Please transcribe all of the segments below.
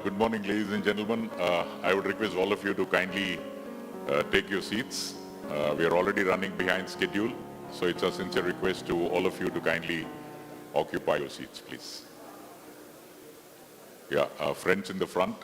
Good morning, ladies and gentlemen. I would request all of you to kindly take your seats. We are already running behind schedule, so it's a sincere request to all of you to kindly occupy your seats, please. Yeah, friends in the front.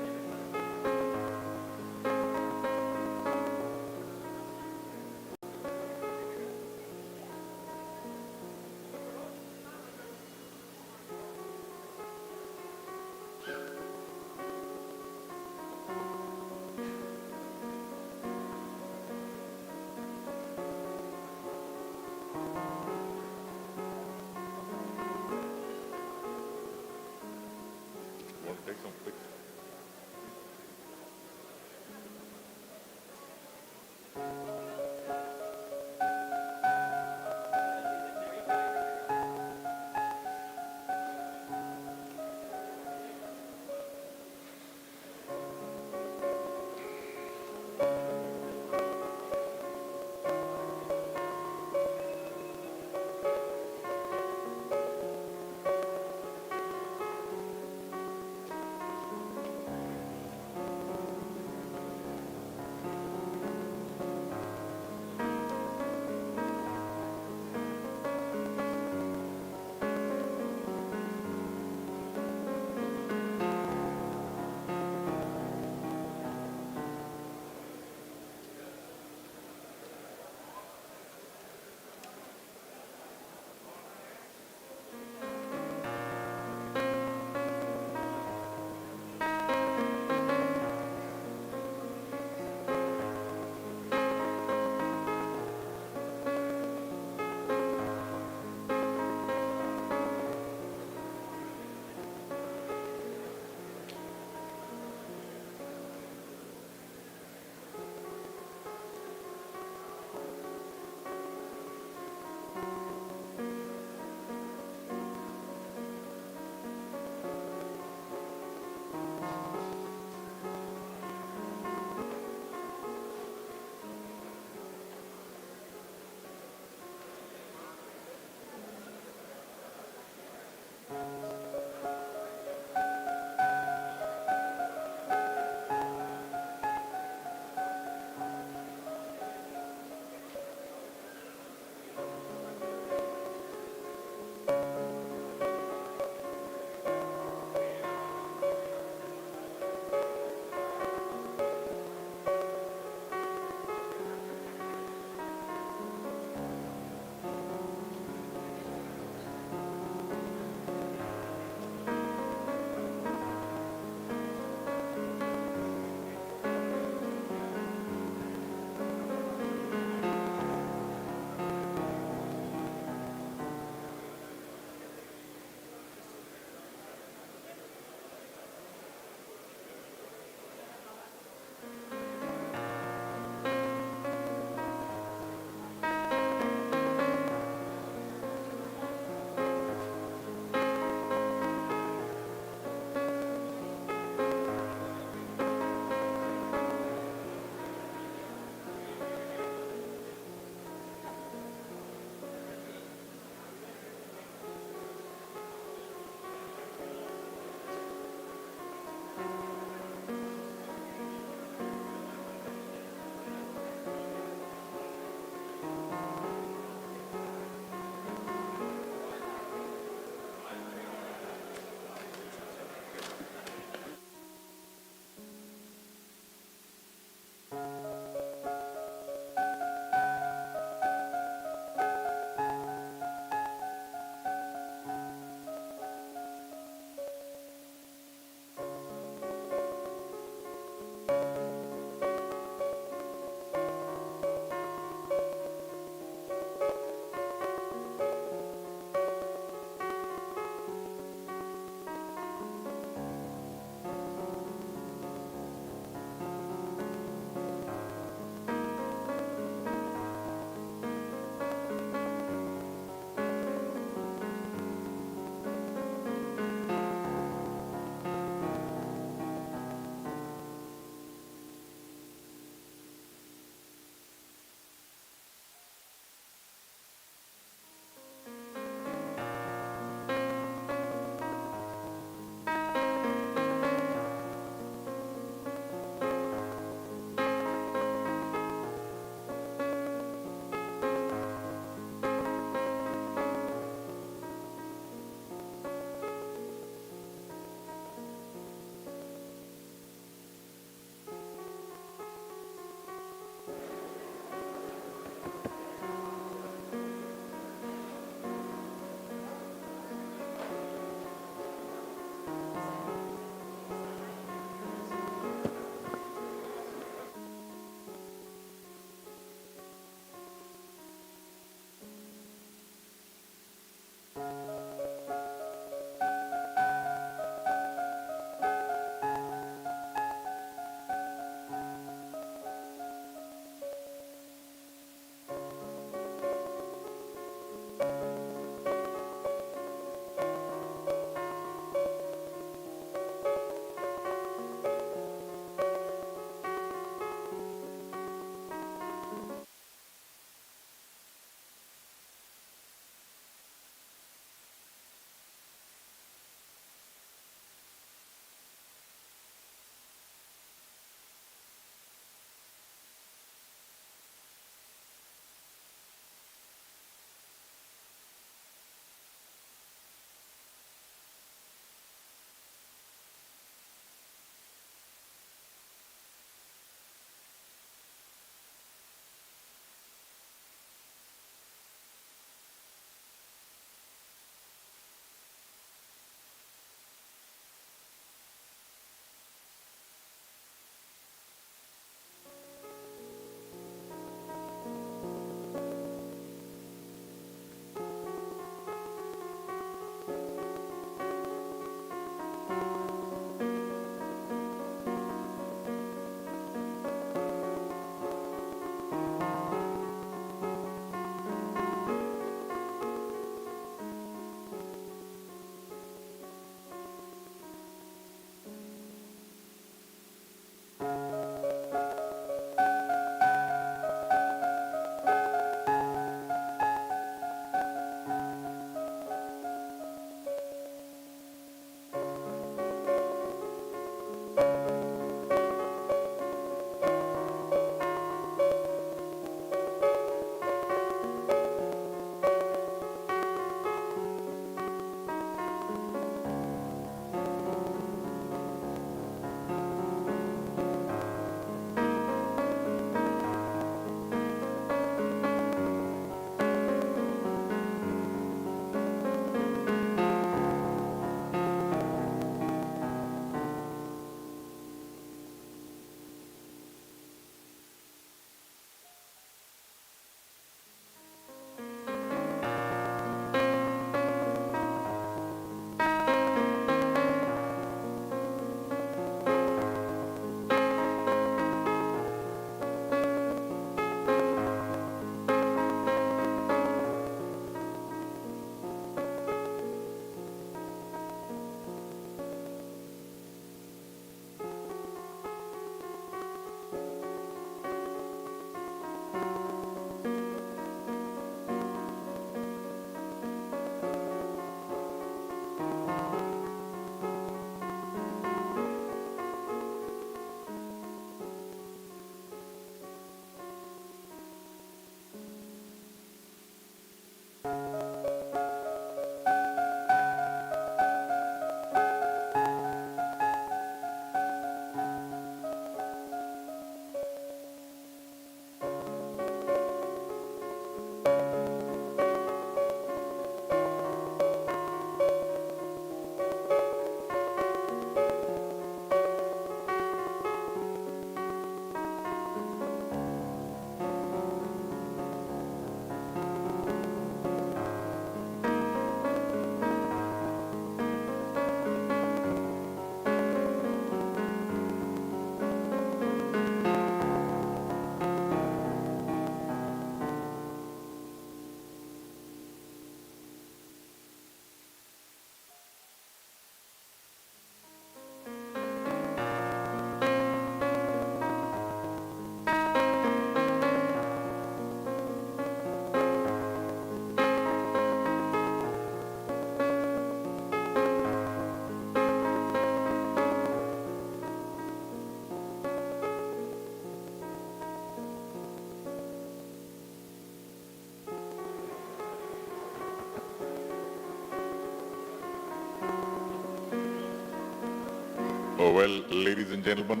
Well, ladies and gentlemen,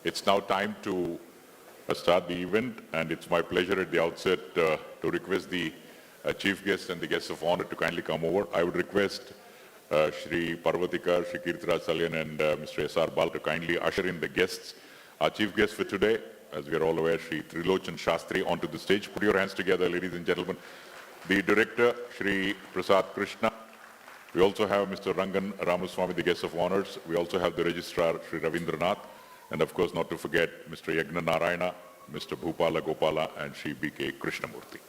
it's now time to start the event, and it's my pleasure at the outset to request the chief guest and the guests of honor to kindly come over. I would request Shri Parvatikar, Shri Kirtiraj Salyan, and Mr. S.R. Bal to kindly usher in the guests. Our chief guest for today, as we are all aware, Shri Trilochan Shastri, onto the stage. Put your hands together, ladies and gentlemen. The director, Shri Prasad Krishna. We also have Mr. Rangan Ramaswamy, the guest of honors. We also have the registrar, Shri Ravindranath. And of course, not to forget, Mr. Yagna Narayana, Mr. Bhupala Gopala, and Shri B.K. Krishnamurthy.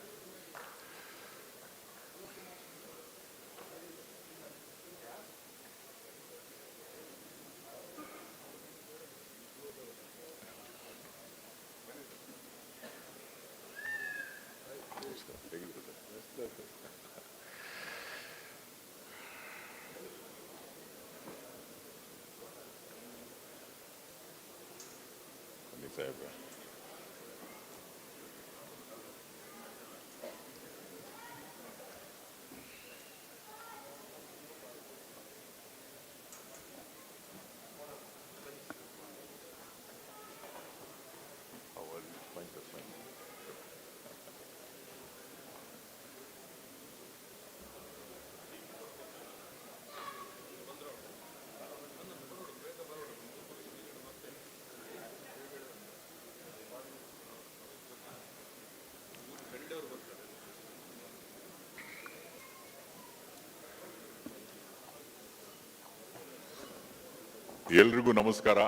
ಎಲ್ರಿಗೂ ನಮಸ್ಕಾರ.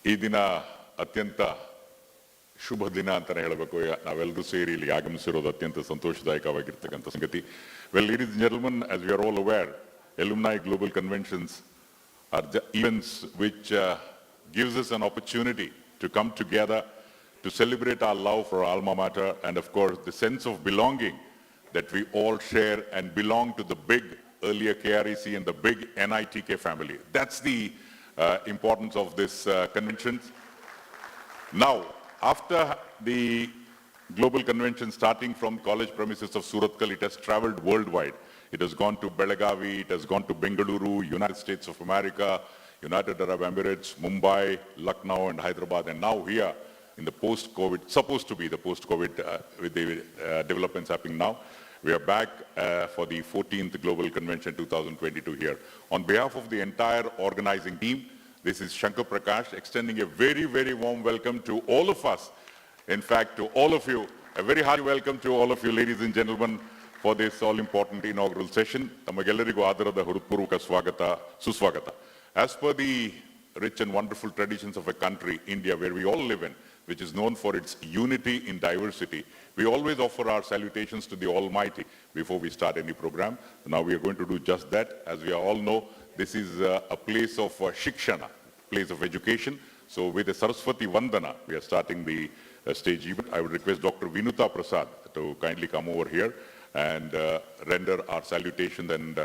ಈ ದಿನ ಅತ್ಯಂತ ಶುಭ ದಿನ ಅಂತಾನೆ ಹೇಳಬೇಕು. ನಾವೆಲ್ಲರೂ ಸೇರಿ ಇಲ್ಲಿ ಆಗಮಿಸಿರೋದು ಅತ್ಯಂತ ಸಂತೋಷದಾಯಕವಾಗಿರ್ತಕ್ಕಂಥ ಸಂಗತಿ. Well, ladies and gentlemen, as we are all aware, alumni global conventions are the events which gives us an opportunity to come together to celebrate our love for our alma mater and of course the sense of belonging that we all share and belong to the big earlier KREC and the big NITK family. That's the importance of this convention. Now, after the global convention starting from college premises of Surathkal, it has traveled worldwide. It has gone to Belagavi, it has gone to Bengaluru, United States of America, United Arab Emirates, Mumbai, Lucknow and Hyderabad, and now here in the post-COVID, supposed to be the post-COVID with the developments happening now. We are back for the 14th Global Convention 2022 here. On behalf of the entire organizing team, this is Shankar Prakash extending a very, very warm welcome to all of us. In fact, to all of you, a very hearty welcome to all of you, ladies and gentlemen, for this all-important inaugural session. Tamagellarigoo adarada hೃತ್ಪೂರ್ವಕ ಸ್ವಾಗತ, ಸುಸ್ವಾಗತ. As per the rich and wonderful traditions of a country, India, where we all live in, which is known for its unity in diversity, we always offer our salutations to the Almighty before we start any program. Now we are going to do just that. As we all know, this is a place of shikshana, place of education. So with the Saraswati Vandana, we are starting the stage event. I would request Dr. Vinuta Prasad to kindly come over here and render our salutations and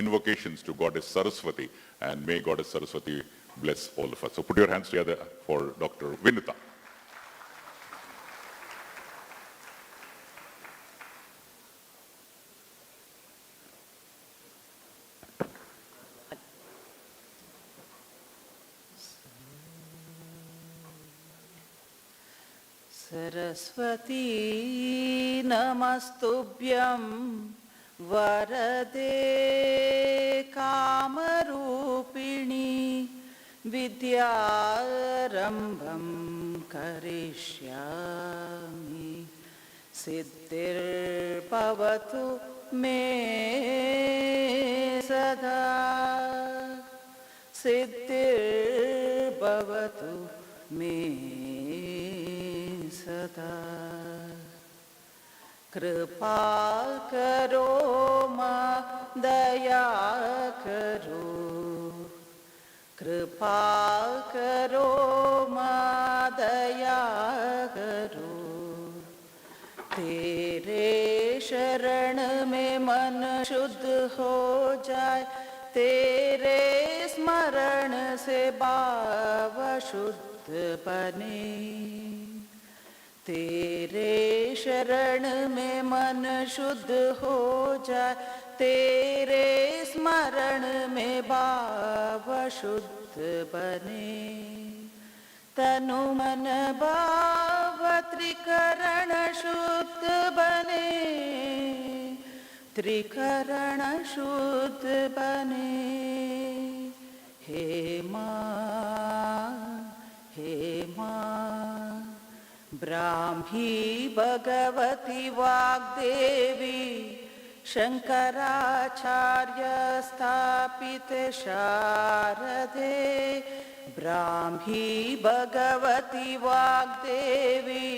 invocations to Goddess Saraswati. And may Goddess Saraswati bless all of us. So put your hands together for Dr. Vinuta. Saraswati नमस्तुभ्यं वरदे कामरूपिणी विद्यारम्भं करिष्यामि सिद्धिर्भवतु मे सदा सिद्धिर्भवतु मे सदा कृपा करो मां दया करो कृपा करो मां दया करो तेरे शरण में मन शुद्ध हो जाए तेरे स्मरण से भाव शुद्ध बने तेरे शरण में मन शुद्ध हो जाए तेरे स्मरण में भाव शुद्ध बने, तनु मन भाव त्रिकरण शुद्ध बने, त्रिकरण शुद्ध बने। हे मां ब्राह्मी भगवती वाग्देवी शंकराचार्य स्थापित शारदे, ब्राह्मी भगवती वाग्देवी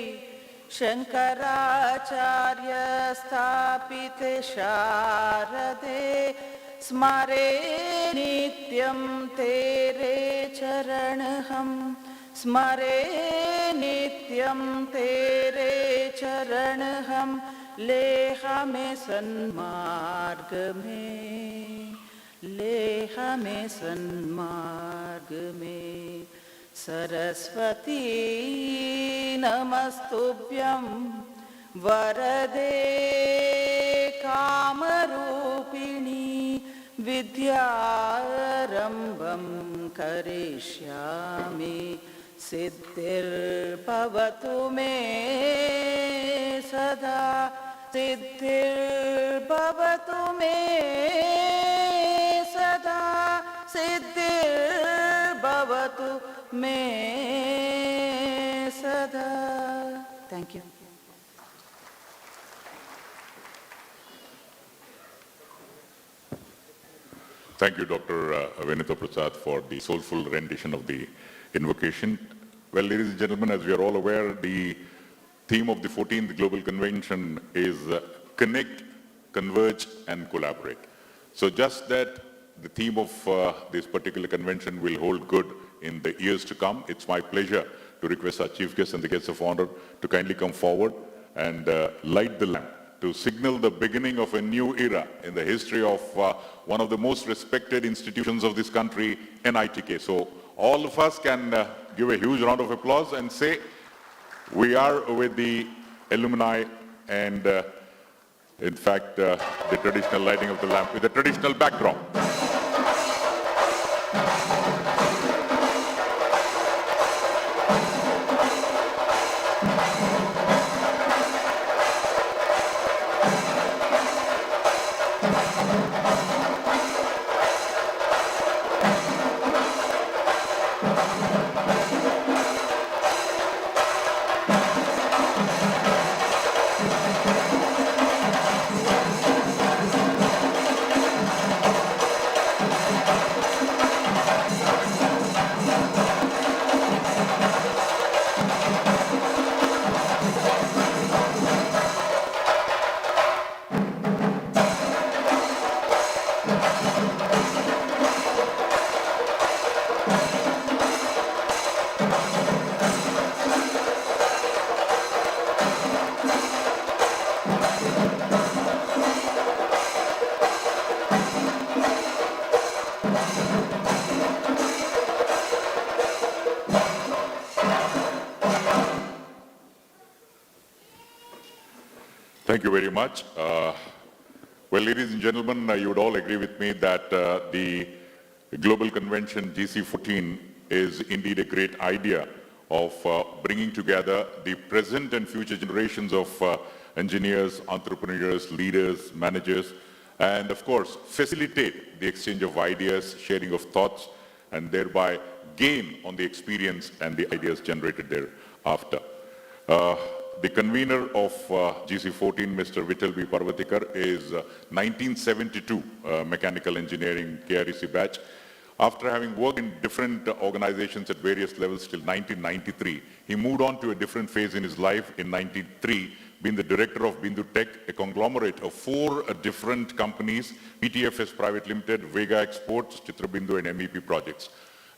शंकराचार्य स्थापित शारदे, स्मरे नित्यं तेरे चरण हम, स्मरे नित्यं तेरे चरण हम, ले हमें सन्मार्ग में, ले हमें सन्मार्ग में। सरस्वती नमस्तुभ्यं वरदे कामरूपिणी, विद्यारम्भं करिष्यामि, सिद्धिर्भवतु मे सदा, सिद्धिर्भवतु मे सदा, सिद्धिर्भवतु मे सदा। Thank you. Thank you, Dr. Vinita Prasad, for the soulful rendition of the invocation. Well, ladies and gentlemen, as we are all aware, the theme of the 14th Global Convention is connect, converge, and collaborate. So just that the theme of this particular convention will hold good in the years to come. It's my pleasure to request our chief guests and the guests of honor to kindly come forward and light the lamp to signal the beginning of a new era in the history of one of the most respected institutions of this country, NITK. So all of us can give a huge round of applause and say, we are with the alumni and in fact, the traditional lighting of the lamp with a traditional backdrop. Thank you very much. Well, ladies and gentlemen, you would all agree with me that the Global Convention GC14 is indeed a great idea of bringing together the present and future generations of engineers, entrepreneurs, leaders, managers, and of course, facilitate the exchange of ideas, sharing of thoughts, and thereby gain on the experience and the ideas generated thereafter. The convener of GC14, Mr. Vittal B. Parvatikar, is 1972 mechanical engineering KREC batch. After having worked in different organizations at various levels till 1993, he moved on to a different phase in his life in 93, being the director of Bindu Tech, a conglomerate of 4 different companies, PTFS Private Limited, Vega Exports, Chitrabindu and MEP projects,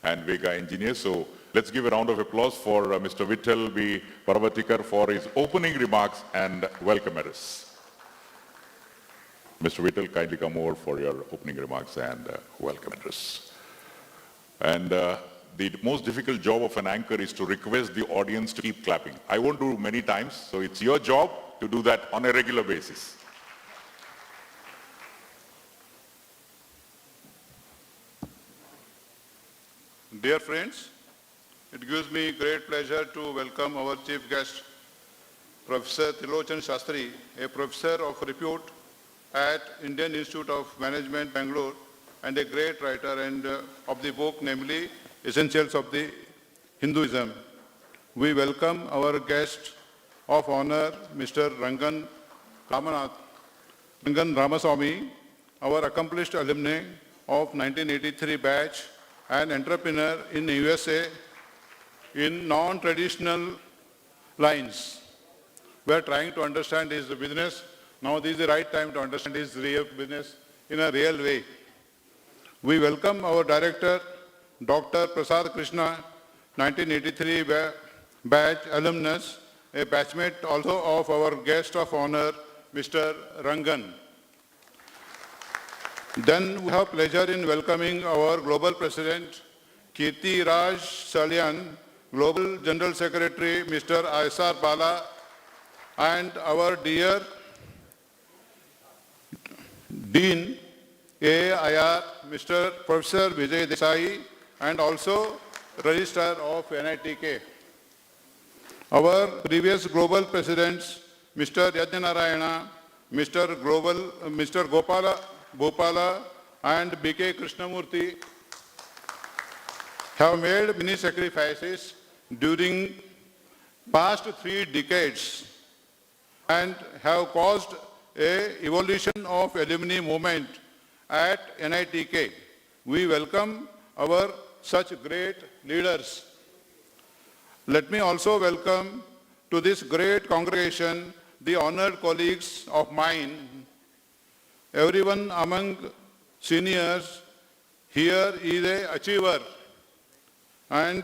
and Vega Engineers. So let's give a round of applause for Mr. Vittal B. Parvatikar for his opening remarks and welcome address. Mr. Vittal, kindly come over for your opening remarks and welcome address. And the most difficult job of an anchor is to request the audience to keep clapping. I won't do many times, so it's your job to do that on a regular basis. Dear friends, it gives me great pleasure to welcome our chief guest, Professor Felicitation Shastri, a professor of repute at Indian Institute of Management, Bangalore, and a great writer and of the book, namely Essentials of the Hinduism. We welcome our guest of honor, Mr. Rangan Ramaswamy, our accomplished alumni of 1983 batch and entrepreneur in USA in non-traditional lines. We are trying to understand his business. Now this is the right time to understand his real business in a real way. We welcome our director, Dr. Prasad Krishna, 1983 batch alumnus, a batchmate also of our guest of honor, Mr. Rangan. Then we have pleasure in welcoming our Global President, Kirti Raj Salyan, Global General Secretary, Mr. Aisar Bala, and our dear Dean, AIR, Mr. Professor Vijay Desai, and also Registrar of NITK. Our previous Global Presidents, Mr. Yajnanarayana, Mr. Gopala, and BK Krishnamurthy, have made many sacrifices during past 3 decades and have caused an evolution of alumni movement at NITK. We welcome our such great leaders. Let me also welcome to this great congregation the honored colleagues of mine. Everyone among seniors here is an achiever, and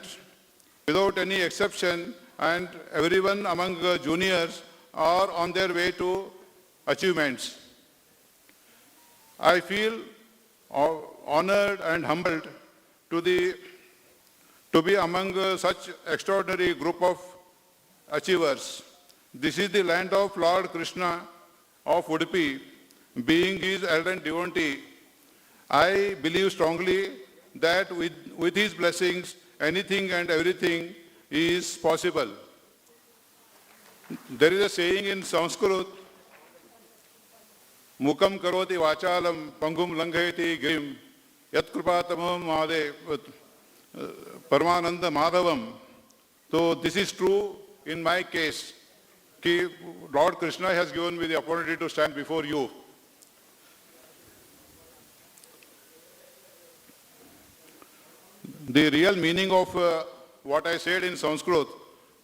without any exception, and everyone among juniors are on their way to achievements. I feel honored and humbled to be among such extraordinary group of achievers. This is the land of Lord Krishna of Udupi. Being his ardent devotee, I believe strongly that with his blessings, anything and everything is possible. There is a saying in Sanskrit, Mukam karoti vachalam pangum langhayati girim yat kripatamam made Paramananda Madhavam. So this is true in my case. Lord Krishna has given me the opportunity to stand before you. The real meaning of what I said in Sanskrit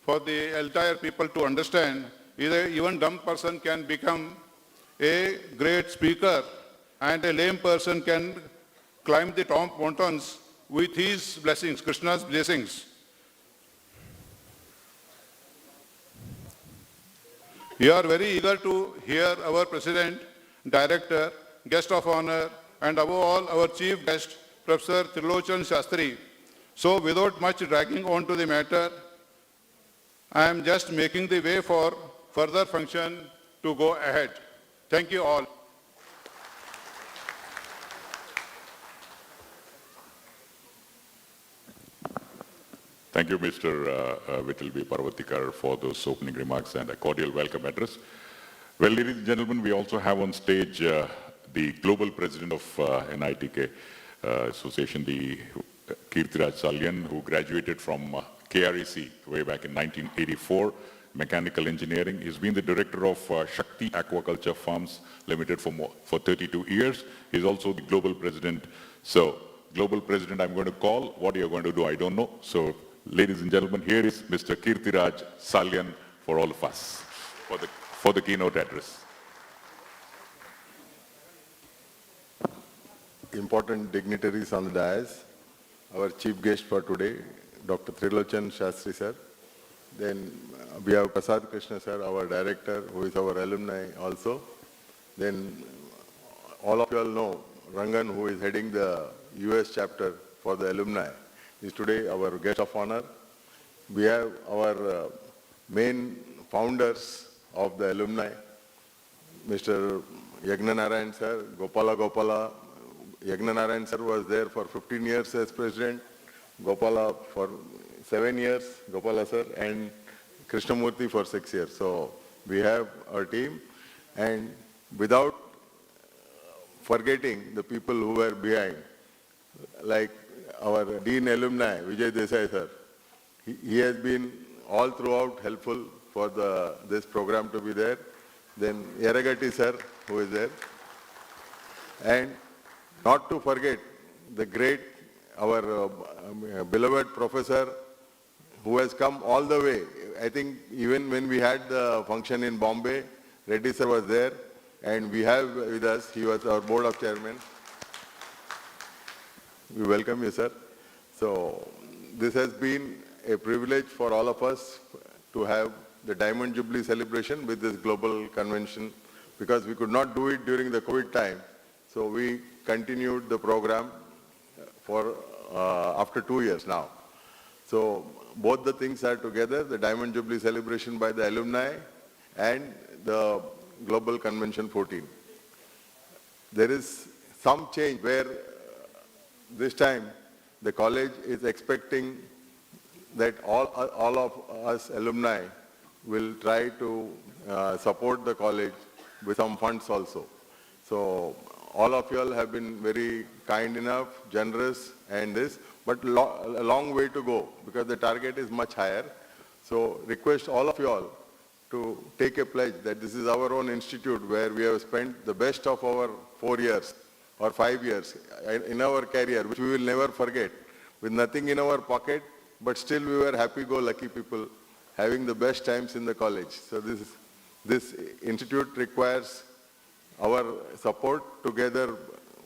for the entire people to understand is that even dumb person can become a great speaker and a lame person can climb the top mountains with his blessings, Krishna's blessings. You are very eager to hear our President, Director, Guest of Honor, and above all our Chief Guest, Professor Felicitation Shastri. So without much dragging on to the matter, I am just making the way for further function to go ahead. Thank you all. Thank you, Mr. Vittal B. Parvatikar, for those opening remarks and a cordial welcome address. Well, ladies and gentlemen, we also have on stage the Global President of NITK Association, the Kirti Raj Salyan, who graduated from KREC way back in 1984, mechanical engineering. He's been the director of Shakti Aquaculture Farms Limited for 32 years. He's also the global president. So, global president, I'm going to call. What are you going to do? I don't know. So, ladies and gentlemen, here is Mr. Kirti Raj Salyan for all of us for the keynote address. Important dignitaries on the dais, our chief guest for today, Dr. Felicitation Shastri sir. Then we have Prasad Krishna sir, our director, who is our alumni also. Then all of you all know Rangan, who is heading the US chapter for the alumni, is today our guest of honor. We have our main founders of the alumni, Mr. Yajnanarayan sir, Gopala. Yajnanarayan sir was there for 15 years as president. Gopala for 7 years, Gopala sir, and Krishnamurthy for 6 years. So we have our team, and without forgetting the people who were behind, like our Dean Alumni, Vijay Desai sir. He has been all throughout helpful for this program to be there. Then Yeragatti sir, who is there. And not to forget the great, our beloved professor who has come all the way. I think even when we had the function in Bombay, Reddy sir was there, and we have with us, he was our board of chairman. We welcome you, sir. So this has been a privilege for all of us to have the Diamond Jubilee celebration with this global convention, because we could not do it during the COVID time. So we continued the program for after 2 years now. So both the things are together, the Diamond Jubilee celebration by the alumni and the Global Convention-14. There is some change where this time the college is expecting that all of us alumni will try to support the college with some funds also. So all of you all have been very kind enough, generous, and this, but a long way to go because the target is much higher. So request all of you all to take a pledge that this is our own institute where we have spent the best of our 4 years or 5 years in our career, which we will never forget, with nothing in our pocket, but still we were happy-go-lucky people having the best times in the college. So this institute requires our support. Together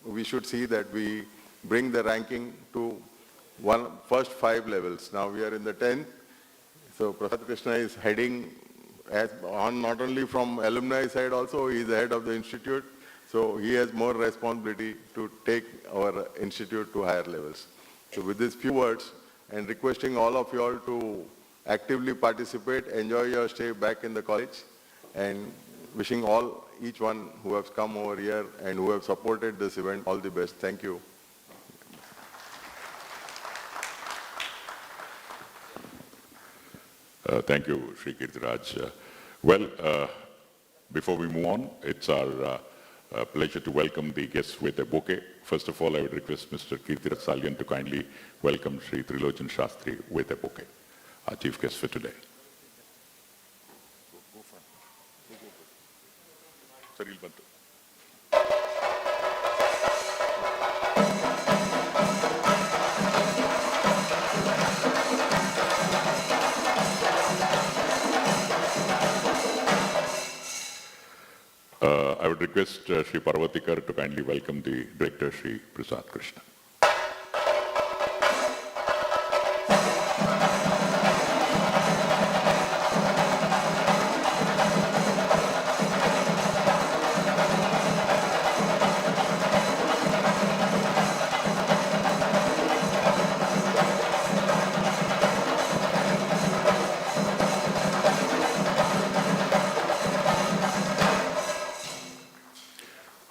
we should see that we bring the ranking to first 5 levels. Now we are in the 10th. So Prasad Krishna is heading on not only from alumni side also, he is the head of the institute. So he has more responsibility to take our institute to higher levels. So with these few words and requesting all of you all to actively participate, enjoy your stay back in the college, and wishing each one who has come over here and who have supported this event all the best. Thank you. Thank you, Sri Kirtiraj. Before we move on, it's our pleasure to welcome the guests with a bouquet. First of all, I would request Mr. Kirtiraj Salyan to kindly welcome Sri Trilochan Shastri with a bouquet, our chief guest for today. Saril Bantu. I would request Sri Parvatikar to kindly welcome the Director, Sri Prasad Krishna.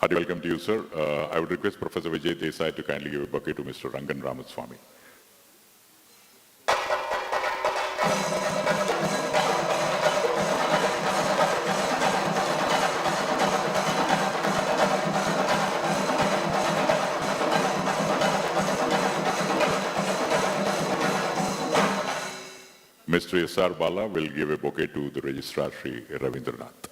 Hearty welcome to you, sir. I would request Professor Vijay Desai to kindly give a bouquet to Mr. Rangan Ramaswamy. Mr. S.R. Bala will give a bouquet to the Registrar, Sri Ravindranath.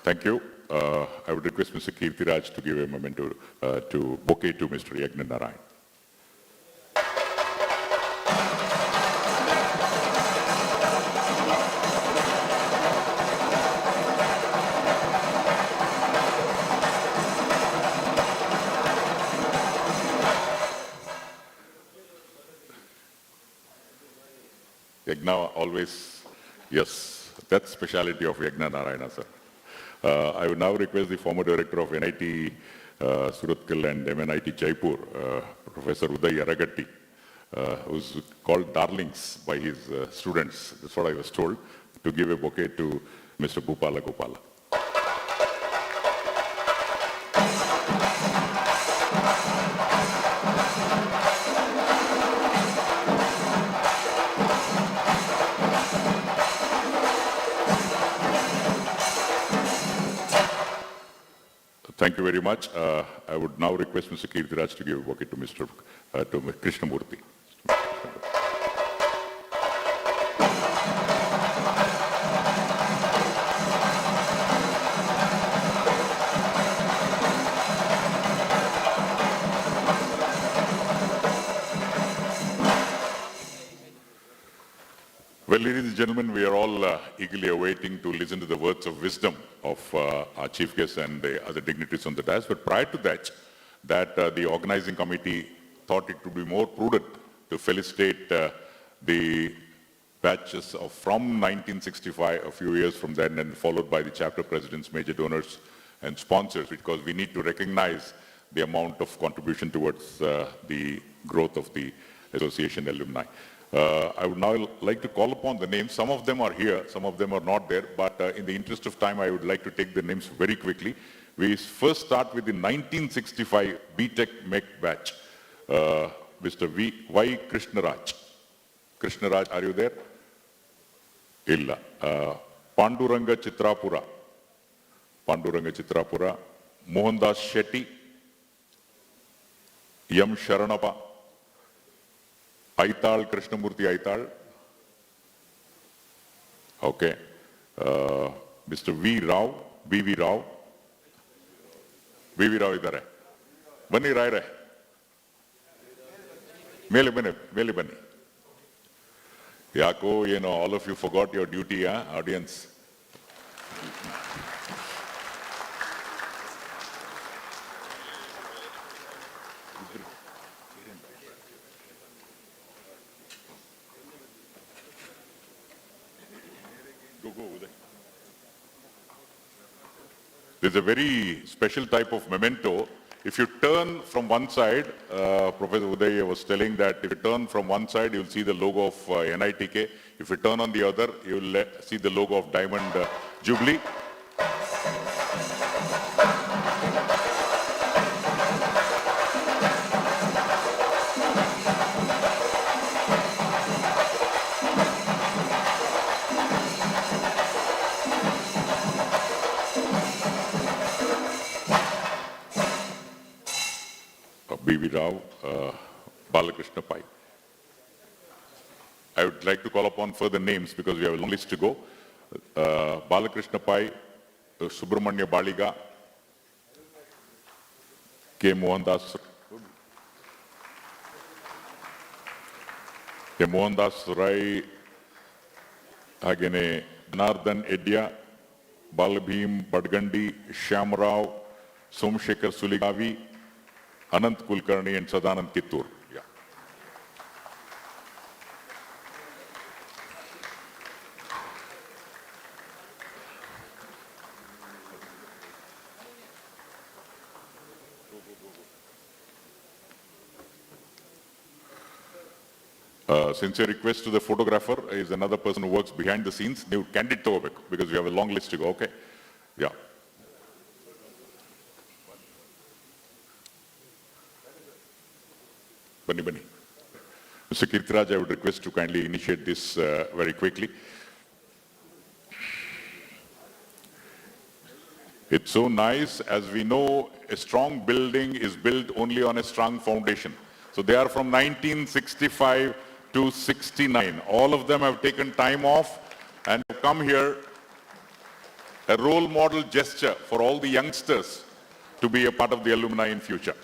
Thank you. I would request Mr. Kirtiraj to give a memento bouquet to Mr. Yagna Narayan. Yagna always, yes, that's speciality of Yagna Narayana, sir. I would now request the former director of NIT Surathkal and MNIT Jaipur, Professor Uday Yaragatti, who's called darlings by his students, that's what I was told, to give a bouquet to Mr. Bhupala Gopala. Thank you very much. I would now request Mr. Kirtiraj to give a bouquet to Mr. to Krishnamurthy. Well, ladies and gentlemen, we are all eagerly awaiting to listen to the words of wisdom of our chief guest and the other dignitaries on the dais. But prior to that, the organizing committee thought it would be more prudent to felicitate the batches of from 1965, a few years from then, and followed by the chapter presidents, major donors, and sponsors, because we need to recognize the amount of contribution towards the growth of the association alumni. I would now like to call upon the names. Some of them are here, some of them are not there, but in the interest of time, I would like to take the names very quickly. We first start with the 1965 BTech MEC batch. Mr. Y. Krishnaraj. Krishnaraj, are you there? Illa. Panduranga Chitrapura. Panduranga Chitrapura. Mohandas Shetty. Yam Sharanapa. Aital Krishnamurthy Aital. Okay. Mr. V. Rao. B.V. Rao. B.V. Rao idare. Bani Raire. Mele Bani. Yako, all of you forgot your duty, audience. There's a very special type of memento. If you turn from one side, Professor Uday was telling that if you turn from one side, you'll see the logo of NITK. If you turn on the other, you'll see the logo of Diamond Jubilee. B.V. Rao, Balakrishna Pai. I would like to call upon further names because we have a long list to go. Balakrishna Pai, Subramanya Baliga, K. Mohandas Rai, Agene Nardan Edya, Balabhim Badgandi, Shamrao, Somshekar Suligavi, Anant Kulkarni and Sadanand Kittur. Yeah. Sincere request to the photographer is another person who works behind the scenes. ನೀವು candid ತಗೋಬೇಕು because we have a long list to go. Okay. Yeah. Bani. Mr. Kirtiraj, I would request to kindly initiate this very quickly. It's so nice. As we know, a strong building is built only on a strong foundation. So they are from 1965 to 69. All of them have taken time off and have come here, a role model gesture for all the youngsters to be a part of the alumni in future.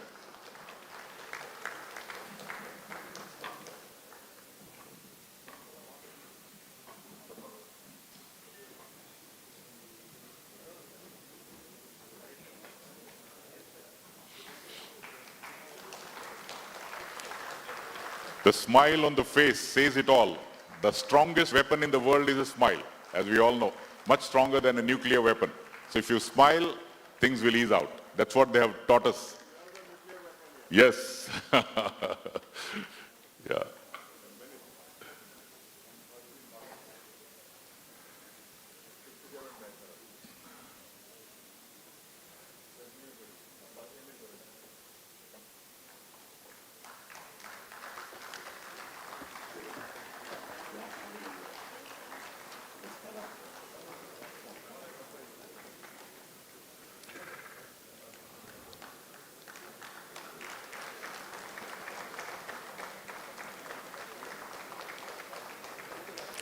The smile on the face says it all. The strongest weapon in the world is a smile, as we all know. Much stronger than a nuclear weapon. So if you smile, things will ease out. That's what they have taught us. Yes. Yeah.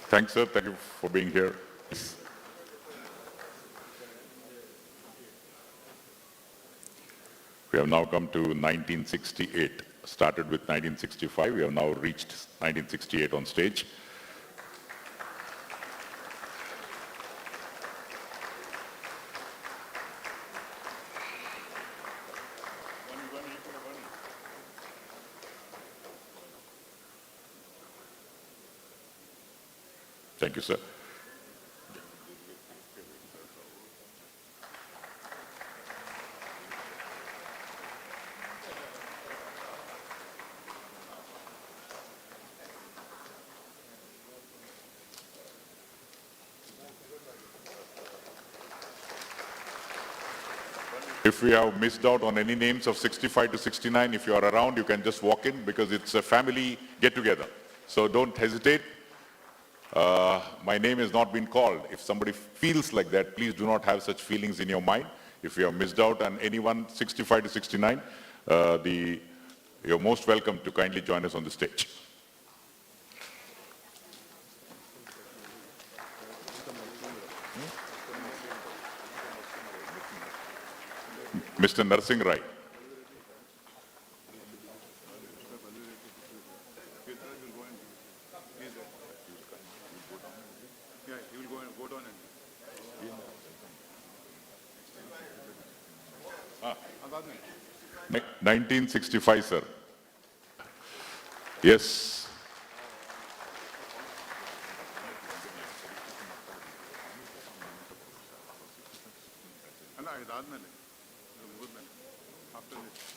Thanks, sir. Thank you for being here. We have now come to 1968. Started with 1965. We have now reached 1968 on stage. Thank you, sir. If we have missed out on any names of 65 to 69, if you are around, you can just walk in because it's a family get-together. So don't hesitate. My name has not been called. If somebody feels like that, please do not have such feelings in your mind. If you have missed out on anyone 65 to 69, you're most welcome to kindly join us on the stage. Mr. Narsingh Rai. Yeah, he will go and vote on it. 1965, sir. Yes. After this.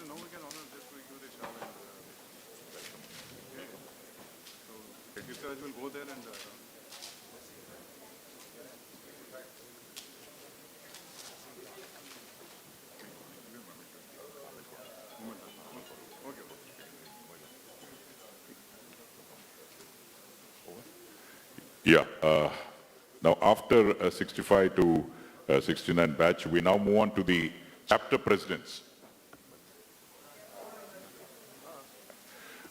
No, we can honor just to give the shower and so Dignitary will go there and Yeah. Now, after 65 to 69 batch, we now move on to the chapter presidents.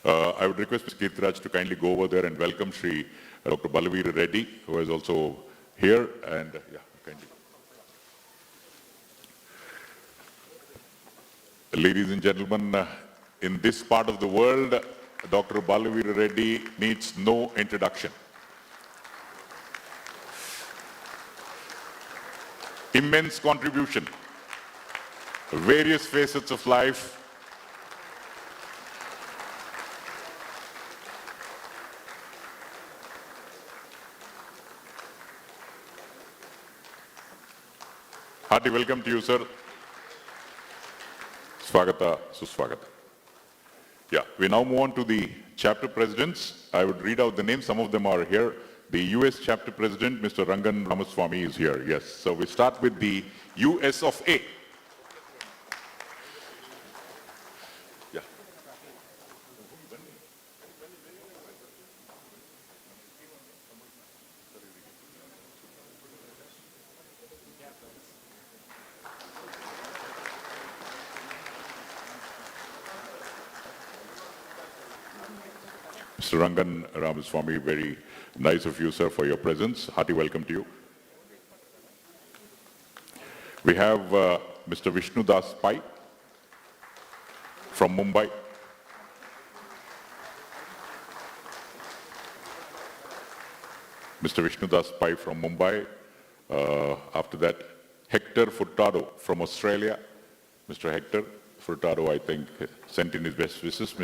I would request Mr. Kirtiraj to kindly go over there and welcome Shri Dr. Balavir Reddy, who is also here, and yeah, kindly. Ladies and gentlemen, in this part of the world, Dr. Balavir Reddy needs no introduction. Immense contribution, various facets of life, hearty welcome to you, sir. Swagata, Suswagata. Yeah, we now move on to the chapter presidents. I would read out the names, some of them are here. The US chapter president, Mr. Rangan Ramaswamy, is here, yes. So we start with the US of A. Yeah. Mr. Rangan Ramaswamy, very nice of you, sir, for your presence. Hearty welcome to you. We have Mr. Vishnu Das Pai from Mumbai. Mr. Vishnu Das Pai from Mumbai. After that, Hector Furtado from Australia. Mr. Hector Furtado, I think, sent in his best wishes.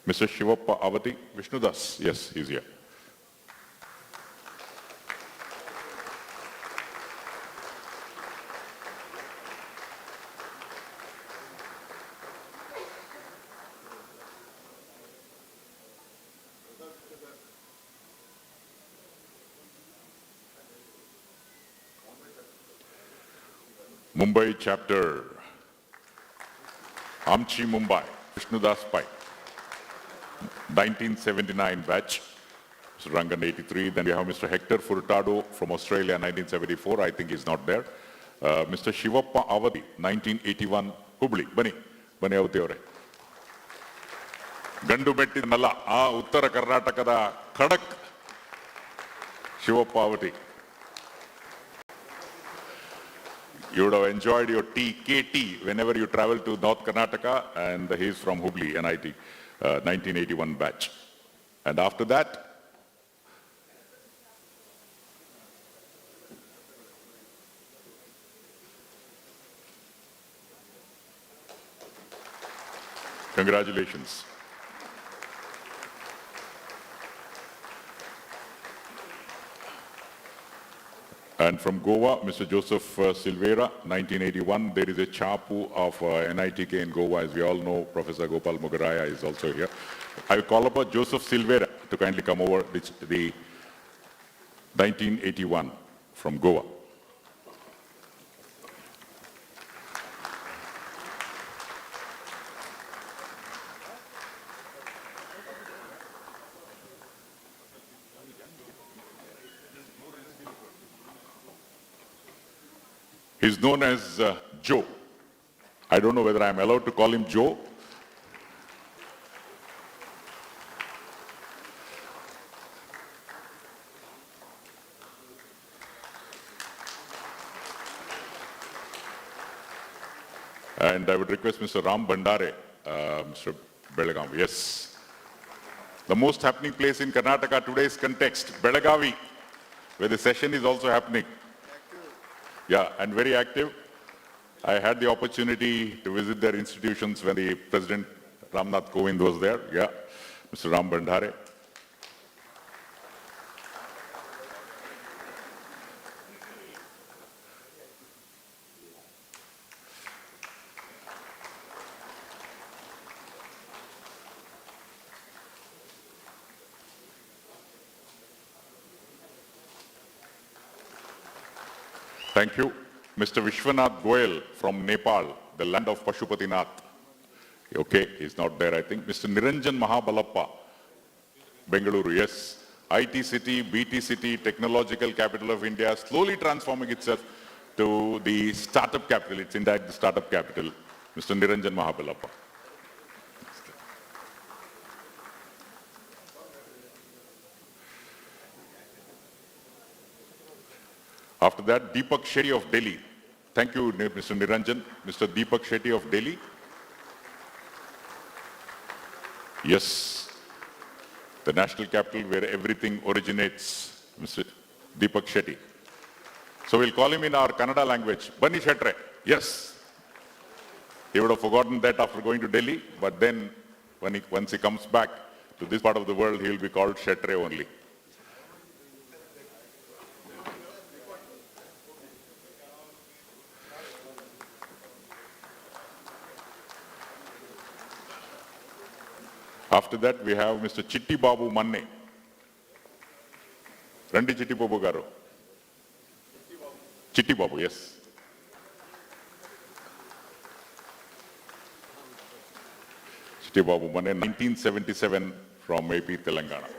Mr. Shivappa Avati, Vishnu Das, yes, he's here. Mumbai chapter, Amchi Mumbai, Vishnu Das Pai, 1979 batch, Mr. Rangan 83. Then we have Mr. Hector Furtado from Australia, 1974. I think he's not there. Mr. Shivappa Avadi, 1981, Hubli. Bani avate avare. ಗಂಡು ಮೆಟ್ಟಿನಲ್ಲ ಆ ಉತ್ತರ ಕರ್ನಾಟಕದ ಖಡಕ್ Shivappa Avati. You would have enjoyed your tea, KT, whenever you travel to North Karnataka, and he is from Hubli, NIT, 1981 batch. And after that, congratulations. And from Goa, Mr. Joseph Silvera, 1981. There is a chapu of NITK in Goa. As we all know, Professor Gopal Mugaraya is also here. I will call upon Joseph Silvera to kindly come over, the 1981 from Goa. He's known as Joe. I don't know whether I'm allowed to call him Joe. And I would request Mr. Ram Bandare, Mr. Belagavi. Yes. The most happening place in Karnataka today's context, Belagavi, where the session is also happening. Yeah, and very active. I had the opportunity to visit their institutions when the President Ramnath Kovind was there. Yeah, Mr. Ram Bandare. Thank you. Mr. Vishwanath Goyal from Nepal, the land of Pashupatinath. Okay, he's not there, I think. Mr. Niranjan Mahabalappa, Bengaluru, yes. IT city, BT city, technological capital of India, slowly transforming itself to the startup capital. It's in fact the startup capital. Mr. Niranjan Mahabalappa. After that, Deepak Shetty of Delhi. Thank you, Mr. Niranjan. Mr. Deepak Shetty of Delhi. Yes, the national capital where everything originates, Mr. Deepak Shetty. So we'll call him in our Kannada language, Bani Shetre. Yes. He would have forgotten that after going to Delhi, but then once he comes back to this part of the world, he will be called Shetre only. After that, we have Mr. Chitti Babu Manne. Randi Chitti Babu Garu. Chitti Babu, yes. Chitti Babu Manne, 1977 from AP Telangana.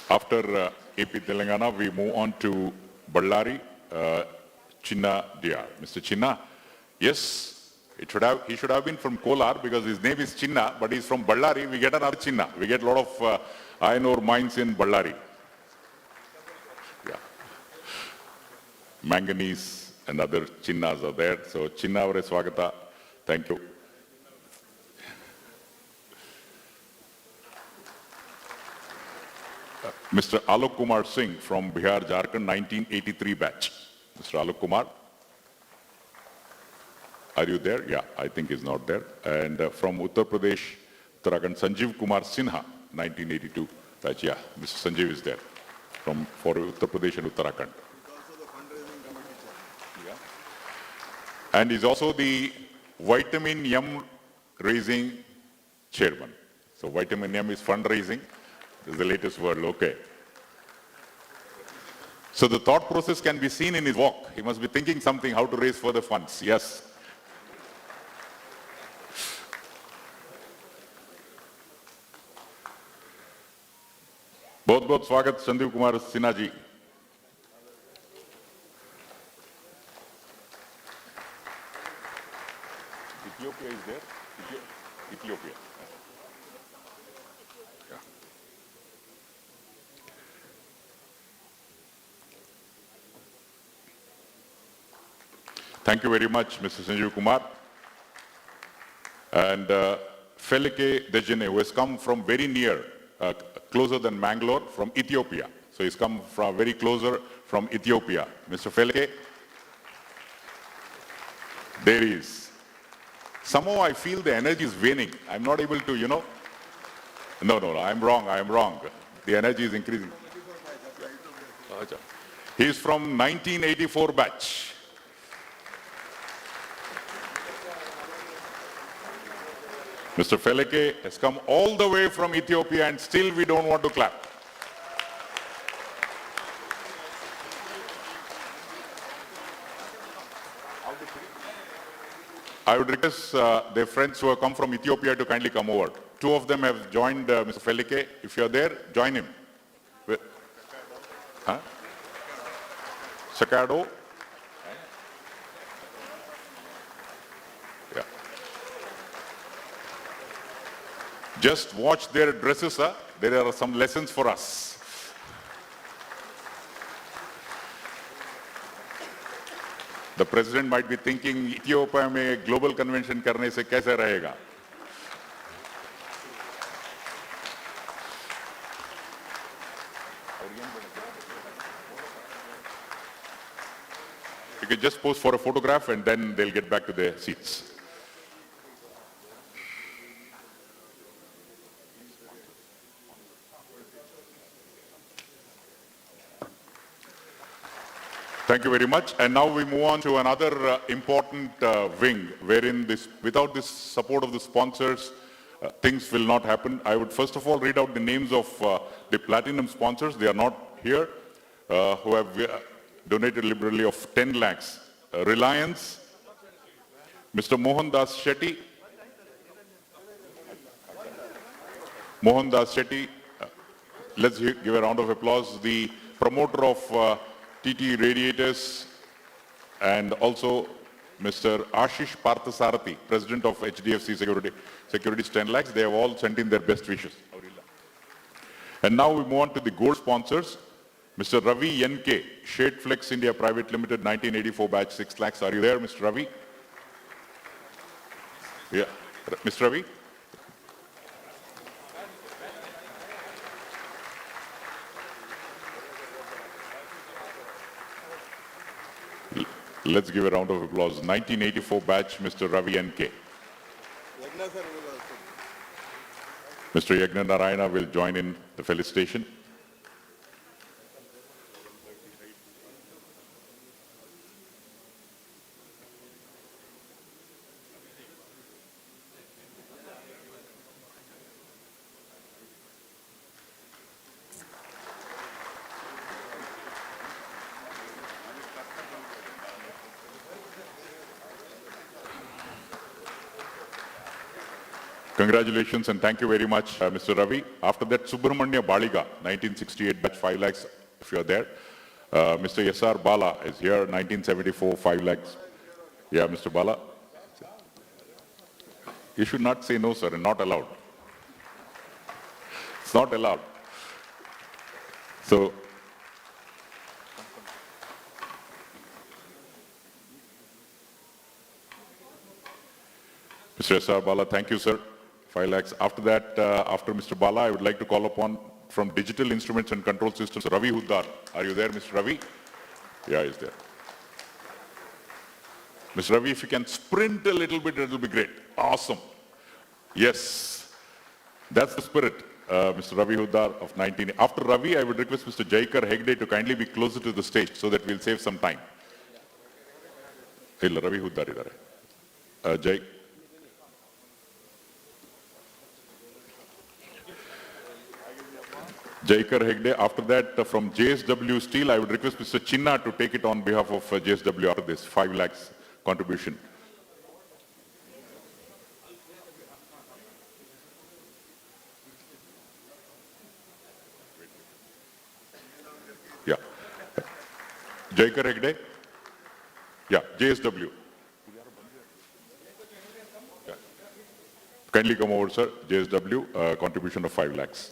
After AP Telangana, we move on to Ballari, Chinna Dr. Mr. Chinna, yes, he should have been from Kolar because his name is Chinna, but he's from Ballari. We get another Chinna. We get a lot of iron ore mines in Ballari. Yeah. Manganese and other Chinnas are there. So Chinna avare swagata. Thank you. Mr. Alok Kumar Singh from Bihar, Jharkhand, 1983 batch. Mr. Alok Kumar, are you there? Yeah, I think he's not there. And from Uttar Pradesh, Uttarakhand, Sanjeev Kumar Sinha, 1982 batch. Yeah, Mr. Sanjeev is there for Uttar Pradesh and Uttarakhand. Yeah. And he's also the Vitamin M raising chairman. So Vitamin M is fundraising. This is the latest word, okay. So the thought process can be seen in his walk. He must be thinking something, how to raise further funds. Yes. बहुत बहुत स्वागत Sandeep Kumar Sinha ji. Ethiopia is there? Ethiopia. Yeah. Thank you very much, Mr. Sanjeev Kumar. And Felike Dejene, who has come from very near, closer than Mangalore, from Ethiopia. So he's come from very closer from Ethiopia. Mr. Felike, there he is. Somehow I feel the energy is waning. I'm not able to, No, I'm wrong. The energy is increasing. He's from 1984 batch. Mr. Felike has come all the way from Ethiopia and still we don't want to clap. I would request their friends who have come from Ethiopia to kindly come over. Two of them have joined Mr. Felike. If you're there, join him. Huh? Sakado. Yeah. Just watch their dresses. There are some lessons for us. The president might be thinking, Ethiopia में global convention करने से कैसे रहेगा? You can just pose for a photograph and then they'll get back to their seats. Thank you very much. And now we move on to another important wing, wherein without this support of the sponsors, things will not happen. I would first of all read out the names of the platinum sponsors. They are not here, who have donated liberally of 10 lakhs. Reliance, Mr. Mohan Das Shetty. Mohan Das Shetty, let's give a round of applause. The promoter of TT Radiators, and also Mr. Ashish Parthasarathi, President of HDFC Securities 10 lakhs. They have all sent in their best wishes. And now we move on to the gold sponsors. Mr. Ravi NK, Shade Flex India Private Limited, 1984 batch, 6 lakhs. Are you there, Mr. Ravi? Yeah. Mr. Ravi? Let's give a round of applause. 1984 batch, Mr. Ravi NK. Mr. Yagna Narayana will join in the felicitation. Congratulations and thank you very much, Mr. Ravi. After that, Subramanya Baliga, 1968 batch, 5 lakhs, if you're there. Mr. SR Bala is here, 1974, 5 lakhs. Yeah, Mr. Bala. You should not say no, sir, and not allowed. It's not allowed. So, Mr. SR Bala, thank you, sir. 5 lakhs. After that, after Mr. Bala, I would like to call upon from Digital Instruments and Control Systems, Ravi Huddar. Are you there, Mr. Ravi? Yeah, he's there. Mr. Ravi, if you can sprint a little bit, it'll be great. Awesome. Yes, that's the spirit, Mr. Ravi Huddar of 19. After Ravi, I would request Mr. Jaikar Hegde to kindly be closer to the stage so that we'll save some time. Hey, Ravi Huddar idhar hai. Jai. Jaikar Hegde. After that, from JSW Steel, I would request Mr. Chinna to take it on behalf of JSW after this 5 lakhs contribution. Yeah. Jaikar Hegde. Yeah, JSW. Yeah. Kindly come over, sir. JSW, contribution of 5 lakhs.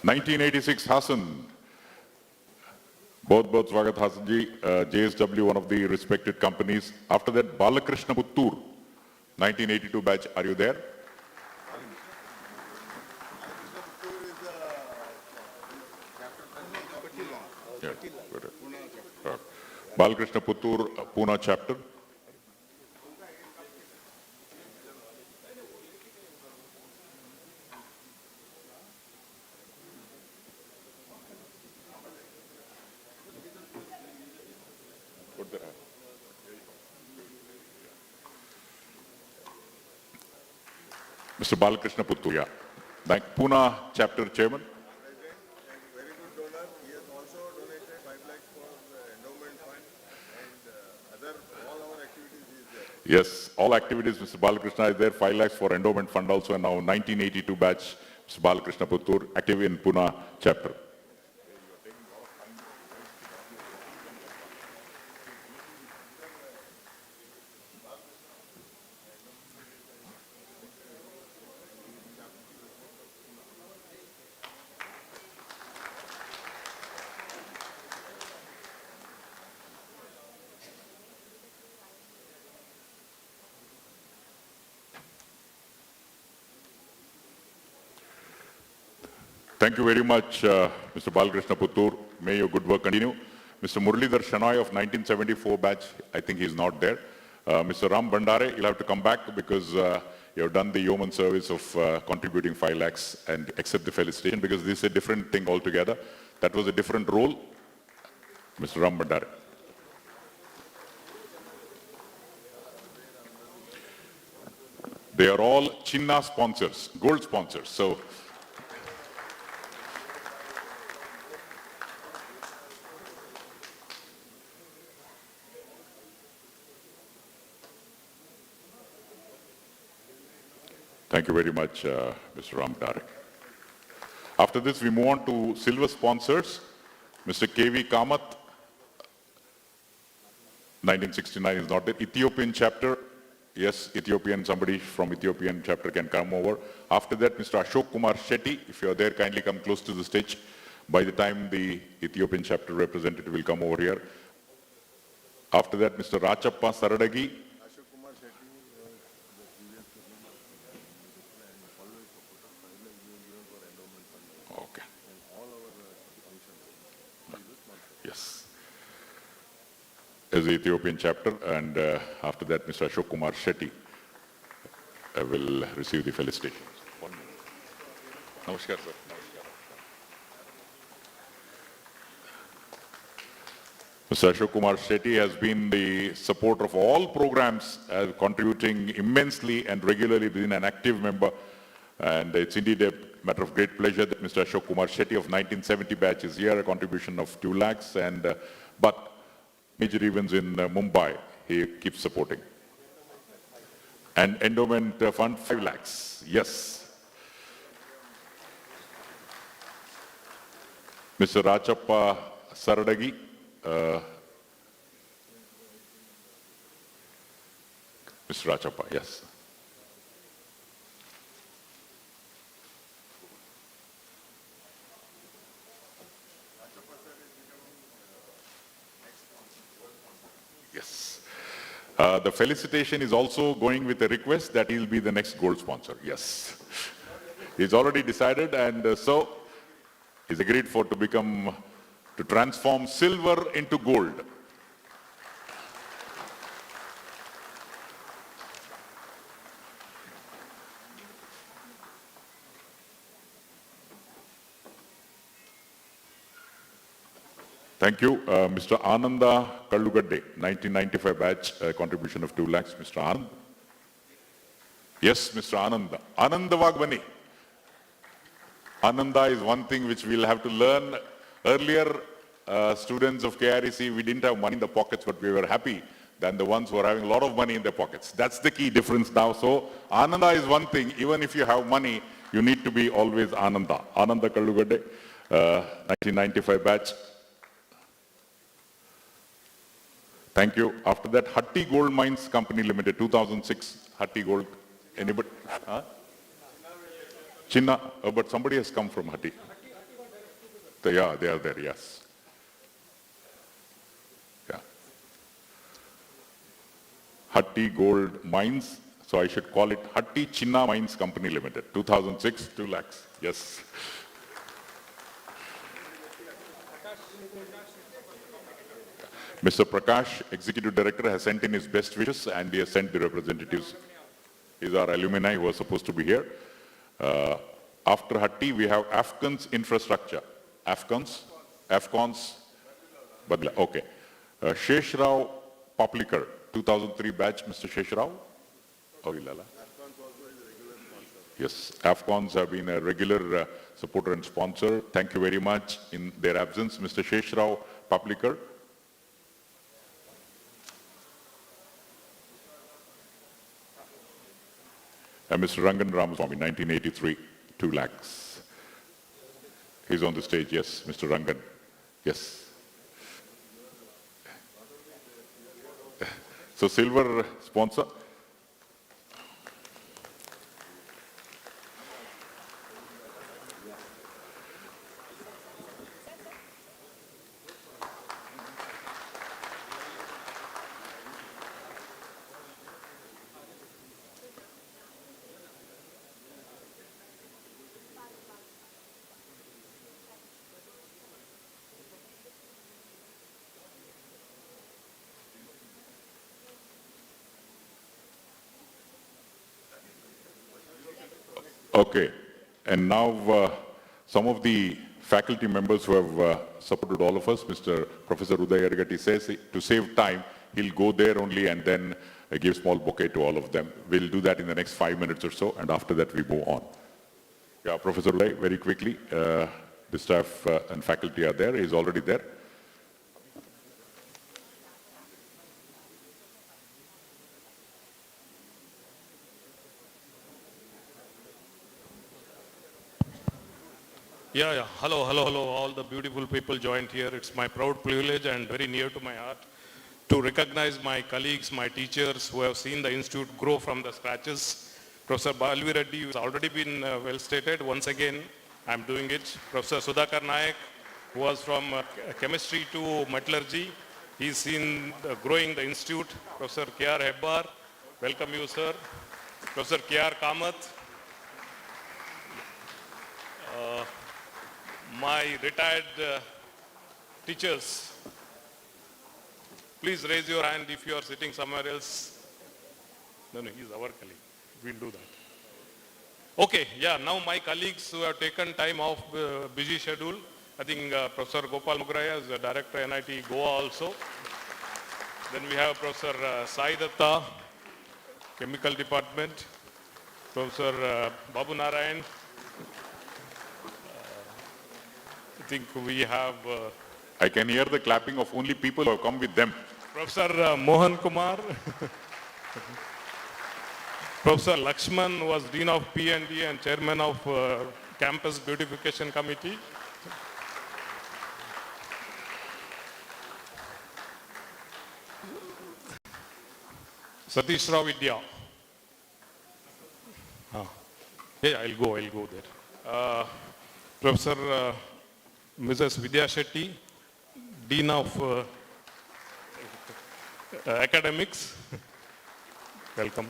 1986, Hassan. Bahut swagat Hassan ji. JSW, one of the respected companies. After that, Balakrishna Puttur, 1982 batch. Are you there? Yeah. Balakrishna Puttur, Pune chapter. Mr. Balakrishna Puttur, yeah. Thank Pune chapter chairman. Very good donor. He has also donated 5 lakhs for the endowment fund and all our activities is there. Yes, all activities, Mr. Balakrishna is there. 5 lakhs for endowment fund also, and now 1982 batch, Mr. Balakrishna Puttur, active in Pune chapter. Thank you very much, Mr. Balakrishna Puttur. May your good work continue. Mr. Muralidhar Shanoy of 1974 batch, I think he's not there. Mr. Ram Bandare, you'll have to come back because you have done the yeoman service of contributing 5 lakhs and accept the felicitation because this is a different thing altogether. That was a different role. Mr. Ram Bandare. They are all Chinna sponsors, gold sponsors. So. Thank you very much, Mr. Ram Tarak. After this, we move on to silver sponsors. Mr. K.V. Kamath, 1969 is not there. Ethiopian chapter, yes, Ethiopian, somebody from Ethiopian chapter can come over. After that, Mr. Ashok Kumar Shetty, if you are there, kindly come close to the stage. By the time the Ethiopian chapter representative will come over here. After that, Mr. Rachappa Saradagi. Yes, as the Ethiopian chapter, and after that, Mr. Ashok Kumar Shetty will receive the felicitations. 1 minute. Namaskar, sir. Mr. Ashok Kumar Shetty has been the supporter of all programs, contributing immensely and regularly, being an active member, and it's indeed a matter of great pleasure that Mr. Ashok Kumar Shetty of 1970 batch is here, a contribution of 2 lakhs, and but major events in Mumbai, he keeps supporting. And endowment fund 5 lakhs, yes. Mr. Rachappa Saradagi, Mr. Rachappa, yes. Yes. The felicitation is also going with a request that he'll be the next gold sponsor. Yes. He's already decided, and so he's agreed to transform silver into gold. Thank you. Mr. Ananda Kallugadde, 1995 batch, contribution of 2 lakhs. Mr. Anand. Yes, Mr. Ananda. Anandavag bani. Ananda is one thing which we'll have to learn. Earlier, students of KREC, we didn't have money in the pockets, but we were happy than the ones who are having a lot of money in their pockets. That's the key difference now. So Ananda is one thing. Even if you have money, you need to be always Ananda. Ananda Kallugade, 1995 batch. Thank you. After that, Hatti Gold Mines Company Limited, 2006, Hatti Gold. Anybody? Huh? Chinna, but somebody has come from Hatti. Yeah, they are there, yes. Yeah. Hatti Gold Mines, so I should call it Hatti Chinna Mines Company Limited, 2006, 2 lakhs, yes. Mr. Prakash, Executive Director, has sent in his best wishes and he has sent the representatives. These are alumni who are supposed to be here. After Hatti, we have Afghans Infrastructure. Afghans, Badla, okay. Sheshrao Poplikar, 2003 batch, Mr. Sheshrao. Oh, Lala. Yes, Afghans have been a regular supporter and sponsor. Thank you very much. In their absence, Mr. Sheshrao Poplikar. And Mr. Rangan Ramaswamy, 1983, 2 lakhs. He's on the stage, yes, Mr. Rangan. Yes. So silver sponsor. Okay, and now some of the faculty members who have supported all of us, Professor Uday Arigati says to save time, he'll go there only and then give small bouquet to all of them. We'll do that in the next 5 minutes or so, and after that we move on. Yeah, Professor Uday, very quickly, the staff and faculty are there, he's already there. Yeah. Hello, all the beautiful people joined here. It's my proud privilege and very near to my heart to recognize my colleagues, my teachers who have seen the institute grow from the scratches. Professor Balvi Reddy has already been well stated. Once again, I'm doing it. Professor Sudhakar Nayak, who was from chemistry to metallurgy. He's seen growing the institute. Professor K.R. Hebbar, welcome you, sir. Professor K.R. Kamath. My retired teachers, please raise your hand if you are sitting somewhere else. No, he's our colleague. We'll do that. Okay, yeah, now my colleagues who have taken time off busy schedule. I think Professor Gopal Mugraya is the director NIT Goa also. Then we have Professor Sai Datta, Chemical Department. Professor Babu Narayan. I think we have... I can hear the clapping of only people who have come with them. Professor Mohan Kumar. Professor Lakshman was Dean of P&D and Chairman of Campus Beautification Committee. Satish Rao Vidya. Yeah, I'll go there. Professor Mrs. Vidya Shetty, Dean of Academics. Welcome.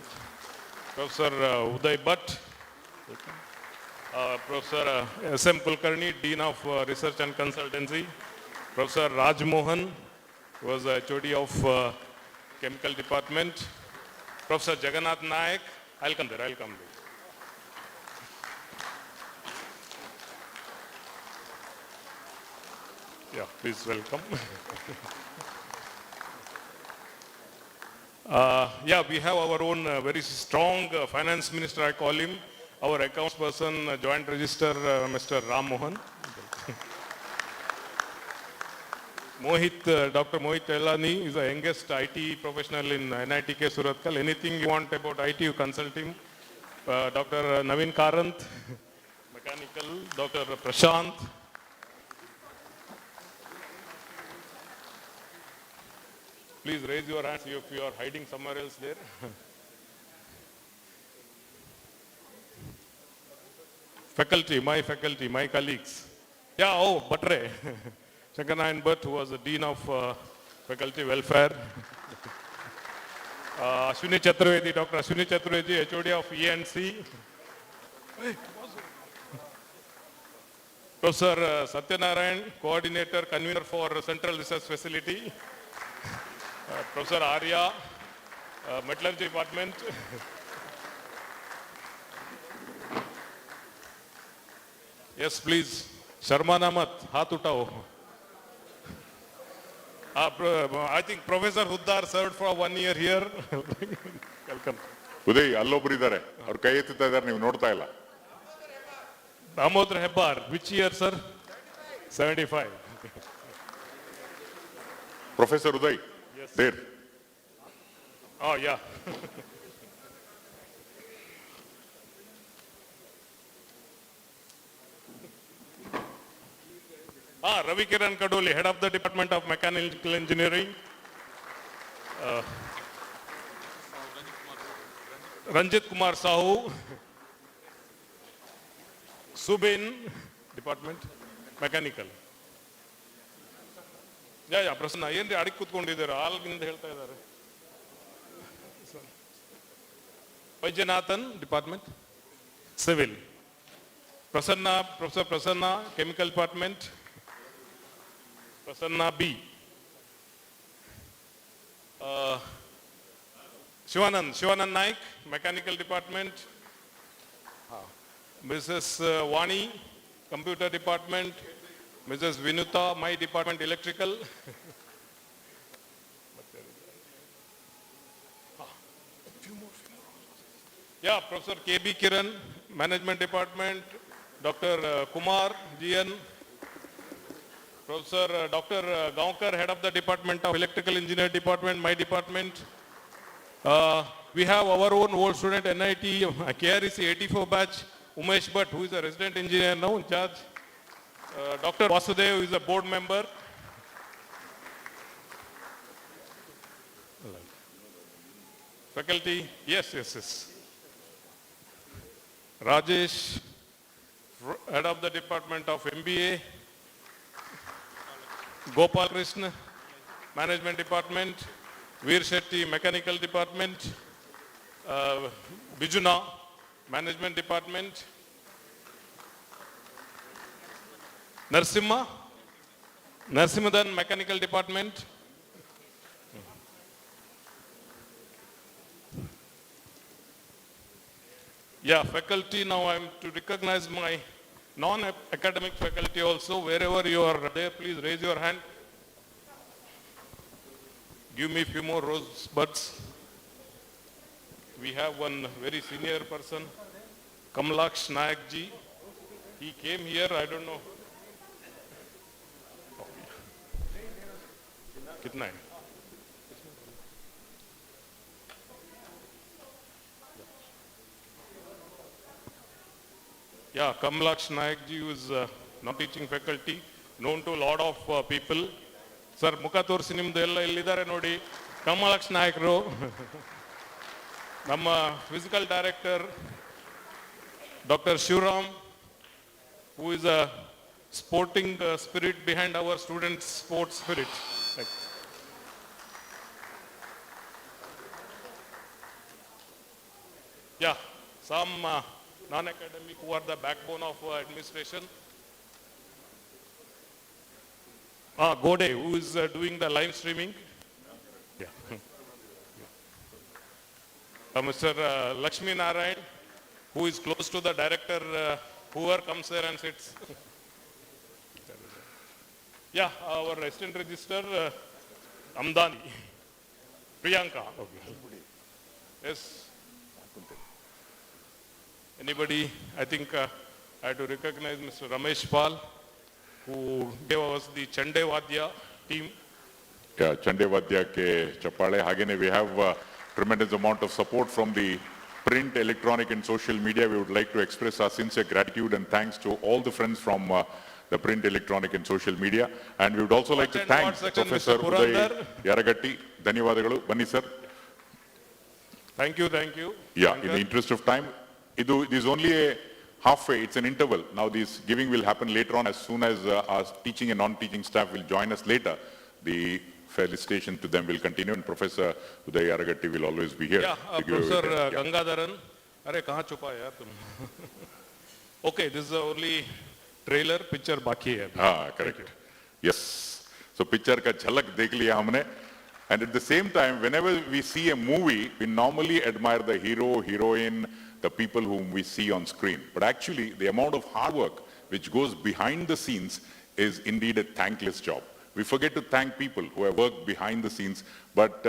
Professor Uday Bhatt. Professor S.M. Kulkarni, Dean of Research and Consultancy. Professor Raj Mohan was HOD of Chemical Department. Professor Jagannath Nayak. I'll come there. Yeah, please welcome. Yeah, we have our own very strong finance minister, I call him, our accounts person, joint register, Mr. Ram Mohan. Mohit, Dr. Mohit Elani is the youngest IT professional in NITK Surathkal. Anything you want about IT, you consult him. Dr. Naveen Karant, mechanical, Dr. Prashant. Please raise your hands if you are hiding somewhere else there. Faculty, my colleagues. Yeah, oh, Batre. Shankanayan Bhatt, who was the Dean of Faculty Welfare. Ashwini Chaturvedi, Dr. Ashwini Chaturvedi, HOD of ENC. Professor Satyanarayan, Coordinator, Convener for Central Research Facility. Professor Arya, Metallurgy Department. Yes, please. Sharma Namat, haath utao. I think Professor Huddar served for 1 year here. Welcome. Uday ಅಲ್ಲೊಬ್ರು ಇದ್ದಾರೆ ಅವ್ರ ಕೈ ಎತ್ತುತ್ತಾ ಇದ್ದಾರೆ ನೀವು ನೋಡ್ತಾ ಇಲ್ಲ. Damodar Hebbar, which year, sir? 75. Professor Uday, Yes. there. Oh, yeah. Ravi Kiran Kadoli, head of the Department of Mechanical Engineering. Ranjit Kumar Sahu, Subin, Department, Mechanical. Yeah, Prasanna, ಏನು ಅಡಿಗೆ ಕೂತ್ಕೊಂಡಿದ್ದಾರೆ ಆಲ್ಗಿಂದ ಹೇಳ್ತಾ ಇದ್ದಾರೆ. Vijayanathn, Department, Civil. Prasanna, Professor Prasanna, Chemical Department. Prasanna B. Shivanand Naik, Mechanical Department. Mrs. Wani, Computer Department. Mrs. Vinuta, my department, Electrical. Yeah, Professor K.B. Kiran, Management Department. Dr. Kumar GN. Professor Dr. Gaonkar, Head of the Department of Electrical Engineer Department, my department. We have our own old student, NIT, KREC 84 batch, Umesh Bhatt, who is a resident engineer now in charge. Dr. Vasudev, who is a board member. Faculty, yes. Rajesh, Head of the Department of MBA. Gopal Krishna, Management Department. Veer Shetty, Mechanical Department. Bijuna, Management Department. Narsimhadan, Mechanical Department. Yeah, faculty, now I am to recognize my non-academic faculty also. Wherever you are there, please raise your hand. Give me a few more rosebuds. We have one very senior person, Kamlaksh Nayak ji. He came here, I don't know. Kitna hai? Yeah, Kamlaksh Nayak ji is non-teaching faculty, known to a lot of people. Sir, ಮುಖ ತೋರಿಸಿ ನಿಮ್ದು ಎಲ್ಲ ಇಲ್ಲಿದ್ದಾರೆ ನೋಡಿ. ಕಮಲಾಕ್ಷ ನಾಯಕರು, ನಮ್ಮ physical director doctor Shivaram, who is a sporting spirit behind our students' sports spirit. Yeah, some non-academic who are the backbone of administration. Gode, who is doing the live streaming. Yeah. Mr. Lakshmi Narayan, who is close to the director, whoever comes there and sits. Yeah, our assistant register, Amdani. Priyanka. Okay. Yes. Anybody? I think I have to recognize Mr. Ramesh Pal, who gave us the Chande Vadya team. Yeah, Chande Vadya ke Chapale. Hagene, we have a tremendous amount of support from the print, electronic and social media. We would like to express our sincere gratitude and thanks to all the friends from the print, electronic and social media. And we would also like to thank Professor Uday Yaragatti. Dhanyavadagalu. Bani sir. Thank you, thank you. Yeah, in the interest of time, it is only a halfway, it's an interval. Now this giving will happen later on as soon as our teaching and non-teaching staff will join us later. The felicitation to them will continue and Professor Uday Yaragatti will always be here. Yeah, to give Professor it. Yeah. Gangadharan. Arey, kahan chupa hai yaar tum? Okay, this is the only trailer, picture baki hai. Ah, correct. Yes. So picture ka jhalak dekh liya humne. And at the same time, whenever we see a movie, we normally admire the hero, heroine, the people whom we see on screen. But actually, the amount of hard work which goes behind the scenes is indeed a thankless job. We forget to thank people who have worked behind the scenes, but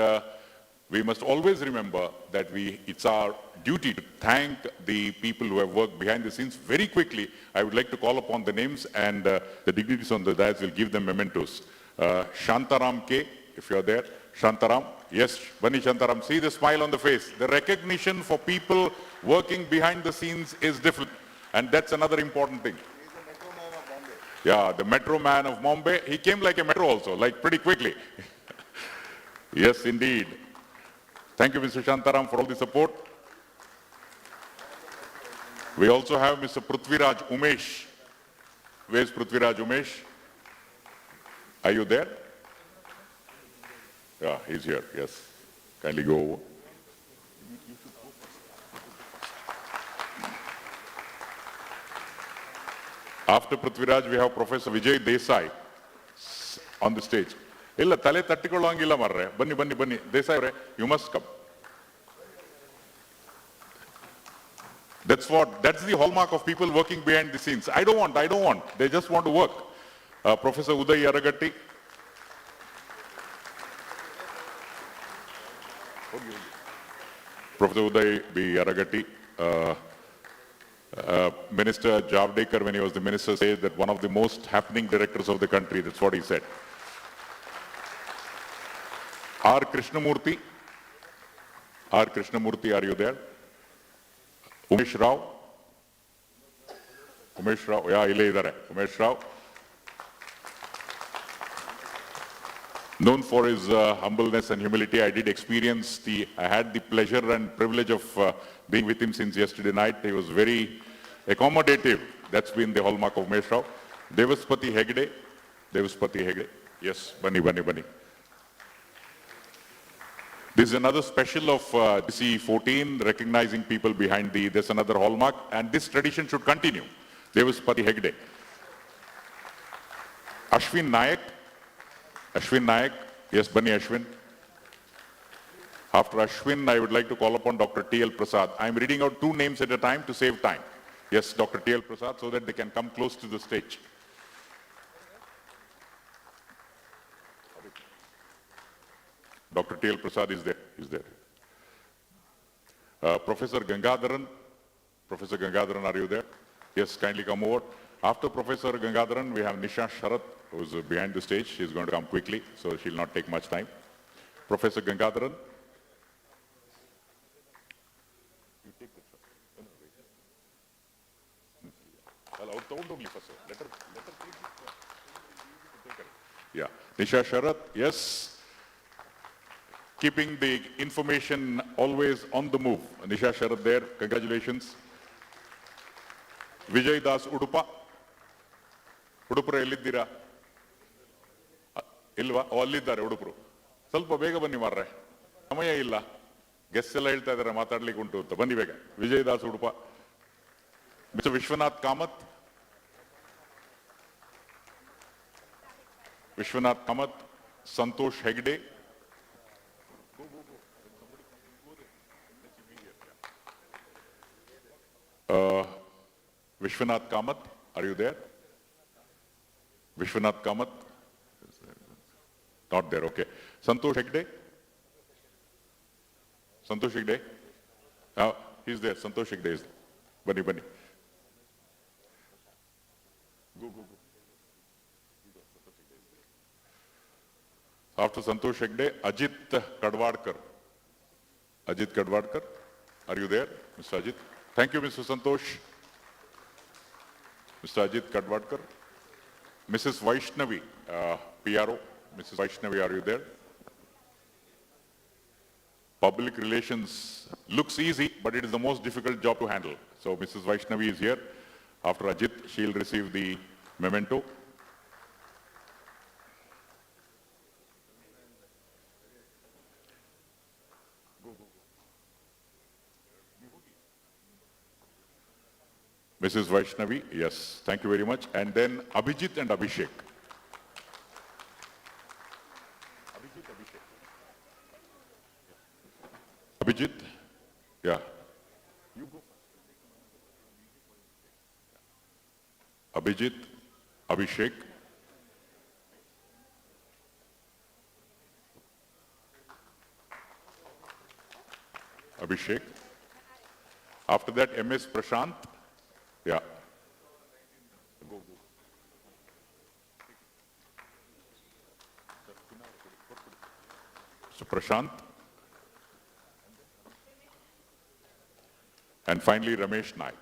we must always remember that it's our duty to thank the people who have worked behind the scenes. Very quickly, I would like to call upon the names and the dignitaries on the dais will give them mementos. Shantaram K, if you're there. Shantaram, yes, Bani Shantaram, see the smile on the face. The recognition for people working behind the scenes is different. And that's another important thing. Yeah, the metro man of Bombay, he came like a metro also, like pretty quickly. Yes, indeed. Thank you, Mr. Shantaram, for all the support. We also have Mr. Prithviraj Umesh. Where's Prithviraj Umesh? Are you there? Yeah, he's here, yes. Kindly go over. After Prithviraj, we have Professor Vijay Desai on the stage. Illa tale tattikolangilla marre. Banni, banni, banni. Desai, you must come. That's the hallmark of people working behind the scenes. I don't want. They just want to work. Professor Uday Yaragatti. Professor Uday B. Yaragatti, Minister Javadekar, when he was the minister, said that one of the most happening directors of the country, that's what he said. R. Krishnamurthy, are you there? Umesh Rao, yeah, ille idare. Umesh Rao. Known for his humbleness and humility, I had the pleasure and privilege of being with him since yesterday night. He was very accommodative. That's been the hallmark of Umesh Rao. Devaspati Hegde. Yes, Bani. This is another special of DC-14, recognizing people behind there's another hallmark, and this tradition should continue. Devaspati Hegde. Ashwin Nayak, yes, Bani Ashwin. After Ashwin, I would like to call upon Dr. T.L. Prasad. I'm reading out 2 names at a time to save time. Yes, Dr. T.L. Prasad, so that they can come close to the stage. Dr. T.L. Prasad is there. Professor Gangadharan, are you there? Yes, kindly come over. After Professor Gangadharan, we have Nisha Sharath, who's behind the stage. She's going to come quickly, so she'll not take much time. Professor Gangadharan. You take this. Yeah, Nisha Sharath, yes. Keeping the information always on the move. Nisha Sharath there, congratulations. Vijay Das Udupa. ಉಡುಪುರ ಎಲ್ಲಿದ್ದೀರಾ? ಇಲ್ವಾ? ಅಲ್ಲಿದ್ದಾರೆ ಉಡುಪುರು. ಸ್ವಲ್ಪ ಬೇಗ ಬನ್ನಿ ಮಾರ್ರೆ, ಸಮಯ ಇಲ್ಲ. Guest ಎಲ್ಲ ಹೇಳ್ತಾ ಇದ್ದಾರೆ ಮಾತಾಡ್ಲಿಕ್ಕೆ ಉಂಟು ಅಂತ. ಬನ್ನಿ ಬೇಗ. Vijay Das Udupa. Mister Vishwanath Kamath, Santosh Hegde. Vishwanath Kamath, are you there? Vishwanath Kamath? Not there, okay. Santosh Hegde? Santosh Hegde? He's there. Santosh Hegde is there. Bunny, bunny. Go. After Santosh Hegde, Ajit Kadwadkar. Ajit Kadwadkar, are you there, Mr. Ajit? Thank you, Mr. Santosh. Mr. Ajit Kadwadkar. Mrs. Vaishnavi, PRO. Mrs. Vaishnavi, are you there? Public relations looks easy, but it is the most difficult job to handle. So Mrs. Vaishnavi is here. After Ajit, she'll receive the memento. Mrs. Vaishnavi, yes, thank you very much. And then Abhijit and Abhishek. Abhijit, yeah. You go. Abhijit, Abhishek. Abhishek. After that, MS Prashant. Yeah. Go. So Prashant. And finally, Ramesh Naik.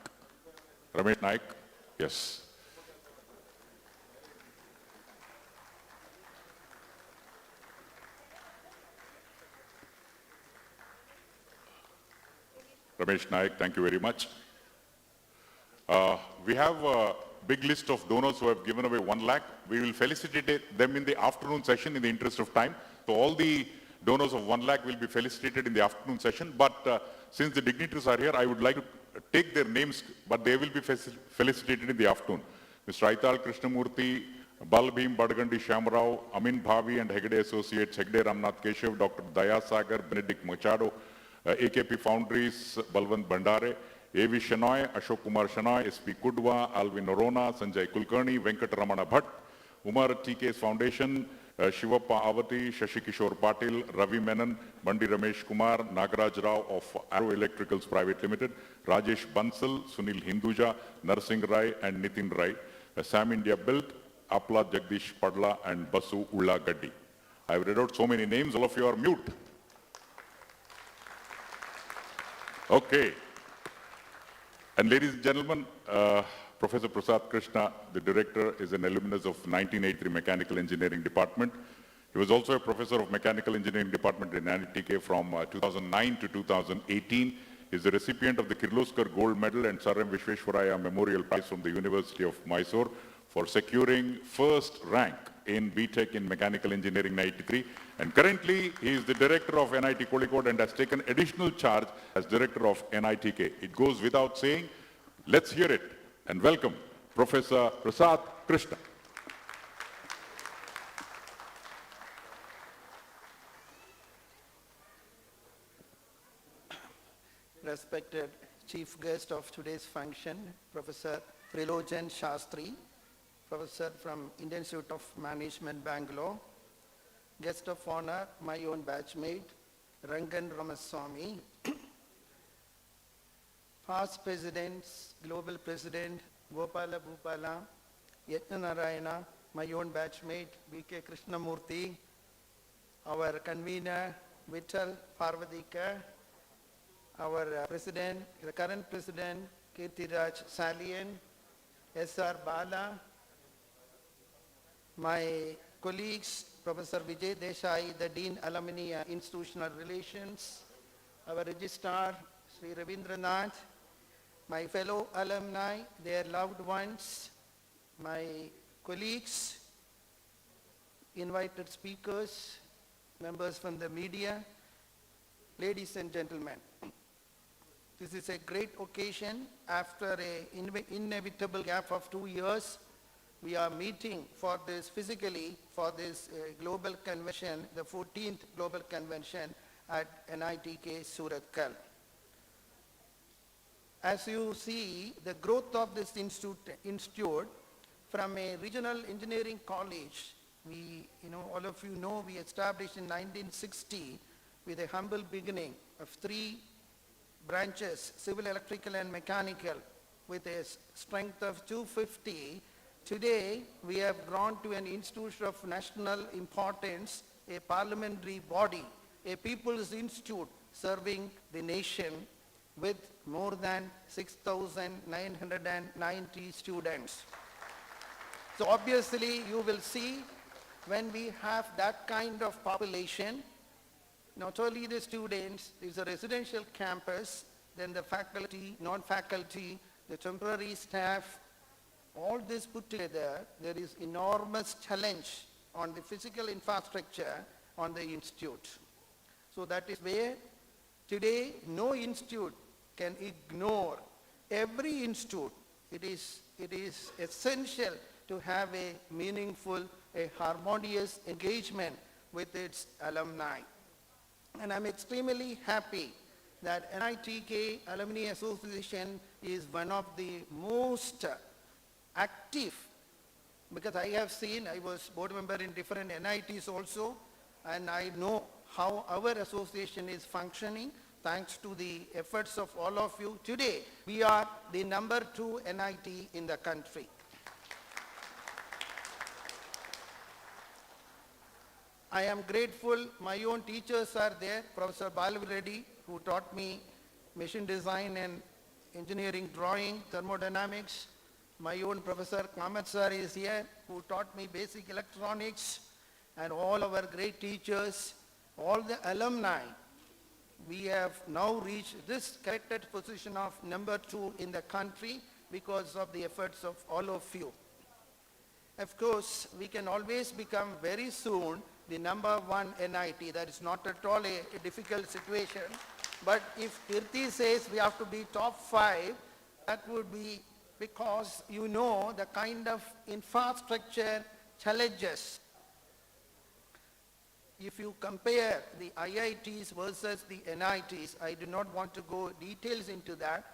Ramesh Naik, yes. Ramesh Naik, thank you very much. We have a big list of donors who have given away 1 lakh. We will felicitate them in the afternoon session in the interest of time. So all the donors of 1 lakh will be felicitated in the afternoon session. But since the dignitaries are here, I would like to take their names, but they will be felicitated in the afternoon. Mr. Aital Krishnamurthy, Balbhim Badgandi Shamrao, Amin Bhavi and Hegde Associates, Hegde Ramnath Keshav, Dr. Daya Sagar, Benedict Machado, AKP Foundries, Balwant Bhandare, A.V. Shenoy, Ashok Kumar Shenoy, S.P. Kudwa, Alvin Norona, Sanjay Kulkarni, Venkat Ramana Bhatt, Umar TK's Foundation, Shivappa Avati, Shashi Kishore Patil, Ravi Menon, Bandi Ramesh Kumar, Nagaraj Rao of Arrow Electricals Private Limited, Rajesh Bansal, Sunil Hinduja, Narsingh Rai and Nitin Rai, Sam India Built, Apla Jagdish Padla and Basu Ulla Gaddi. I have read out so many names, all of you are mute. Okay. And ladies and gentlemen, Professor Prasad Krishna, the director, is an alumnus of 1983 Mechanical Engineering Department. He was also a professor of Mechanical Engineering Department in NITK from 2009 to 2018. He is the recipient of the Kirloskar Gold Medal and Sir M. Vishweshwaraya Memorial Prize from the University of Mysore for securing first rank in BTech in Mechanical Engineering 93. And currently, he is the director of NIT Kozhikode and has taken additional charge as director of NITK. It goes without saying, let's hear it and welcome Professor Prasad Krishna. Respected chief guest of today's function, Professor Felicitation Shastri, professor from Indian Institute of Management, Bangalore. Guest of honor, my own batchmate, Rangan Ramaswamy. Past presidents, global president, Gopala Bhupala, Yatna Narayana, my own batchmate, B.K. Krishnamurthy, our convener, Vittal Parvadika, our president, the current president, Kirtiraj Salian, S.R. Bala, my colleagues, Professor Vijay Desai, the Dean Alumni Institutional Relations, our registrar, Sri Ravindranath, my fellow alumni, their loved ones, my colleagues, invited speakers, members from the media, ladies and gentlemen. This is a great occasion. After an inevitable gap of 2 years, we are meeting for this physically for this global convention, the 14th global convention at NITK Surathkal. As you see, the growth of this institute from a regional engineering college, all of you know, we established in 1960 with a humble beginning of 3 branches, civil, electrical and mechanical, with a strength of 250. Today, we have grown to an institution of national importance, a parliamentary body, a people's institute serving the nation with more than 6,990 students. So obviously, you will see when we have that kind of population, not only the students, it's a residential campus, then the faculty, non-faculty, the temporary staff, all this put together, there is enormous challenge on the physical infrastructure on the institute. So that is where today no institute can ignore. Every institute, it is essential to have a meaningful, a harmonious engagement with its alumni. And I'm extremely happy that NITK Alumni Association is one of the most active, because I have seen, I was board member in different NITs also, and I know how our association is functioning thanks to the efforts of all of you. Today, we are the number 2 NIT in the country. I am grateful, my own teachers are there, Professor Balu Reddy, who taught me machine design and engineering drawing, thermodynamics. My own Professor Kamat sir is here, who taught me basic electronics, and all our great teachers, all the alumni. We have now reached this corrected position of number 2 in the country because of the efforts of all of you. Of course, we can always become very soon the number 1 NIT. That is not at all a difficult situation. But if Kirti says we have to be top 5, that would be because you know the kind of infrastructure challenges. If you compare the IITs versus the NITs, I do not want to go details into that.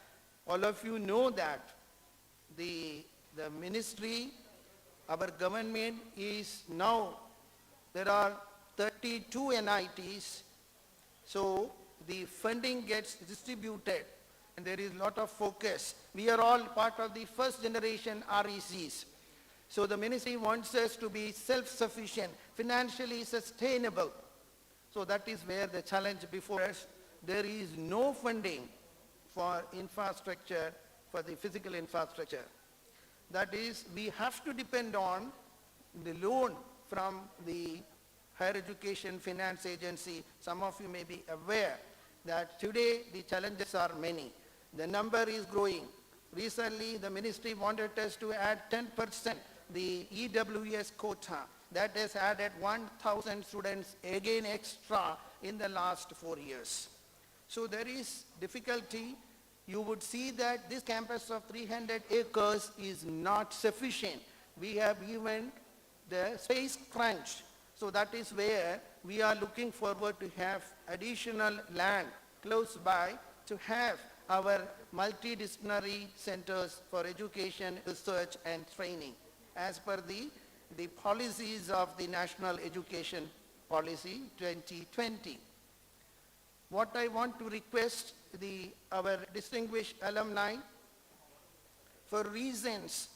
All of you know that the ministry, our government is now, there are 32 NITs, so the funding gets distributed and there is a lot of focus. We are all part of the first generation RECs. So the ministry wants us to be self-sufficient, financially sustainable. So that is where the challenge before us. There is no funding for infrastructure, for the physical infrastructure. That is, we have to depend on the loan from the Higher Education Finance Agency. Some of you may be aware that today the challenges are many. The number is growing. Recently, the ministry wanted us to add 10% the EWS quota. That has added 1,000 students again extra in the last 4 years. So there is difficulty. You would see that this campus of 300 acres is not sufficient. We have even the space crunch. So that is where we are looking forward to have additional land close by to have our multidisciplinary centers for education, research and training as per the policies of the National Education Policy 2020. What I want to request our distinguished alumni, for reasons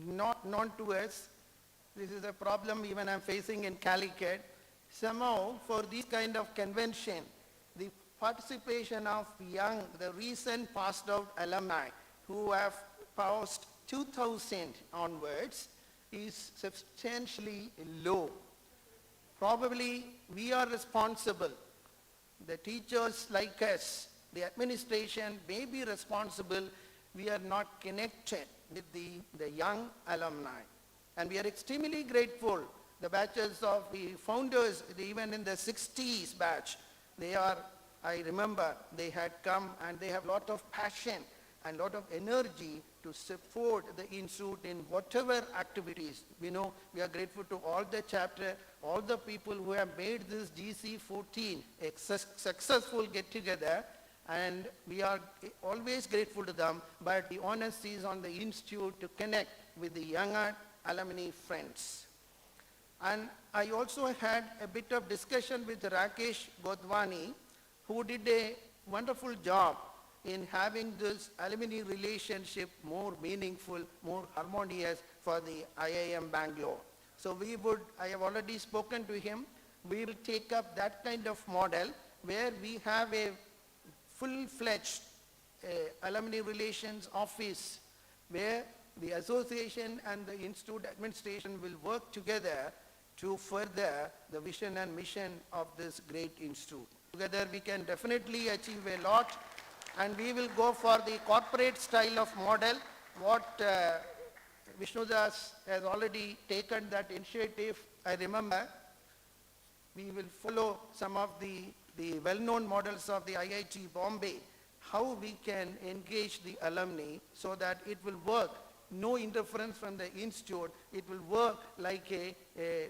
not known to us, this is a problem even I'm facing in Calicut, somehow for this kind of convention, the participation of the recent passed out alumni who have passed 2000 onwards is substantially low. Probably we are responsible. The teachers like us, the administration may be responsible. We are not connected with the young alumni. And we are extremely grateful. The batches of the founders, even in the 60s batch, I remember they had come and they have a lot of passion and a lot of energy to support the institute in whatever activities. We know we are grateful to all the chapter, all the people who have made this GC-14 a successful get-together, and we are always grateful to them, but the onus is on the institute to connect with the younger alumni friends. And I also had a bit of discussion with Rakesh Godwani, who did a wonderful job in having this alumni relationship more meaningful, more harmonious for the IIM Bangalore. So I have already spoken to him. We will take up that kind of model where we have a full-fledged alumni relations office where the association and the institute administration will work together to further the vision and mission of this great institute. Together we can definitely achieve a lot, and we will go for the corporate style of model. What Vishnudas has already taken that initiative, I remember. We will follow some of the well-known models of the IIT Bombay, how we can engage the alumni so that it will work. No interference from the institute. It will work like a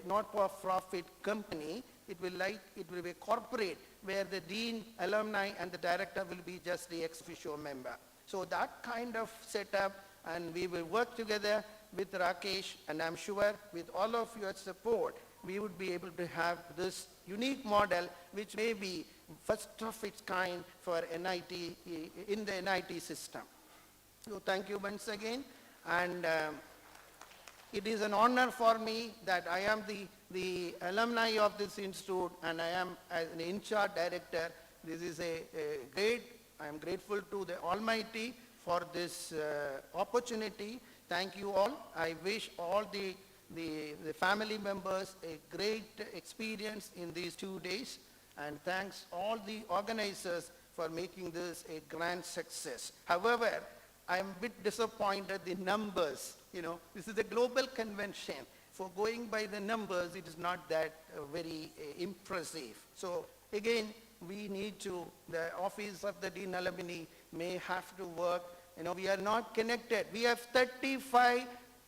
not-for-profit company. It will be a corporate where the dean, alumni, and the director will be just the ex officio member. So that kind of setup, and we will work together with Rakesh, and I'm sure with all of your support, we would be able to have this unique model, which may be first of its kind for NIT, in the NIT system. So thank you once again, and it is an honor for me that I am the alumni of this institute, and I am as an in-charge director. This is I am grateful to the Almighty for this opportunity. Thank you all. I wish all the family members a great experience in these 2 days, and thanks all the organizers for making this a grand success. However, I am a bit disappointed the numbers. This is a global convention. For going by the numbers, it is not that very impressive. So again, we need to, the office of the Dean Alumni may have to work. We are not connected. We have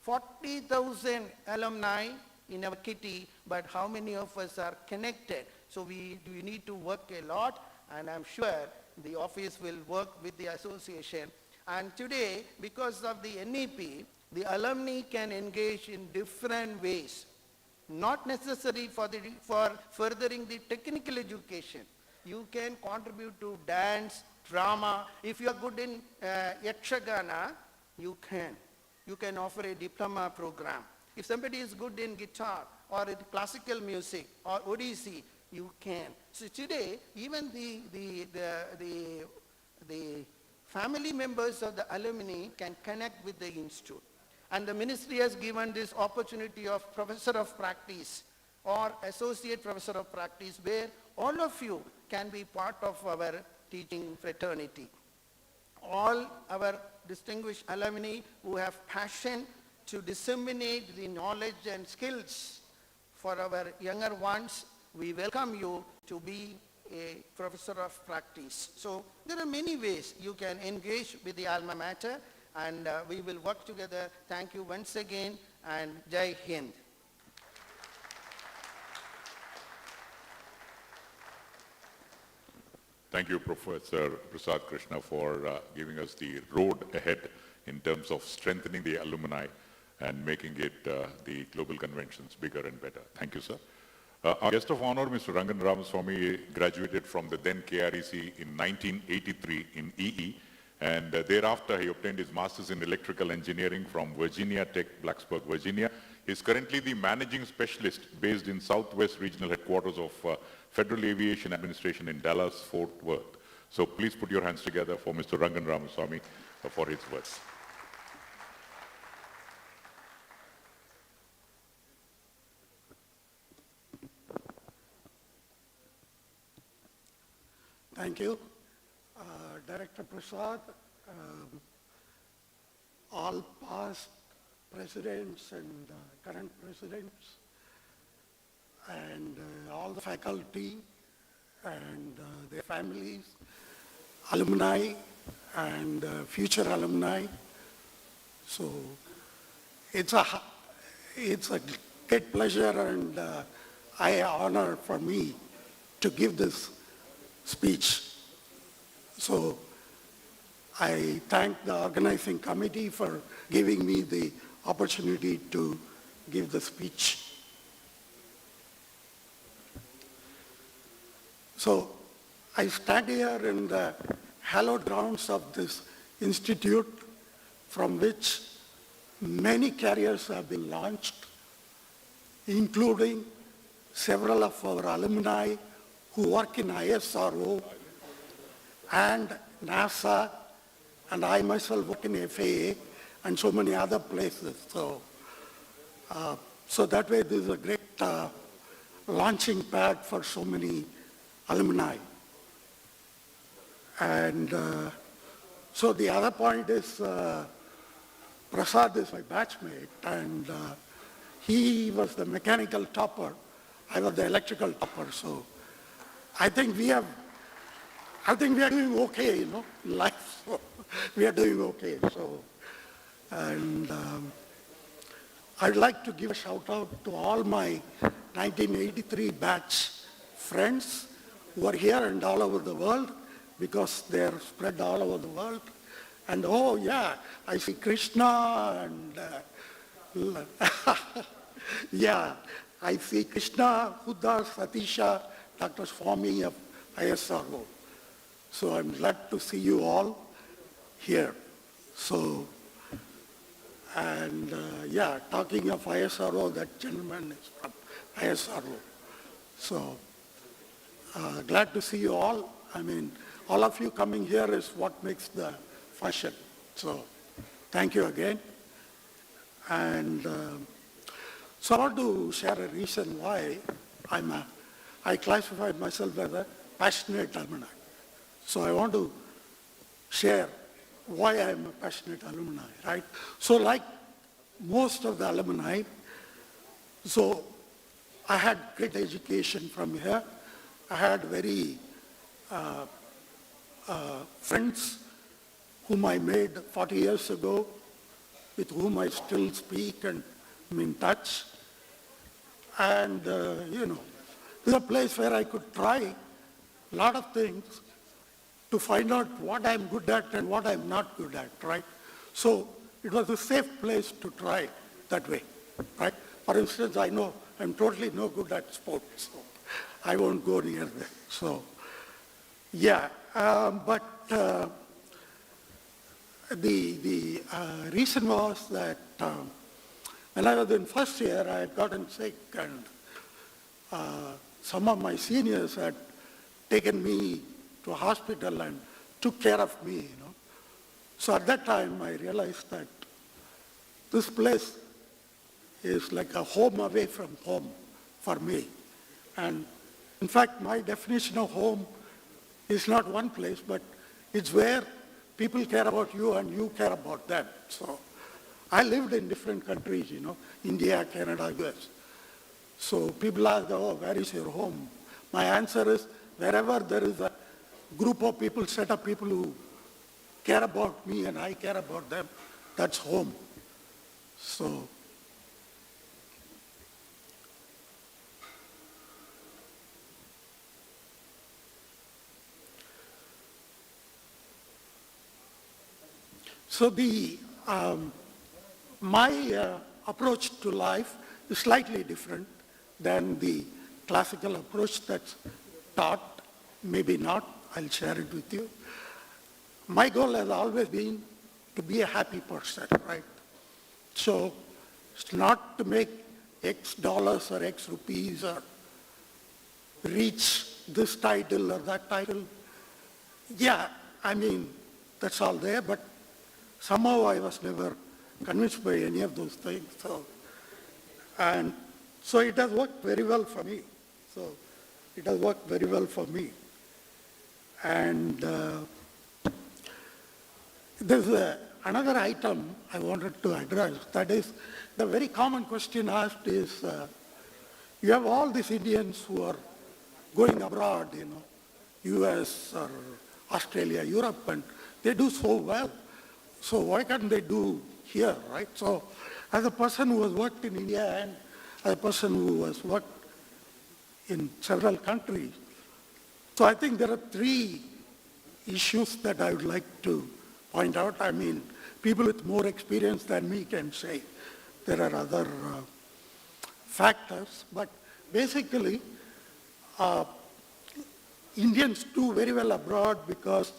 40,000 alumni in our kitty, but how many of us are connected? So we need to work a lot, and I'm sure the office will work with the association. And today, because of the NEP, the alumni can engage in different ways, not necessary for furthering the technical education. You can contribute to dance, drama. If you are good in Yakshagana, you can offer a diploma program. If somebody is good in guitar or in classical music or Odissi, you can. So today, even the family members of the alumni can connect with the institute. And the ministry has given this opportunity of professor of practice or associate professor of practice, where all of you can be part of our teaching fraternity. All our distinguished alumni who have passion to disseminate the knowledge and skills for our younger ones, we welcome you to be a professor of practice. So there are many ways you can engage with the alma mater, and we will work together. Thank you once again, and Jai Hind. Thank you, Professor Prasad Krishna, for giving us the road ahead in terms of strengthening the alumni and making it the global conventions bigger and better. Thank you, sir. Our guest of honor, Mr. Rangan Ramaswamy, graduated from the then KREC in 1983 in EE, and thereafter he obtained his master's in electrical engineering from Virginia Tech, Blacksburg, Virginia. He is currently the managing specialist based in Southwest Regional Headquarters of Federal Aviation Administration in Dallas, Fort Worth. So please put your hands together for Mr. Rangan Ramaswamy for his words. Thank you. Director Prasad, all past presidents and current presidents, and all the faculty and their families, alumni and future alumni. So it's a great pleasure and honor for me to give this speech. So I thank the organizing committee for giving me the opportunity to give the speech. So I stand here in the hallowed grounds of this institute from which many careers have been launched, including several of our alumni who work in ISRO and NASA, and I myself work in FAA and so many other places. So that way this is a great launching pad for so many alumni. And so the other point is Prasad is my batchmate, and he was the mechanical topper. I was the electrical topper. So I think we are doing okay, in life. So we are doing okay. So, and I'd like to give a shout out to all my 1983 batch friends who are here and all over the world, because they are spread all over the world. And oh yeah, I see Krishna and yeah, I see Krishna, Huda, Satisha, Dr. Swami of ISRO. So I'm glad to see you all here. So, and yeah, talking of ISRO, that gentleman is from ISRO. So glad to see you all. I mean, all of you coming here is what makes the function. So thank you again. And so I want to share a reason why I classify myself as a passionate alumni. So I want to share why I'm a passionate alumni, right? So like most of the alumni, so I had great education from here. I had very friends whom I made 40 years ago, with whom I still speak and am in touch. And, it's a place where I could try a lot of things to find out what I'm good at and what I'm not good at, right? So it was a safe place to try that way, right? For instance, I know I'm totally no good at sports, so I won't go near there. So, yeah, but the reason was that when I was in first year, I had gotten sick, and some of my seniors had taken me to a hospital and took care of me, So at that time, I realized that this place is like a home away from home for me. And in fact, my definition of home is not one place, but it's where people care about you and you care about them. So I lived in different countries, India, Canada, US. So people ask, oh, where is your home? My answer is, wherever there is a group of people, set of people who care about me and I care about them, that's home. So my approach to life is slightly different than the classical approach that's taught. Maybe not, I'll share it with you. My goal has always been to be a happy person, right? So it's not to make X dollars or X rupees or reach this title or that title. Yeah, I mean, that's all there, but somehow I was never convinced by any of those things. So it has worked very well for me. So it has worked very well for me. And there's another item I wanted to address. That is, the very common question asked is, you have all these Indians who are going abroad, US or Australia, Europe, and they do so well. So why can't they do here, right? So as a person who has worked in India and as a person who has worked in several countries, so I think there are three issues that I would like to point out. I mean, people with more experience than me can say there are other factors, but basically, Indians do very well abroad because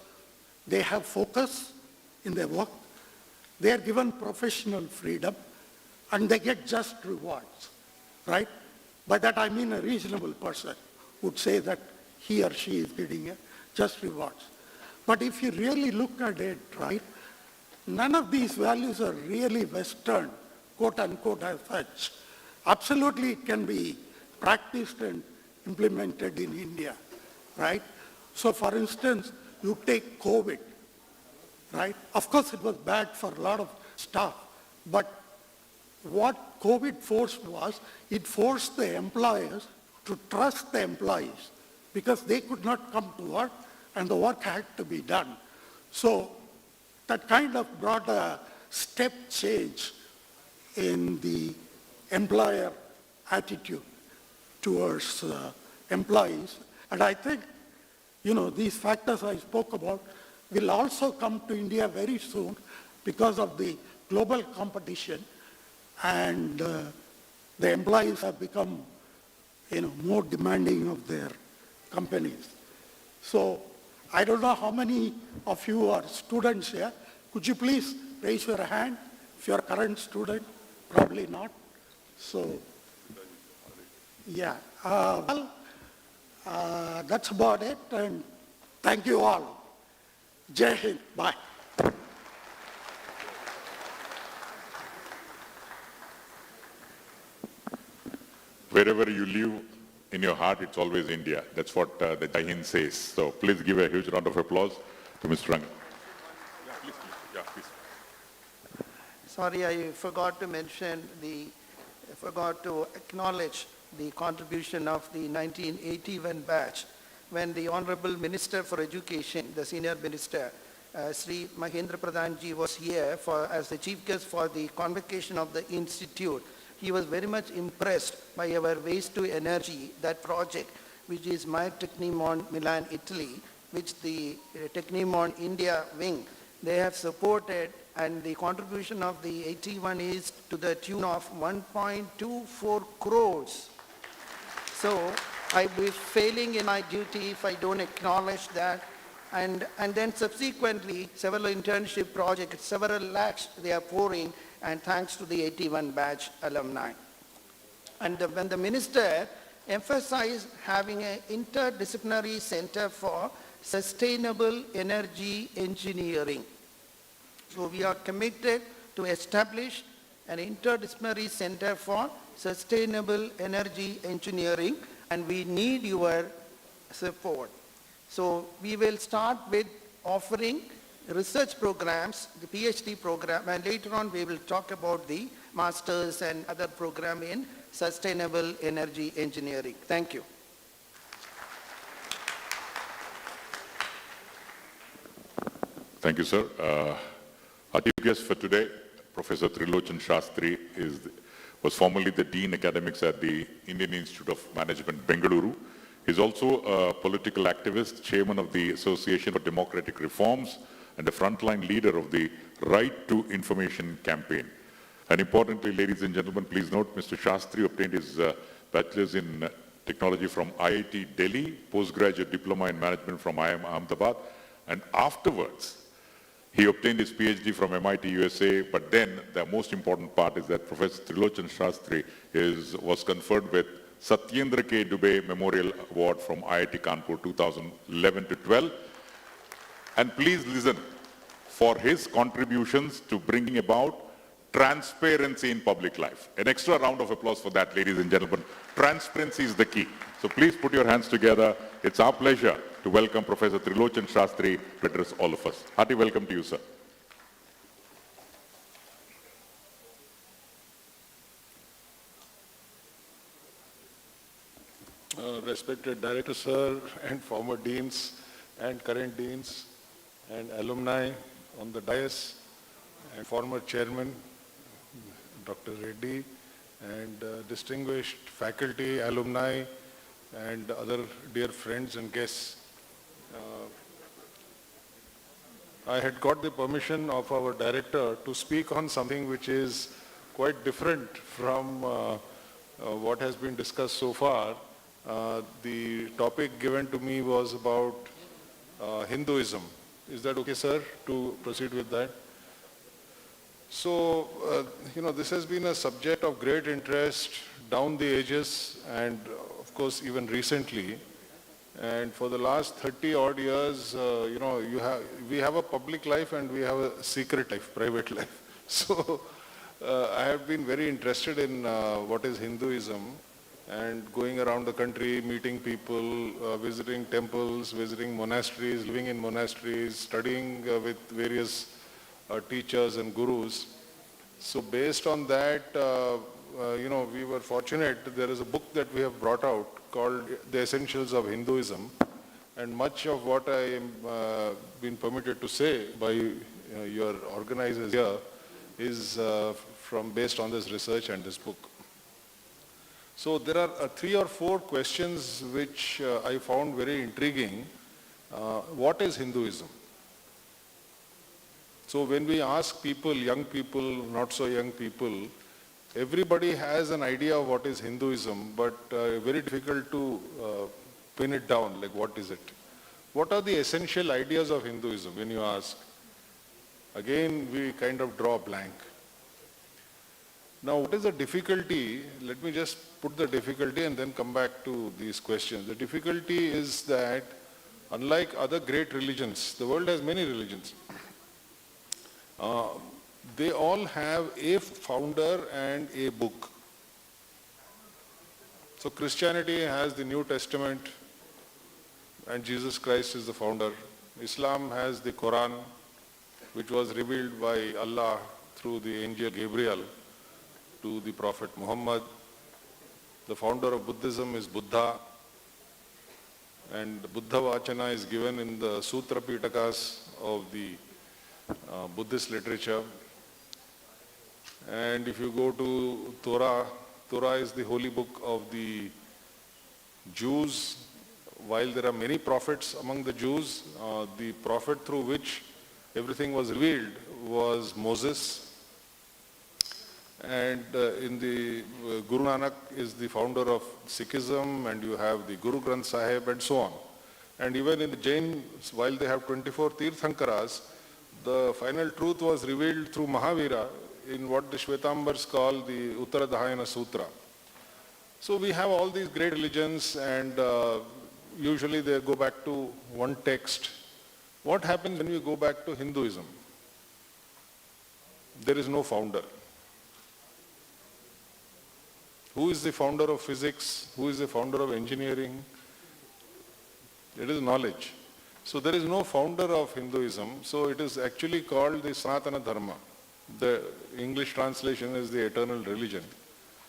they have focus in their work, they are given professional freedom, and they get just rewards, right? By that I mean a reasonable person would say that he or she is getting just rewards. But if you really look at it, right, none of these values are really Western, quote unquote, as such. Absolutely it can be practiced and implemented in India, right? So for instance, you take COVID, right? Of course it was bad for a lot of stuff, but what COVID forced was, it forced the employers to trust the employees because they could not come to work and the work had to be done. So that kind of brought a step change in the employer attitude towards employees. And I think, these factors I spoke about will also come to India very soon because of the global competition, and the employees have become, more demanding of their companies. So I don't know how many of you are students here. Could you please raise your hand if you're a current student? Probably not. So, yeah. That's about it, and thank you all. Jai Hind. Bye. Wherever you live in your heart, it's always India. That's what the Jai Hind says. So please give a huge round of applause to Mr. Ranga. Yeah, please. Yeah, please. Sorry, I forgot to acknowledge the contribution of the 1981 batch when the Honorable Minister for Education, the Senior Minister, Sri Mahendra Pradhan ji was here as the chief guest for the convocation of the Institute. He was very much impressed by our Waste to Energy, that project, which is my Technimon Milan, Italy, which the Technimon India wing, they have supported, and the contribution of the 81 is to the tune of 1.24 crores. So I will be failing in my duty if I don't acknowledge that. And then subsequently, several internship projects, several lakhs they are pouring, and thanks to the 81 batch alumni. And when the minister emphasized having an interdisciplinary center for sustainable energy engineering. So we are committed to establish an interdisciplinary center for sustainable energy engineering, and we need your support. So we will start with offering research programs, the PhD program, and later on we will talk about the masters and other program in sustainable energy engineering. Thank you. Thank you, sir. Our chief guest for today, Professor Trilochan Shastri, was formerly the Dean Academics at the Indian Institute of Management, Bengaluru. He's also a political activist, chairman of the Association for Democratic Reforms, and a frontline leader of the Right to Information campaign. And importantly, ladies and gentlemen, please note, Mr. Shastri obtained his bachelor's in technology from IIT Delhi, postgraduate diploma in management from IIM Ahmedabad, and afterwards, he obtained his PhD from MIT USA, but then the most important part is that Professor Trilochan Shastri was conferred with Satyendra K. Dubey Memorial Award from IIT Kanpur 2011 to 12. And please listen for his contributions to bringing about transparency in public life. An extra round of applause for that, ladies and gentlemen. Transparency is the key. So please put your hands together. It's our pleasure to welcome Professor Trilochan Shastri to address all of us. Hearty welcome to you, sir. Respected Director Sir and former deans and current deans and alumni on the dais and former chairman, Dr. Reddy, and distinguished faculty, alumni, and other dear friends and guests. I had got the permission of our director to speak on something which is quite different from what has been discussed so far. The topic given to me was about Hinduism. Is that okay, sir, to proceed with that? So, this has been a subject of great interest down the ages and, of course, even recently. And for the last 30 odd years, we have a public life and we have a secret life, private life. So, I have been very interested in what is Hinduism and going around the country, meeting people, visiting temples, visiting monasteries, living in monasteries, studying with various teachers and gurus. So based on that, we were fortunate. There is a book that we have brought out called The Essentials of Hinduism. And much of what I am been permitted to say by your organizers here is based on this research and this book. So there are 3 or 4 questions which I found very intriguing. What is Hinduism? So when we ask people, young people, not so young people, everybody has an idea of what is Hinduism, but very difficult to pin it down, like what is it? What are the essential ideas of Hinduism when you ask? Again, we kind of draw a blank. Now, what is the difficulty? Let me just put the difficulty and then come back to these questions. The difficulty is that unlike other great religions, the world has many religions. They all have a founder and a book. So Christianity has the New Testament and Jesus Christ is the founder. Islam has the Quran, which was revealed by Allah through the angel Gabriel to the Prophet Muhammad. The founder of Buddhism is Buddha, and Buddha Vachana is given in the Sutra Pitakas of the Buddhist literature. And if you go to Torah, Torah is the holy book of the Jews. While there are many prophets among the Jews, the prophet through which everything was revealed was Moses. And in the Guru Nanak is the founder of Sikhism, and you have the Guru Granth Sahib and so on. And even in the Jain, while they have 24 Tirthankaras, the final truth was revealed through Mahavira in what the Shvetambars call the Uttaradhyayana Sutra. So we have all these great religions, and usually they go back to one text. What happens when we go back to Hinduism? There is no founder. Who is the founder of physics? Who is the founder of engineering? It is knowledge. So there is no founder of Hinduism. So it is actually called the Sanatana Dharma. The English translation is the eternal religion.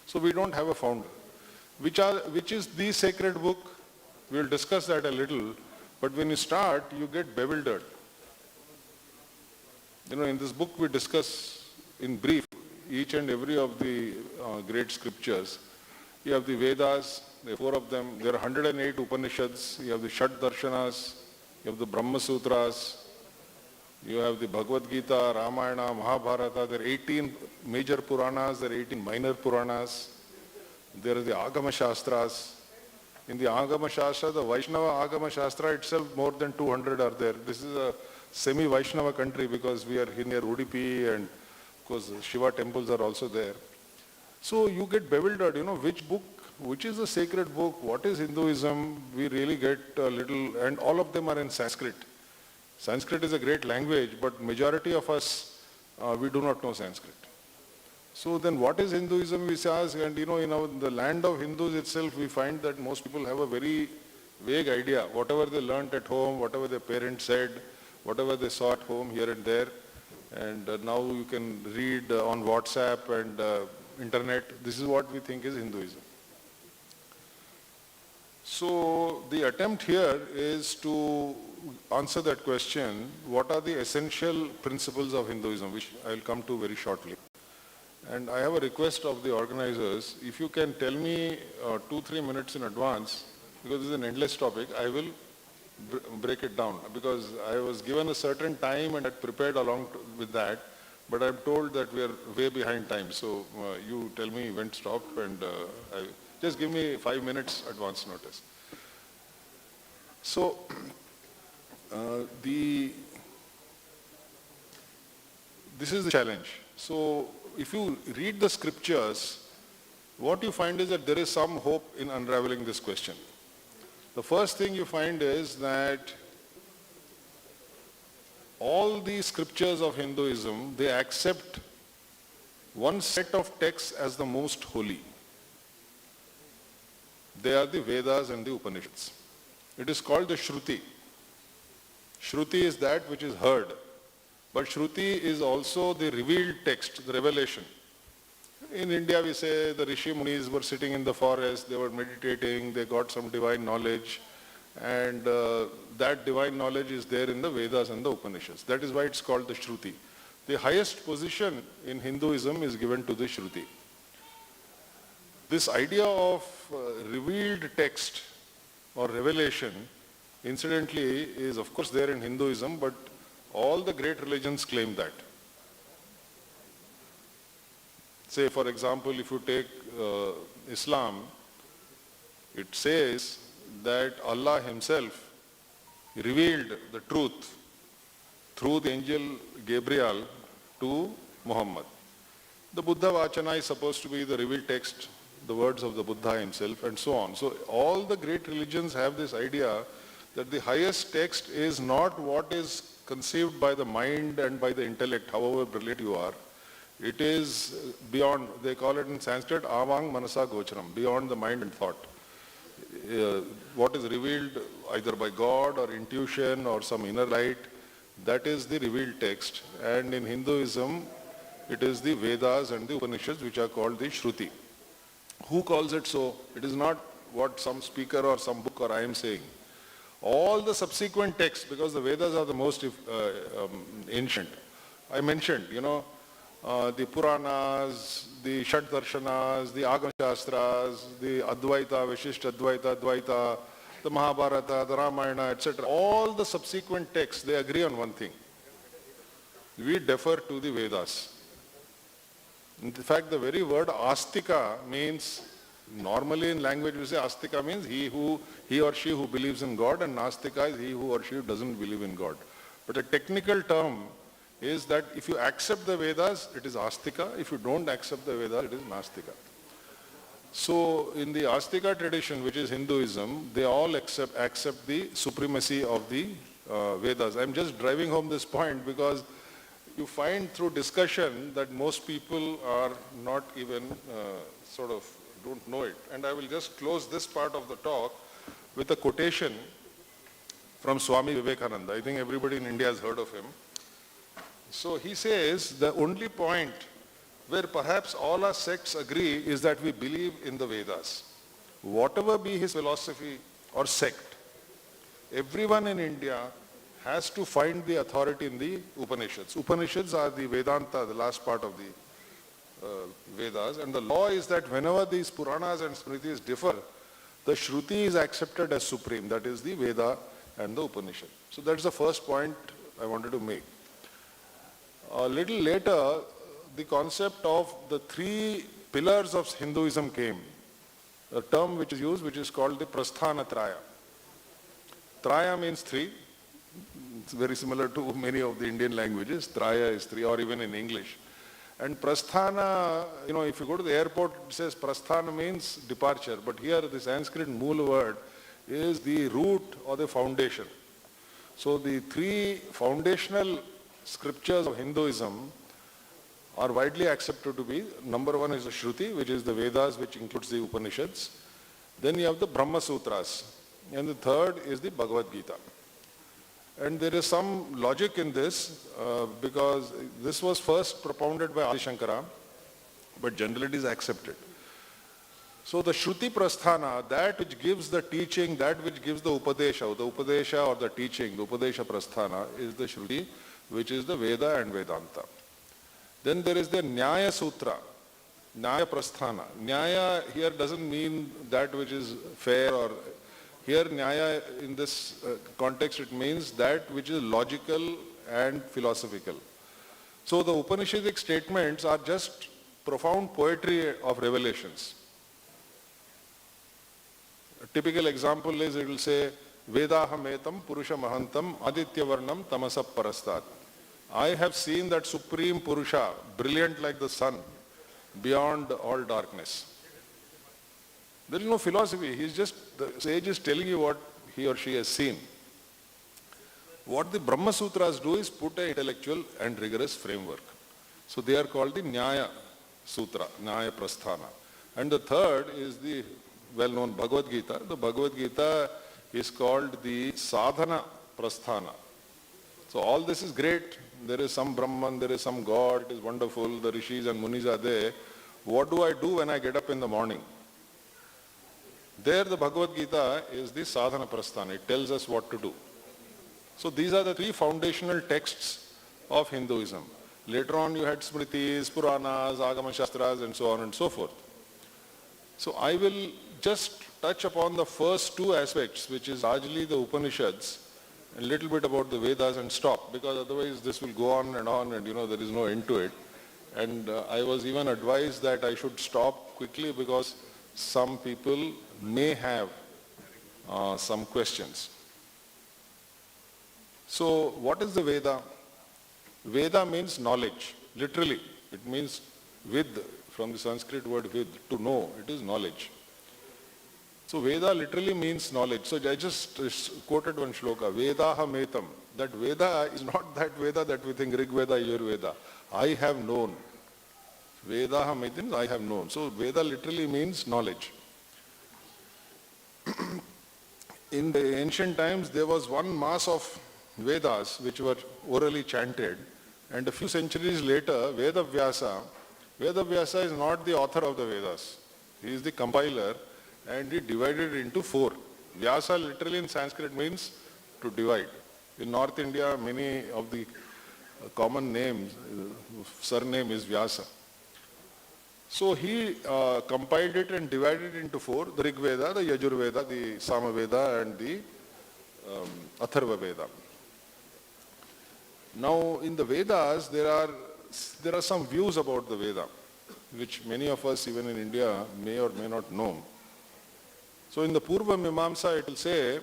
So we don't have a founder. Which is the sacred book? We will discuss that a little. But when you start, you get bewildered. In this book we discuss in brief each and every of the great scriptures. You have the Vedas, there are 4 of them. There are 108 Upanishads. You have the Shat Darshanas. You have the Brahma Sutras. You have the Bhagavad Gita, Ramayana, Mahabharata. There are 18 major Puranas. There are 18 minor Puranas. There are the Agama Shastras. In the Agama Shastra, the Vaishnava Agama Shastra itself, more than 200 are there. This is a semi-Vaishnava country because we are near Udupi, and of course Shiva temples are also there. So you get bewildered, which book, which is the sacred book, what is Hinduism? We really get a little, and all of them are in Sanskrit. Sanskrit is a great language, but majority of us, we do not know Sanskrit. So then what is Hinduism, we ask, and in the land of Hindus itself, we find that most people have a very vague idea. Whatever they learnt at home, whatever their parents said, whatever they saw at home here and there, and now you can read on WhatsApp and internet. This is what we think is Hinduism. So the attempt here is to answer that question, what are the essential principles of Hinduism, which I will come to very shortly. And I have a request of the organizers, if you can tell me 2-3 minutes in advance, because this is an endless topic, I will break it down, because I was given a certain time and had prepared along with that, but I'm told that we are way behind time. So you tell me when to stop, and Just give me 5 minutes advance notice. So, this is the challenge. So, if you read the scriptures, what you find is that there is some hope in unraveling this question. The first thing you find is that all the scriptures of Hinduism, they accept one set of texts as the most holy. They are the Vedas and the Upanishads. It is called the Shruti. Shruti is that which is heard. But Shruti is also the revealed text, the revelation. In India, we say the Rishi Munis were sitting in the forest, they were meditating, they got some divine knowledge, and that divine knowledge is there in the Vedas and the Upanishads. That is why it's called the Shruti. The highest position in Hinduism is given to the Shruti. This idea of revealed text or revelation, incidentally, is of course there in Hinduism, but all the great religions claim that. Say, for example, if you take Islam, it says that Allah himself revealed the truth through the angel Gabriel to Muhammad. The Buddha Vachana is supposed to be the revealed text, the words of the Buddha himself, and so on. So all the great religions have this idea that the highest text is not what is conceived by the mind and by the intellect, however brilliant you are. It is beyond, they call it in Sanskrit, avang manasa gocharam, beyond the mind and thought. What is revealed either by God or intuition or some inner light, that is the revealed text. And in Hinduism, it is the Vedas and the Upanishads which are called the Shruti. Who calls it so? It is not what some speaker or some book or I am saying. All the subsequent texts, because the Vedas are the most ancient. I mentioned, the Puranas, the Shat Darshanas, the Agama Shastras, the Advaita, Vishishta Advaita, Advaita, the Mahabharata, the Ramayana, etc. All the subsequent texts, they agree on one thing. We defer to the Vedas. In fact, the very word astika means, normally in language we say astika means he or she who believes in God, and nastika is he who or she who doesn't believe in God. But the technical term is that if you accept the Vedas, it is astika. If you don't accept the Vedas, it is nastika. So in the astika tradition, which is Hinduism, they all accept the supremacy of the Vedas. I'm just driving home this point because you find through discussion that most people are not even don't know it. And I will just close this part of the talk with a quotation from Swami Vivekananda. I think everybody in India has heard of him. So he says, the only point where perhaps all our sects agree is that we believe in the Vedas. Whatever be his philosophy or sect, everyone in India has to find the authority in the Upanishads. Upanishads are the Vedanta, the last part of the Vedas, and the law is that whenever these Puranas and Smritis differ, the Shruti is accepted as supreme, that is the Veda and the Upanishad. So that's the first point I wanted to make. A little later, the concept of the three pillars of Hinduism came. A term which is used, which is called the Prasthana Traya. Traya means three. It's very similar to many of the Indian languages. Traya is three, or even in English. And Prasthana, if you go to the airport, it says Prasthana means departure. But here the Sanskrit mool word is the root or the foundation. So the three foundational scriptures of Hinduism are widely accepted to be, number one is the Shruti, which is the Vedas, which includes the Upanishads. Then you have the Brahma Sutras. And the third is the Bhagavad Gita. And there is some logic in this because this was first propounded by Adi Shankara, but generally it is accepted. So the Shruti Prasthana, that which gives the teaching, that which gives the Upadesha or the teaching, the Upadesha Prasthana is the Shruti, which is the Veda and Vedanta. Then there is the Nyaya Sutra, Nyaya Prasthana. Nyaya here doesn't mean that which is fair or here Nyaya in this context it means that which is logical and philosophical. So the Upanishadic statements are just profound poetry of revelations. Typical example is it will say, Vedahametam Purusha Mahantam Aditya Varnam Tamasa Parastat. I have seen that Supreme Purusha, brilliant like the sun, beyond all darkness. There is no philosophy. The sage is telling you what he or she has seen. What the Brahma Sutras do is put an intellectual and rigorous framework. So they are called the Nyaya Sutra, Nyaya Prasthana. And the third is the well-known Bhagavad Gita. The Bhagavad Gita is called the Sadhana Prasthana. So all this is great. There is some Brahman, there is some God, it is wonderful, the Rishis and Munis are there. What do I do when I get up in the morning? There the Bhagavad Gita is the Sadhana Prasthana. It tells us what to do. So these are the three foundational texts of Hinduism. Later on you had Smritis, Puranas, Agama Shastras and so on and so forth. So I will just touch upon the first two aspects, which is largely the Upanishads, a little bit about the Vedas and stop, because otherwise this will go on and there is no end to it. And I was even advised that I should stop quickly because some people may have some questions. So what is the Veda? Veda means knowledge, literally. It means with, from the Sanskrit word with, to know, it is knowledge. So Veda literally means knowledge. So I just quoted one shloka, Vedaha metam. That Veda is not that Veda that we think Rig Veda, Yur Veda. I have known. Vedaha metam, I have known. So Veda literally means knowledge. In the ancient times, there was one mass of Vedas which were orally chanted. And a few centuries later, Veda Vyasa is not the author of the Vedas. He is the compiler. And he divided it into four. Vyasa literally in Sanskrit means to divide. In North India, many of the common names, surname is Vyasa. So he compiled it and divided it into four, the Rig Veda, the Yajur Veda, the Sama Veda and the Atharva Veda. Now in the Vedas, there are some views about the Veda, which many of us even in India may or may not know. So in the Purva Mimamsa, it will say,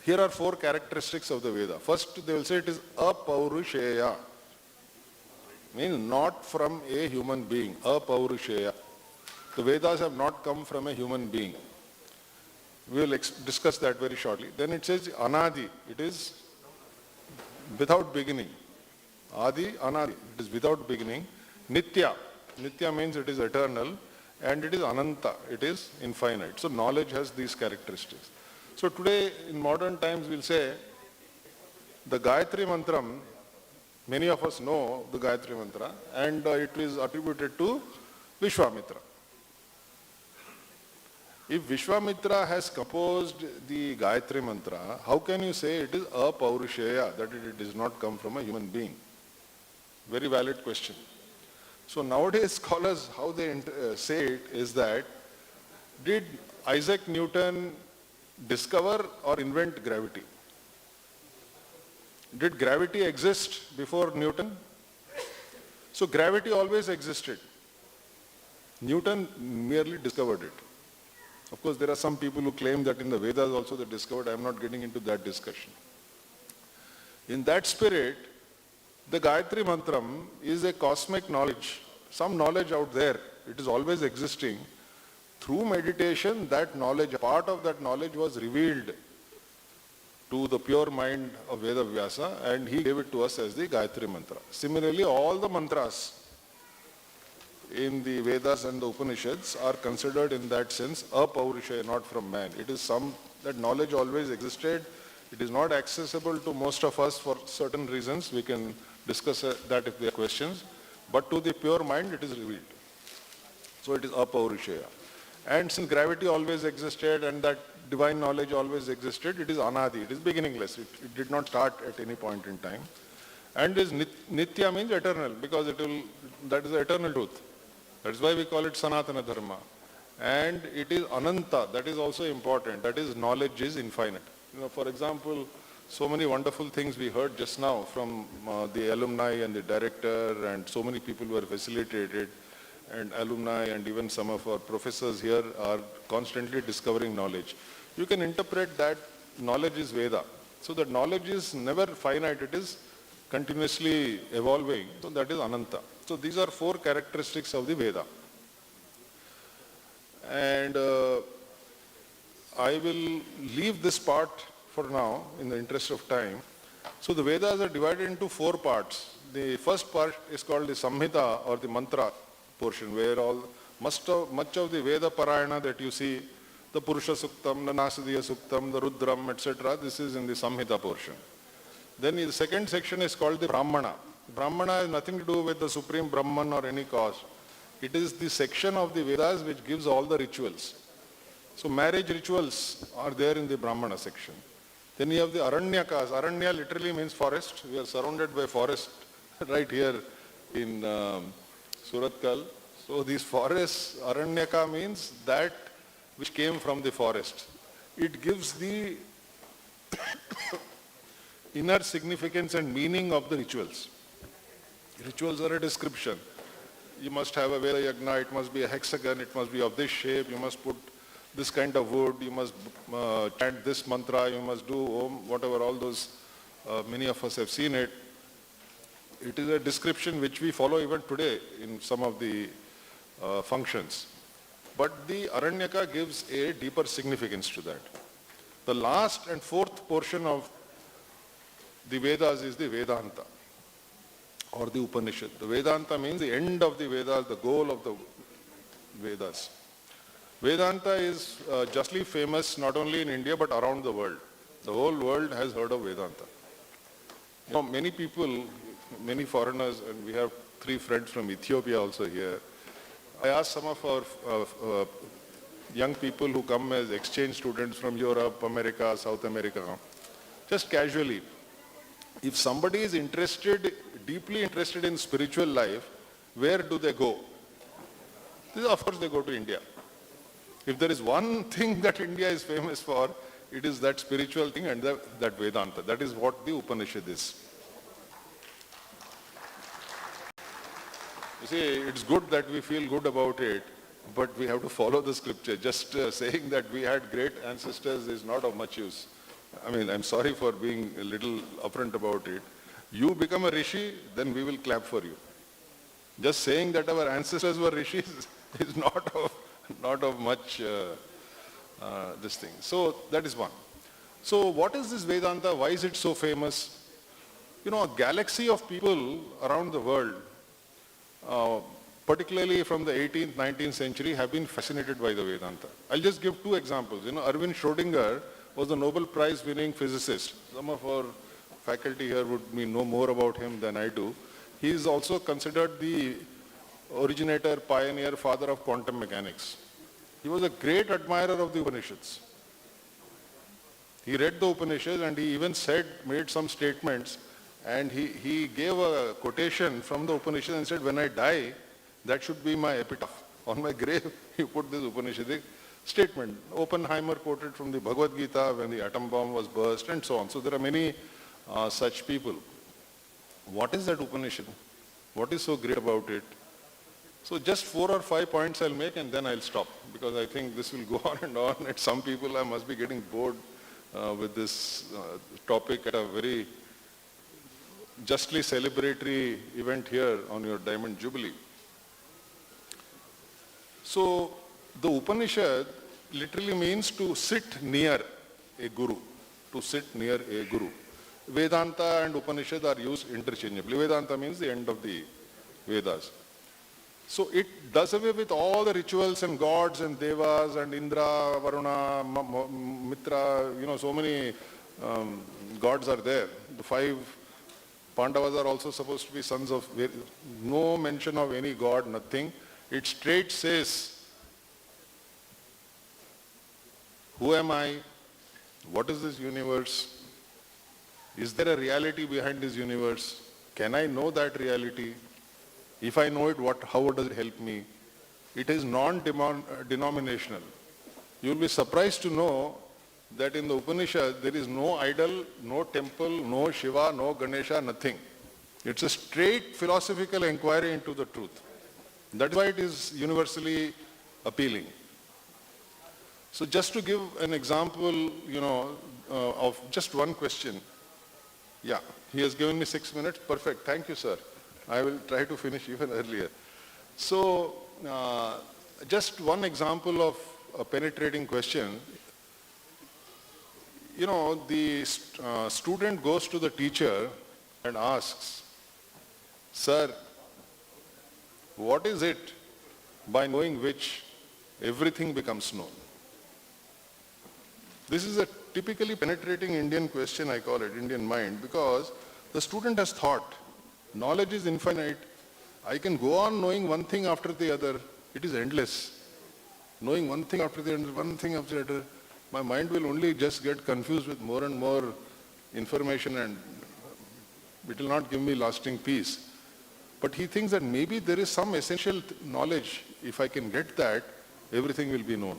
here are four characteristics of the Veda. First, they will say it is apaurushaya, means not from a human being, apaurushaya. The Vedas have not come from a human being. We will discuss that very shortly. Then it says anadi, it is without beginning. Adi, anadi, it is without beginning. Nitya, nitya means it is eternal. And it is ananta, it is infinite. So knowledge has these characteristics. So today in modern times we'll say the Gayatri Mantram, many of us know the Gayatri Mantra, and it is attributed to Vishwamitra. If Vishwamitra has composed the Gayatri Mantra, how can you say it is apaurushaya, that it does not come from a human being? Very valid question. So nowadays scholars, how they say it is that, did Isaac Newton discover or invent gravity? Did gravity exist before Newton? So gravity always existed. Newton merely discovered it. Of course, there are some people who claim that in the Vedas also they discovered. I am not getting into that discussion. In that spirit, the Gayatri Mantram is a cosmic knowledge, some knowledge out there. It is always existing. Through meditation, that knowledge, a part of that knowledge was revealed to the pure mind of Veda Vyasa, and he gave it to us as the Gayatri Mantra. Similarly, all the mantras in the Vedas and the Upanishads are considered in that sense apaurushaya, not from man. It is that knowledge always existed. It is not accessible to most of us for certain reasons. We can discuss that if there are questions. But to the pure mind, it is revealed. So it is apaurushaya. And since gravity always existed and that divine knowledge always existed, it is anadi, it is beginningless. It did not start at any point in time. And is nitya means eternal, because that is the eternal truth. That is why we call it sanatana dharma. And it is ananta, that is also important. That is, knowledge is infinite. For example, so many wonderful things we heard just now from the alumni and the director, and so many people who were facilitated. and alumni and even some of our professors here are constantly discovering knowledge. You can interpret that knowledge is Veda. So that knowledge is never finite, it is continuously evolving. So that is Ananta. So these are 4 characteristics of the Veda. And I will leave this part for now in the interest of time. So the Vedas are divided into 4 parts. The first part is called the Samhita or the mantra portion, where much of the Veda Parayana that you see, the Purusha Suktam, the Nasadiya Suktam, the Rudram, etc., this is in the Samhita portion. Then the second section is called the Brahmana. Brahmana has nothing to do with the Supreme Brahman or any cause. It is the section of the Vedas which gives all the rituals. So marriage rituals are there in the Brahmana section. Then you have the Aranyakas. Aranya literally means forest. We are surrounded by forest right here in Surathkal. So these forests, Aranyaka means that which came from the forest. It gives the inner significance and meaning of the rituals. Rituals are a description. You must have a Veda Yagna, it must be a hexagon, it must be of this shape, you must put this kind of wood, you must chant this mantra, you must do Om, whatever, all those, many of us have seen it. It is a description which we follow even today in some of the functions. But the Aranyaka gives a deeper significance to that. The last and 4th portion of the Vedas is the Vedanta or the Upanishad. The Vedanta means the end of the Vedas, the goal of the Vedas. Vedanta is justly famous not only in India but around the world. The whole world has heard of Vedanta. You know, many people, many foreigners, and we have 3 friends from Ethiopia also here. I asked some of our young people who come as exchange students from Europe, America, South America, just casually, if somebody is interested, deeply interested in spiritual life, where do they go? Of course they go to India. If there is one thing that India is famous for, it is that spiritual thing and that Vedanta. That is what the Upanishad is. You see, it's good that we feel good about it, but we have to follow the scripture. Just saying that we had great ancestors is not of much use. I mean, I'm sorry for being a little upfront about it. You become a rishi, then we will clap for you. Just saying that our ancestors were rishis is not of much this thing. So that is one. So what is this Vedanta? Why is it so famous? You know, a galaxy of people around the world, particularly from the 18th, 19th century, have been fascinated by the Vedanta. I'll just give 2 examples. You know, Erwin Schrödinger was a Nobel Prize winning physicist. Some of our faculty here would know more about him than I do. He is also considered the originator, pioneer, father of quantum mechanics. He was a great admirer of the Upanishads. He read the Upanishads and he even made some statements, and he gave a quotation from the Upanishad and said, when I die, that should be my epitaph. On my grave, he put this Upanishadic statement. Oppenheimer quoted from the Bhagavad Gita when the atom bomb was burst and so on. So there are many such people. What is that Upanishad? What is so great about it? So just 4 or 5 points I'll make and then I'll stop, because I think this will go on, and some people I must be getting bored with this topic at a very justly celebratory event here on your Diamond Jubilee. So the Upanishad literally means to sit near a guru, to sit near a guru. Vedanta and Upanishad are used interchangeably. Vedanta means the end of the Vedas. So it does away with all the rituals and gods and devas and Indra, Varuna, Mitra, you know, so many gods are there. The 5 Pandavas are also supposed to be sons of, no mention of any god, nothing. It straight says, who am I? What is this universe? Is there a reality behind this universe? Can I know that reality? If I know it, how does it help me? It is non-denominational. You will be surprised to know that in the Upanishad, there is no idol, no temple, no Shiva, no Ganesha, nothing. It's a straight philosophical inquiry into the truth. That is why it is universally appealing. So just to give an example, of just one question. Yeah, he has given me 6 minutes. Perfect. Thank you, sir. I will try to finish even earlier. So just one example of a penetrating question. The student goes to the teacher and asks, sir, what is it by knowing which everything becomes known? This is a typically penetrating Indian question, I call it, Indian mind, because the student has thought, knowledge is infinite. I can go on knowing one thing after the other. It is endless. Knowing one thing after the other, one thing after the other. My mind will only just get confused with more and more information, and it will not give me lasting peace. But he thinks that maybe there is some essential knowledge. If I can get that, everything will be known.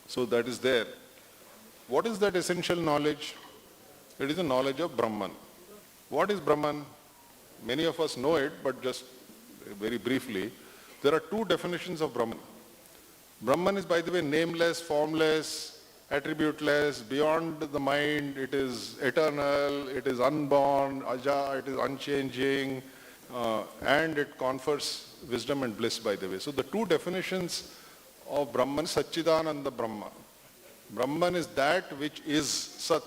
So that is there. What is that essential knowledge? It is the knowledge of Brahman. What is Brahman? Many of us know it, but just very briefly, there are two definitions of Brahman. Brahman is, by the way, nameless, formless, attributeless, beyond the mind. It is eternal, it is unborn, aja, it is unchanging, and it confers wisdom and bliss, by the way. So the two definitions of Brahman, Satchidananda Brahma. Brahman is that which is Sat,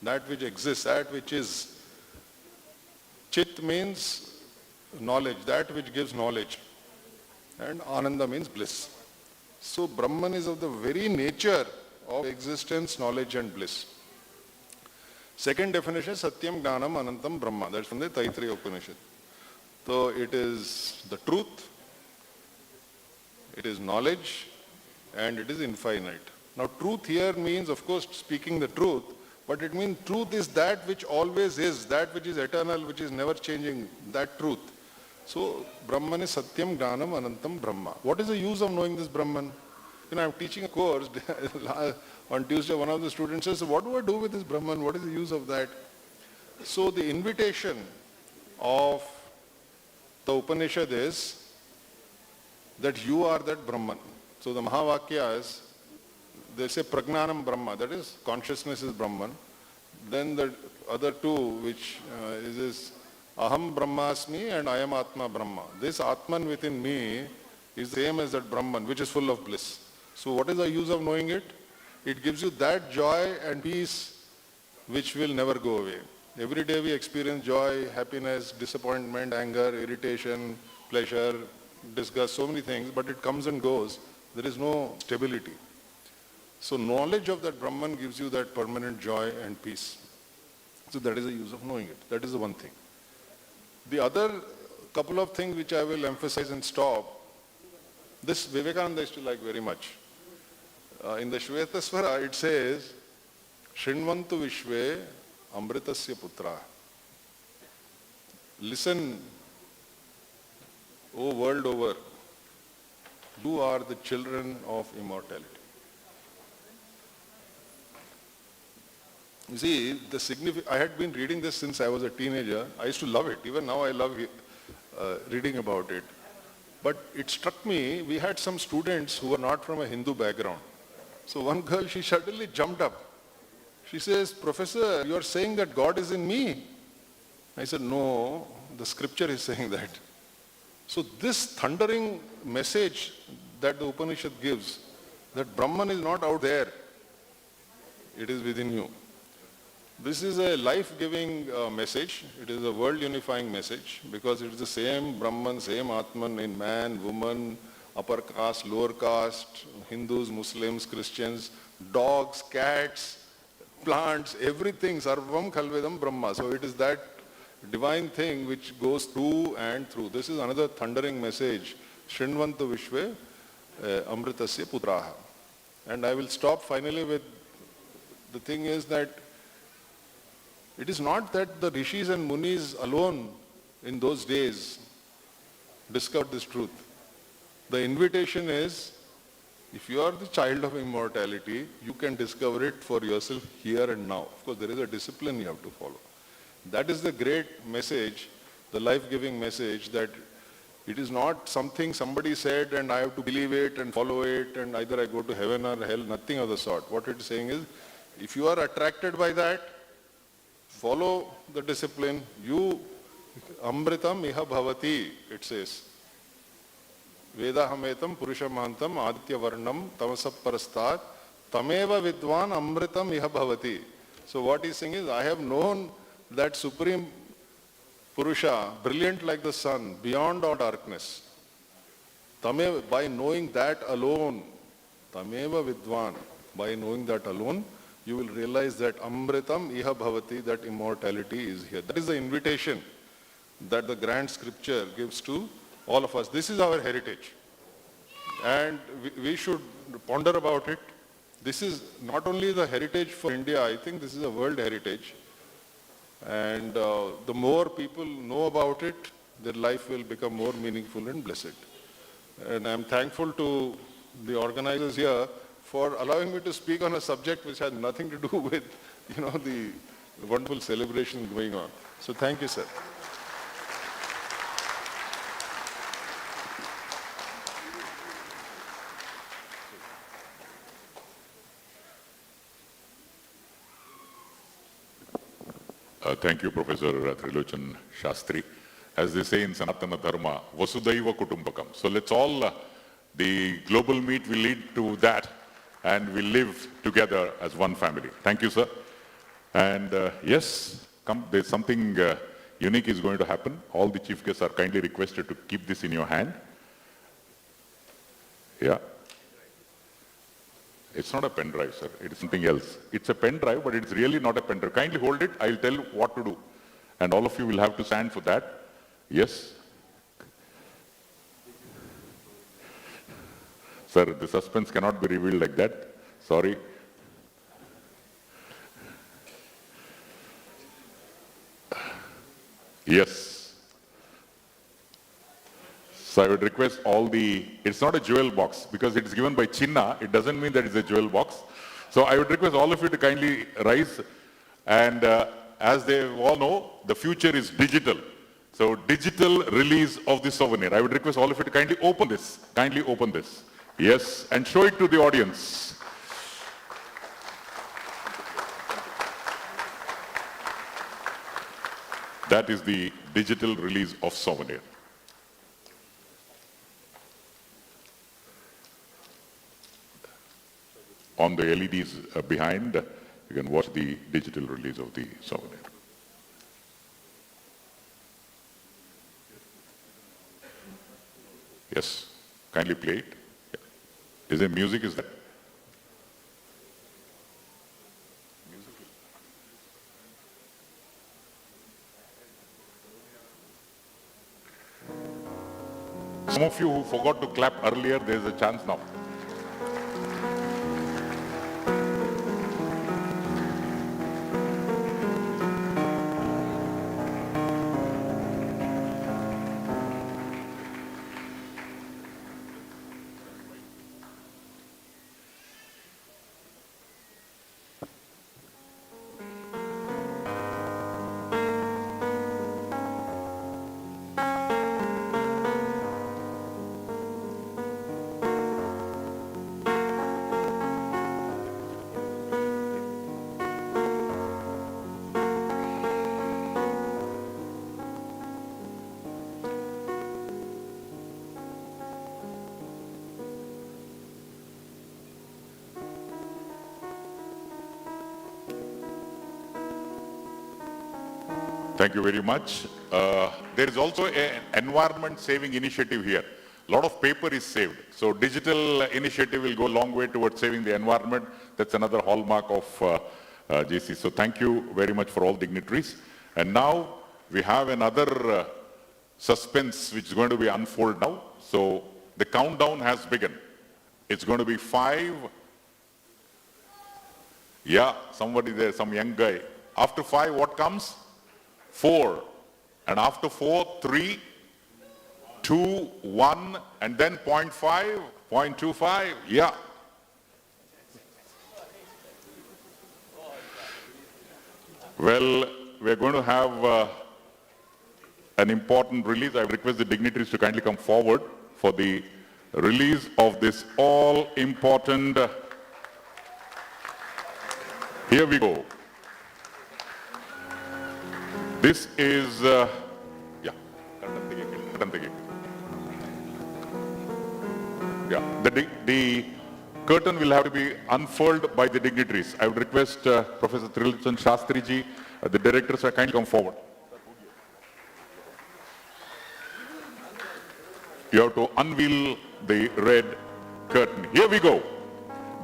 that which exists, that which is. Chit means knowledge, that which gives knowledge. And Ananda means bliss. So Brahman is of the very nature of existence, knowledge and bliss. Second definition, Satyam Gnanam Anantam Brahma. That's from the Taittiriya Upanishad. So it is the truth, it is knowledge, and it is infinite. Now truth here means, of course, speaking the truth, but it means truth is that which always is, that which is eternal, which is never changing, that truth. So Brahman is Satyam Gnanam Anantam Brahma. What is the use of knowing this Brahman? I'm teaching a course on Tuesday. One of the students says, what do I do with this Brahman? What is the use of that? So the invitation of the Upanishad is that you are that Brahman. So the Mahavakyas, they say Pragnanam Brahma, that is consciousness is Brahman. Then the other two, which is Aham Brahmasmi and I am Atma Brahma. This Atman within me is the same as that Brahman, which is full of bliss. So what is the use of knowing it? It gives you that joy and peace which will never go away. Every day we experience joy, happiness, disappointment, anger, irritation, pleasure, disgust, so many things, but it comes and goes. There is no stability. So knowledge of that Brahman gives you that permanent joy and peace. So that is the use of knowing it. That is the one thing. The other couple of things which I will emphasize and stop, this Vivekananda used to like very much. In the Shvetasvara it says, Shrinvantu Vishve Amritasya Putra. Listen, O world over, you are the children of immortality. You see, I had been reading this since I was a teenager. I used to love it. Even now I love reading about it. But it struck me, we had some students who were not from a Hindu background. So one girl, she suddenly jumped up. She says, Professor, you are saying that God is in me. I said, no, the scripture is saying that. So this thundering message that the Upanishad gives, that Brahman is not out there, it is within you. This is a life-giving message. It is a world-unifying message because it is the same Brahman, same Atman in man, woman, upper caste, lower caste, Hindus, Muslims, Christians, dogs, cats, plants, everything, Sarvam Khalvedam Brahma. So it is that divine thing which goes through and through. This is another thundering message. Shrinvantu Vishve Amritasya Putraha. And I will stop finally with the thing is that it is not that the rishis and munis alone in those days discovered this truth. The invitation is, if you are the child of immortality, you can discover it for yourself here and now. Of course, there is a discipline you have to follow. That is the great message, the life-giving message that It is not something somebody said and I have to believe it and follow it and either I go to heaven or hell, nothing of the sort. What it is saying is, if you are attracted by that, follow the discipline. You, amritam iha bhavati, it says. Veda hametam purushamantam aditya varnam tamasap parastat tameva vidwan amritam iha bhavati. So what he's saying is, I have known that supreme Purusha, brilliant like the sun, beyond all darkness. Tameva, by knowing that alone, tameva vidvan, by knowing that alone, you will realize that amritam iha bhavati, that immortality is here. That is the invitation that the grand scripture gives to all of us. This is our heritage. And we should ponder about it. This is not only the heritage for India, I think this is a world heritage. And the more people know about it, their life will become more meaningful and blessed. And I'm thankful to the organizers here for allowing me to speak on a subject which has nothing to do with, the wonderful celebration going on. So thank you, sir. Thank you, Professor Trilochan Shastri. As they say in Sanatana Dharma, Vasudhaiva Kutumbakam. So let's all, the global meet will lead to that, and we'll live together as one family. Thank you, sir. And yes, there's something unique is going to happen. All the chief guests are kindly requested to keep this in your hand. Yeah. It's not a pen drive, sir. It is something else. It's a pen drive, but it's really not a pen drive. Kindly hold it. I'll tell what to do. And all of you will have to stand for that. Yes. Sir, the suspense cannot be revealed like that. Sorry. Yes. So I would request all it's not a jewel box because it's given by Chinna. It doesn't mean that it's a jewel box. So I would request all of you to kindly rise. And as they all know, the future is digital. So digital release of the souvenir. I would request all of you to kindly open this. Kindly open this. Yes, and show it to the audience. That is the digital release of souvenir. On the LEDs behind, you can watch the digital release of the souvenir. Yes, kindly play it. Yeah. Is there music? Is that? Some of you who forgot to clap earlier, there's a chance now. Thank you very much. There is also an environment saving initiative here. A lot of paper is saved. So digital initiative will go a long way towards saving the environment. That's another hallmark of JC. So thank you very much for all dignitaries. And now we have another suspense which is going to be unfolded now. So the countdown has begun. It's going to be 5. Yeah, somebody there, some young guy. After 5, what comes? 4. And after 4, 3, 2, 1, and then 0.5, 0.25. Yeah. Well, we're going to have an important release. I request the dignitaries to kindly come forward for the release of this all-important. Here we go. This is, the curtain will have to be unfurled by the dignitaries. I would request Professor Felicitation Shastriji, the directors, to kindly come forward. You have to unveil the red curtain. Here we go.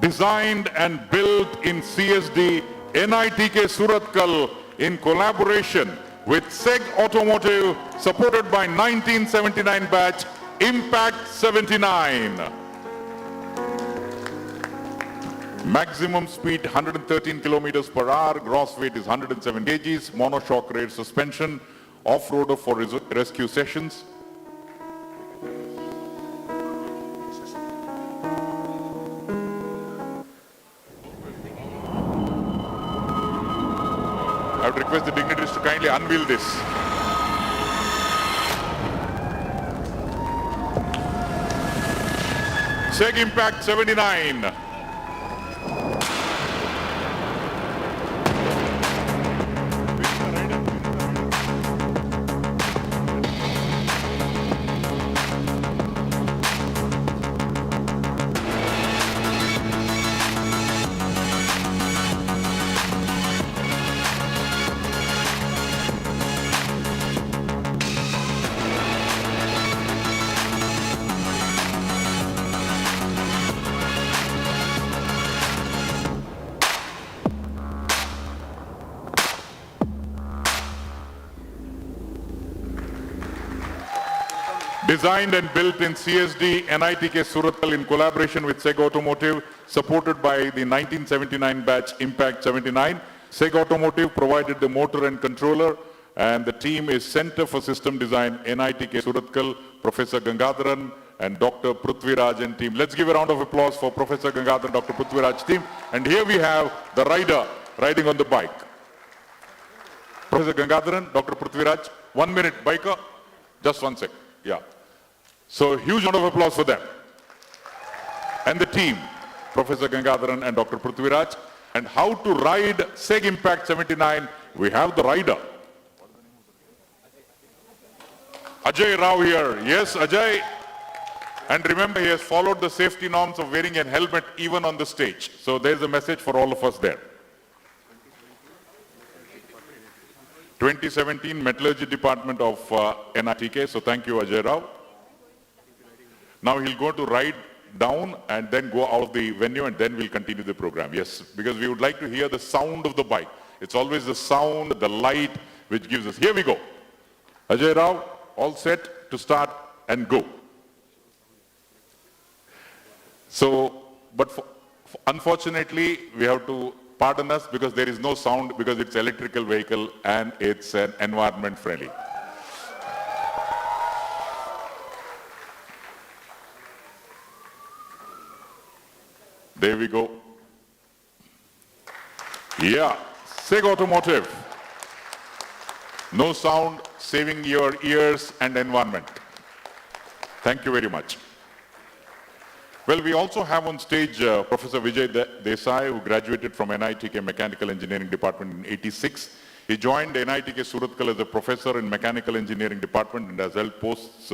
Designed and built in CSD, NITK Surathkal in collaboration with SEG Automotive, supported by 1979 batch, Impact 79. Maximum speed 113 kilometers per hour, gross weight is 107 kgs, monoshock rear suspension, off-roader for rescue sessions. I would request the dignitaries to kindly unveil this. SEG Impact 79. Designed and built in CSD, NITK Surathkal in collaboration with SEG Automotive, supported by the 1979 batch Impact 79. SEG Automotive provided the motor and controller, and the team is Center for System Design, NITK Surathkal, Professor Gangadharan and Dr. Prithviraj and team. Let's give a round of applause for Professor Gangadharan and Dr. Prithviraj team. And here we have the rider riding on the bike. Professor Gangadharan, Dr. Prithviraj, 1 minute, biker, just 1 sec, yeah. So huge round of applause for them. And the team, Professor Gangadharan and Dr. Prithviraj. And how to ride SEG Impact 79, we have the rider. Ajay Rao here. Yes, Ajay. And remember, he has followed the safety norms of wearing a helmet even on the stage. So there's a message for all of us there. 2017 Metallurgy Department of NITK. So thank you, Ajay Rao. Now he'll go to ride down and then go out of the venue, and then we'll continue the program. Yes, because we would like to hear the sound of the bike. It's always the sound, the light, which gives us. Here we go. Ajay Rao, all set to start and go. So, but unfortunately, we have to pardon us because there is no sound, because it's electrical vehicle and it's an environment friendly. There we go. Yeah, SEG Automotive. No sound, saving your ears and environment. Thank you very much. Well, we also have on stage Professor Vijay Desai, who graduated from NITK Mechanical Engineering Department in '86. He joined NITK Surathkal as a professor in Mechanical Engineering Department and has held posts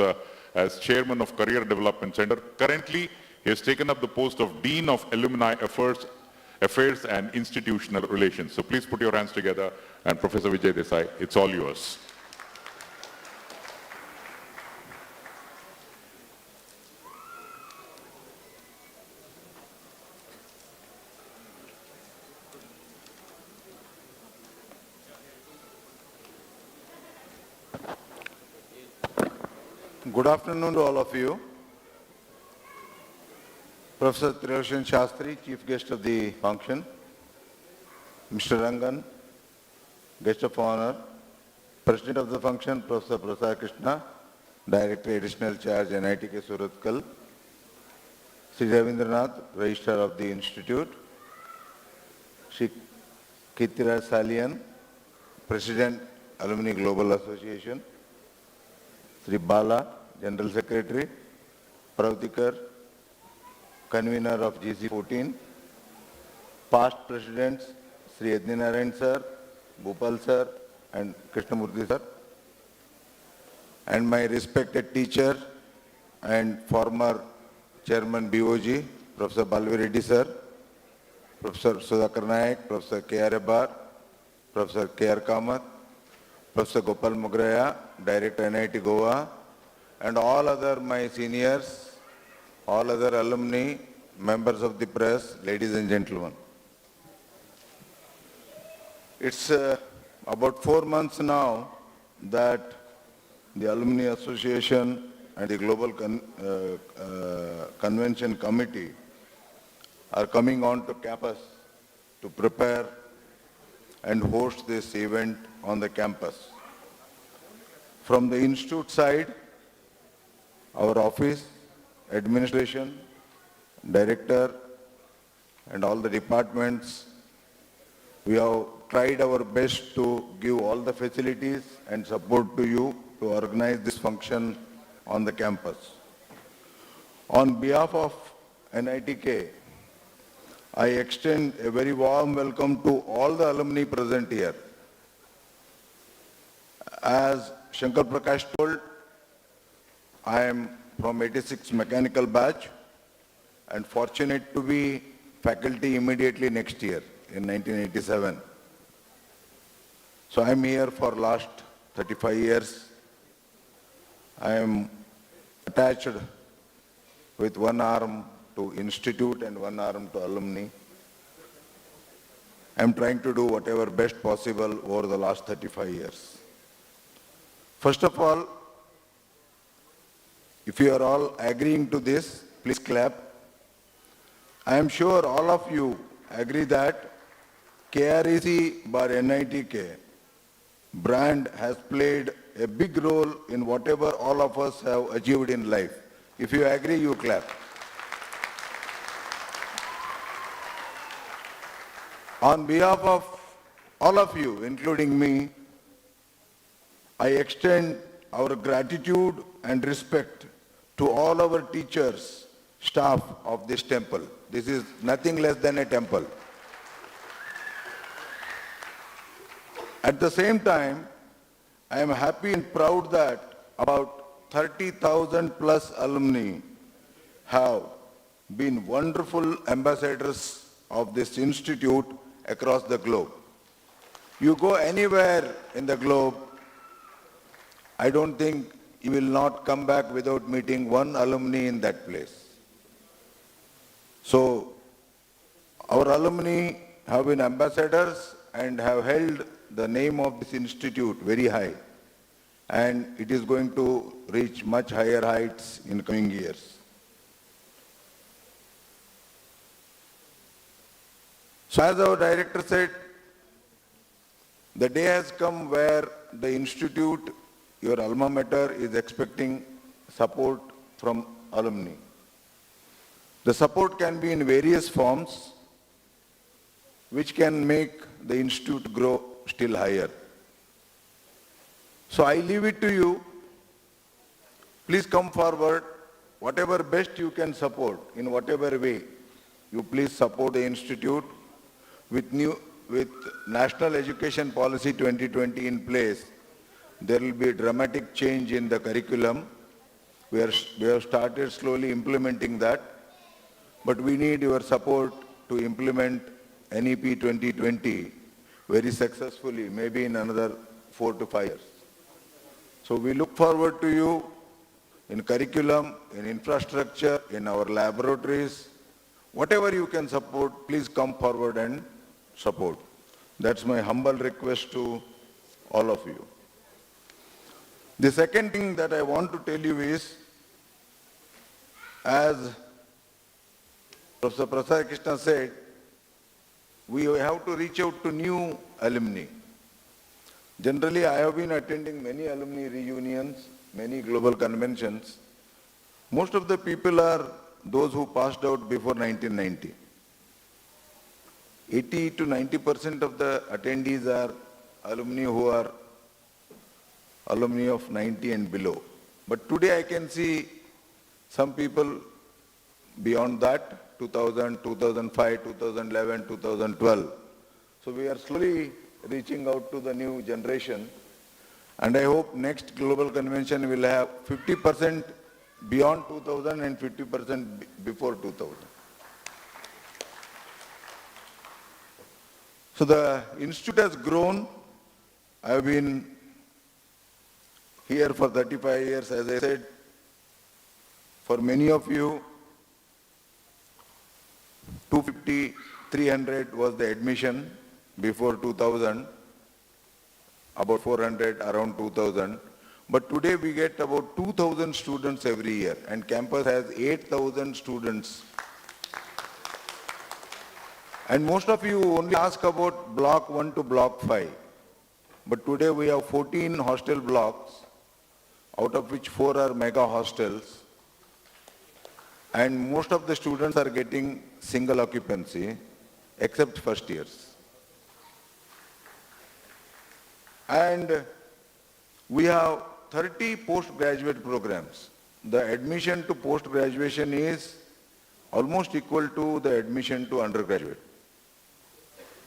as chairman of Career Development Center. Currently, he has taken up the post of Dean of Alumni Affairs and Institutional Relations. So please put your hands together, and Professor Vijay Desai, it's all yours. Good afternoon to all of you. Professor Felicitation Shastri, Chief Guest of the function, Mr. Rangan, Guest of Honor, President of the function, Professor Prasad Krishna, Director Additional Charge, NITK Surathkal, Sri Ravindranath, Registrar of the Institute, Sri Kirtiraj Salian, President, Alumni Global Association, Sri Bala, General Secretary, Pravtikar, Convener of GC14, past Presidents, Sri Narayan Sir, Bhupal Sir, and Krishnamurthy Sir, and my respected teacher and former Chairman BOG, Professor Balvi Reddy Sir, Professor Sudhakar Naik, Professor K.R. Ebar, Professor K.R. Kamath, Professor Gopal Mugraya, Director NIT Goa, and all other my seniors, all other alumni, members of the press, ladies and gentlemen. It's about 4 months now that the Alumni Association and the Global Convention Committee are coming on to campus to prepare and host this event on the campus. From the institute side, our office, administration, director, and all the departments, we have tried our best to give all the facilities and support to you to organize this function on the campus. On behalf of NITK, I extend a very warm welcome to all the alumni present here. As Shankar Prakash told, I am from 86 mechanical batch and fortunate to be faculty immediately next year in 1987. So I am here for last 35 years. I am attached with one arm to institute and one arm to alumni. I am trying to do whatever best possible over the last 35 years. First of all, if you are all agreeing to this, please clap. I am sure all of you agree that KREC bar NITK brand has played a big role in whatever all of us have achieved in life. If you agree, you clap. On behalf of all of you, including me, I extend our gratitude and respect to all our teachers, staff of this temple. This is nothing less than a temple. At the same time, I am happy and proud that about 30,000 plus alumni have been wonderful ambassadors of this institute across the globe. You go anywhere in the globe, I don't think you will not come back without meeting one alumni in that place. So, our alumni have been ambassadors and have held the name of this institute very high, and it is going to reach much higher heights in coming years. So as our director said, the day has come where the institute, your alma mater, is expecting support from alumni. The support can be in various forms, which can make the institute grow still higher. So I leave it to you. Please come forward. Whatever best you can support, in whatever way, you please support the institute. With National Education Policy 2020 in place, there will be a dramatic change in the curriculum. We have started slowly implementing that, but we need your support to implement NEP 2020 very successfully, maybe in another 4 to 5 years. So we look forward to you in curriculum, in infrastructure, in our laboratories. Whatever you can support, please come forward and support. That's my humble request to all of you. The second thing that I want to tell you is, as Professor Prasad Krishna said, we have to reach out to new alumni. Generally, I have been attending many alumni reunions, many global conventions. Most of the people are those who passed out before 1990. 80 to 90% of the attendees are alumni who are alumni of 90 and below. But today I can see some people beyond that, 2000, 2005, 2011, 2012. So we are slowly reaching out to the new generation. And I hope next global convention will have 50% beyond 2000 and 50% before 2000. So the institute has grown. I've been here for 35 years, as I said. For many of you, 250, 300 was the admission before 2000, about 400 around 2000. But today we get about 2,000 students every year, and campus has 8,000 students. And most of you only ask about block 1 to block 5. But today we have 14 hostel blocks, out of which 4 are mega hostels. And most of the students are getting single occupancy, except first years. And we have 30 postgraduate programs. The admission to post-graduation is almost equal to the admission to undergraduate.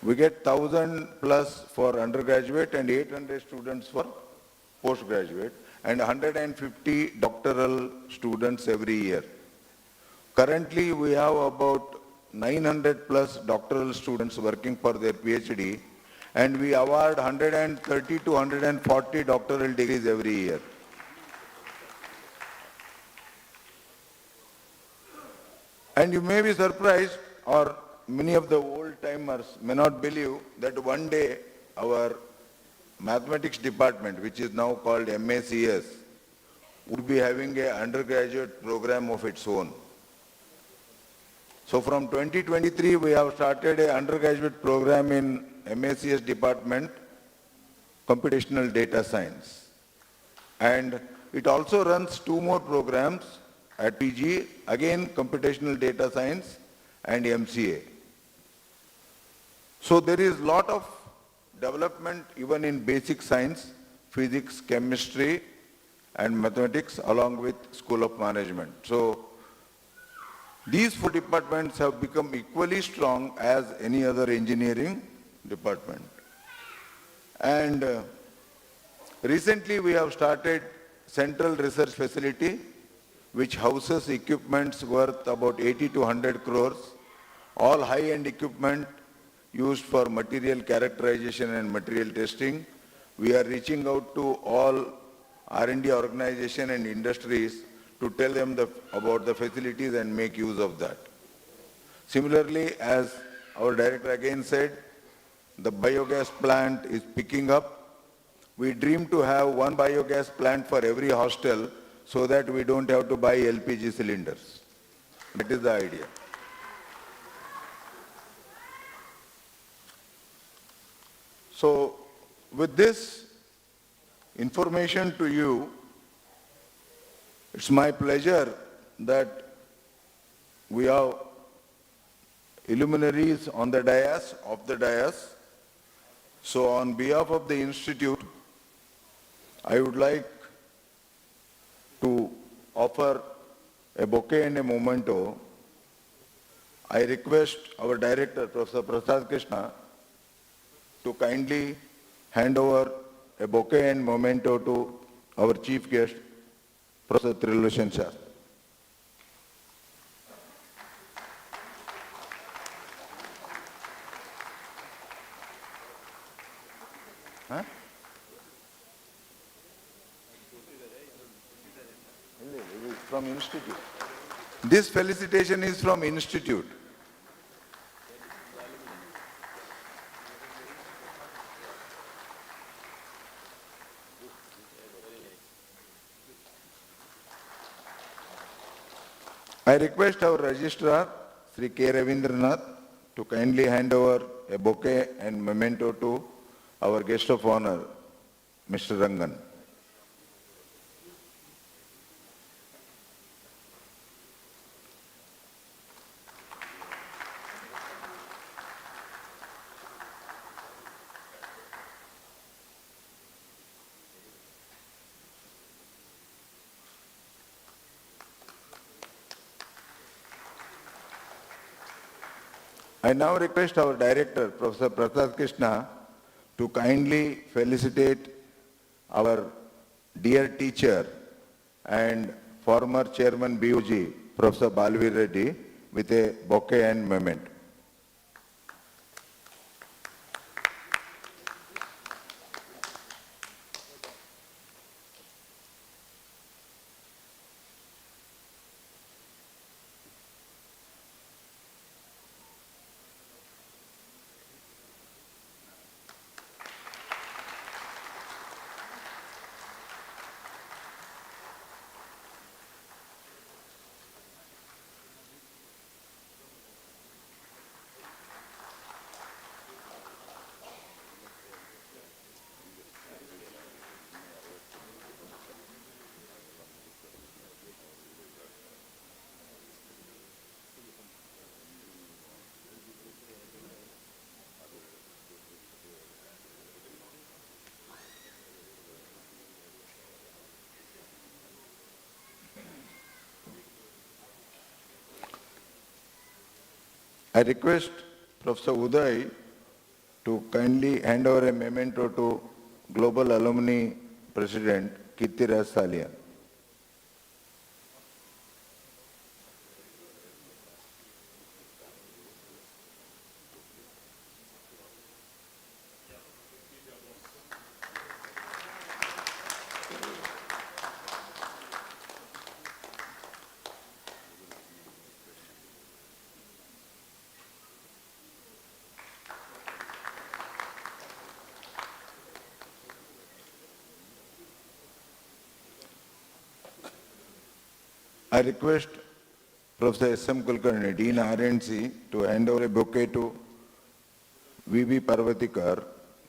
We get 1,000 plus for undergraduate and 800 students for postgraduate and 150 doctoral students every year. Currently, we have about 900 plus doctoral students working for their PhD, and we award 130 to 140 doctoral degrees every year. And you may be surprised, or many of the old timers may not believe, that one day our mathematics department, which is now called MACS, would be having an undergraduate program of its own. So from 2023, we have started an undergraduate program in MACS department, computational data science. And it also runs 2 more programs at PG, again computational data science and MCA. So there is a lot of development even in basic science, physics, chemistry, and mathematics, along with School of Management. So these 4 departments have become equally strong as any other engineering department. And recently we have started Central Research Facility, which houses equipments worth about 80 to 100 crores, all high-end equipment used for material characterization and material testing. We are reaching out to all R&D organization and industries to tell them about the facilities and make use of that. Similarly, as our director again said, the biogas plant is picking up. We dream to have 1 biogas plant for every hostel so that we don't have to buy LPG cylinders. That is the idea. So with this information to you, it's my pleasure that we have illuminaries on the dais, of the dais. So on behalf of the institute, I would like to offer a bouquet and a memento. I request our director, Professor Prasad Krishna, to kindly hand over a bouquet and memento to our chief guest, Professor Felicitation, sir. Huh? It is from institute. This felicitation is from institute. I request our registrar, Sri K. Ravindranath, to kindly hand over a bouquet and memento to our guest of honor, Mr. Rangan. I now request our director, Professor Prasad Krishna, to kindly felicitate our dear teacher and former chairman BUG, Professor Balvir Reddy, with a bouquet and memento. I request Professor Uday to kindly hand over a memento to Global Alumni President Kirtiraj Salian. I request Professor S.M. Kulkarni, Dean RNC, to hand over a bouquet to V.B. Parvatikar,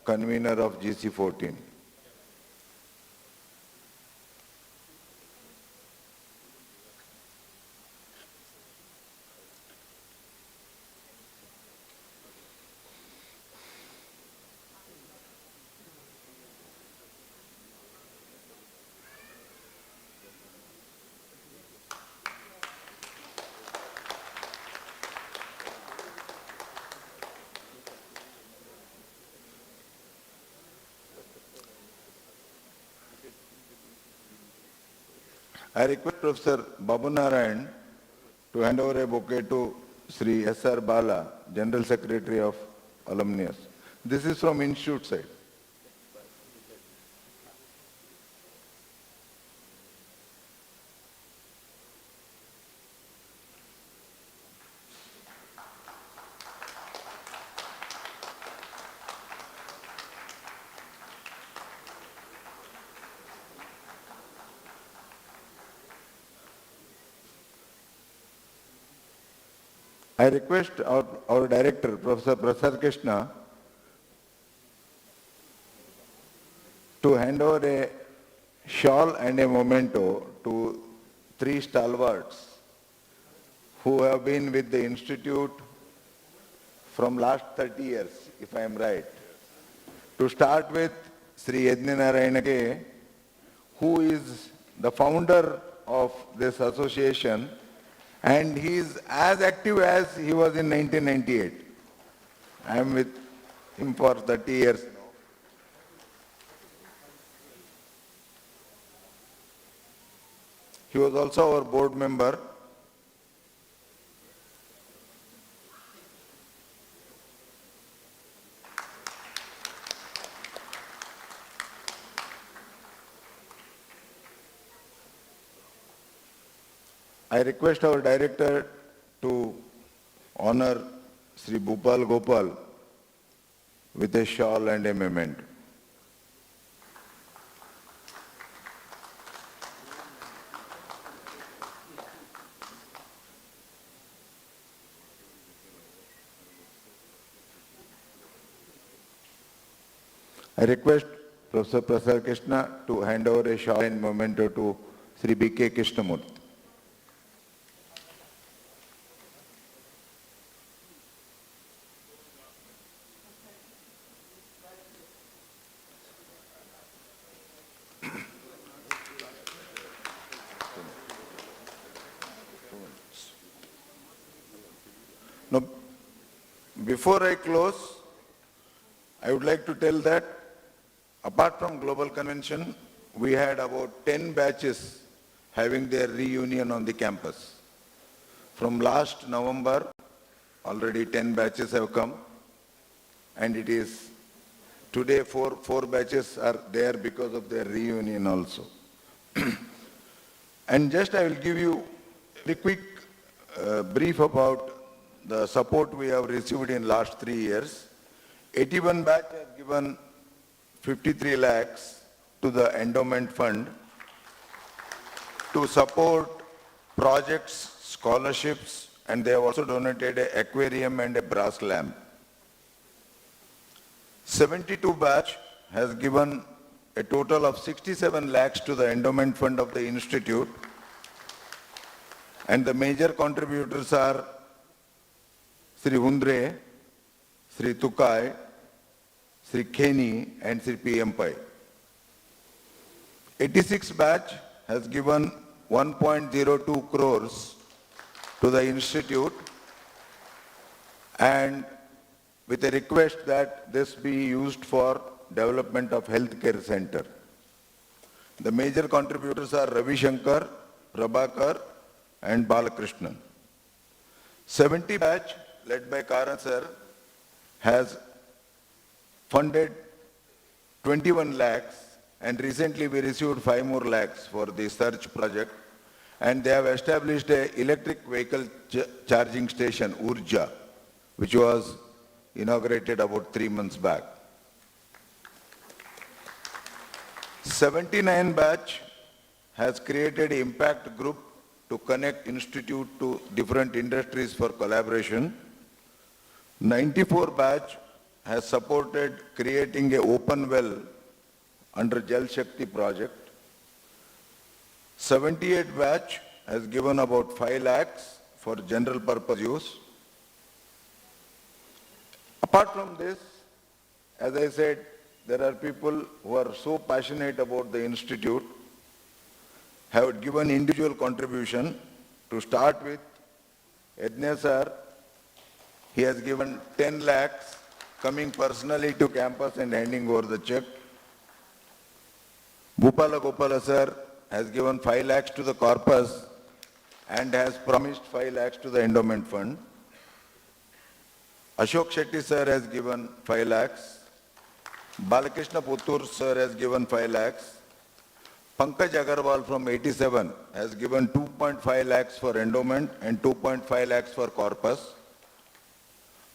convener of GC-14. I request Professor Babu Narayan to hand over a bouquet to Sri S.R. Bala, General Secretary of Alumni. This is from Institute side. I request our director, Professor Prasad Krishna, to hand over a shawl and a memento to three stalwarts who have been with the Institute from last 30 years, if I am right. To start with, Sri Yajnanarayana K, who is the founder of this association, and he is as active as he was in 1998. I am with him for 30 years now. He was also our board member. I request our director to honor Sri Bhupal Gopal with a shawl and a memento. I request Professor Prasad Krishna to hand over a shawl and memento to Sri B.K. Krishnamurthy. No, Before I close, I would like to tell that apart from Global Convention, we had about 10 batches having their reunion on the campus. From last November, already 10 batches have come, and it is today four batches are there because of their reunion also. And just I will give you a quick brief about the support we have received in last 3 years. 81 batch has given 53 lakhs to the endowment fund to support projects, scholarships, and they have also donated an aquarium and a brass lamp. 72 batch has given a total of 67 lakhs to the endowment fund of the institute, and the major contributors are Sri Hundre, Sri Tukai, Sri Kheni, and Sri PM Pai. 86 batch has given 1.02 crores to the institute, and with a request that this be used for development of healthcare center. The major contributors are Ravi Shankar, Prabhakar, and Balakrishnan. 70 batch, led by Karan sir, has funded 21 lakhs, and recently we received 5 more lakhs for the search project, and they have established an electric vehicle charging station, Urja, which was inaugurated about 3 months back. 79 batch has created an impact group to connect institute to different industries for collaboration. 94 batch has supported creating an open well under Jal Shakti project. 78 batch has given about 5 lakhs for general purpose use. Apart from this, as I said, there are people who are so passionate about the institute, have given individual contribution. To start with, Edna sir, he has given 10 lakhs coming personally to campus and handing over the check. Bhupala Gopala sir has given 5 lakhs to the corpus and has promised 5 lakhs to the endowment fund. Ashok Shetty sir has given 5 lakhs. Balakrishna Puttur sir has given 5 lakhs. Pankaj Agarwal from 87 has given 2.5 lakhs for endowment and 2.5 lakhs for corpus.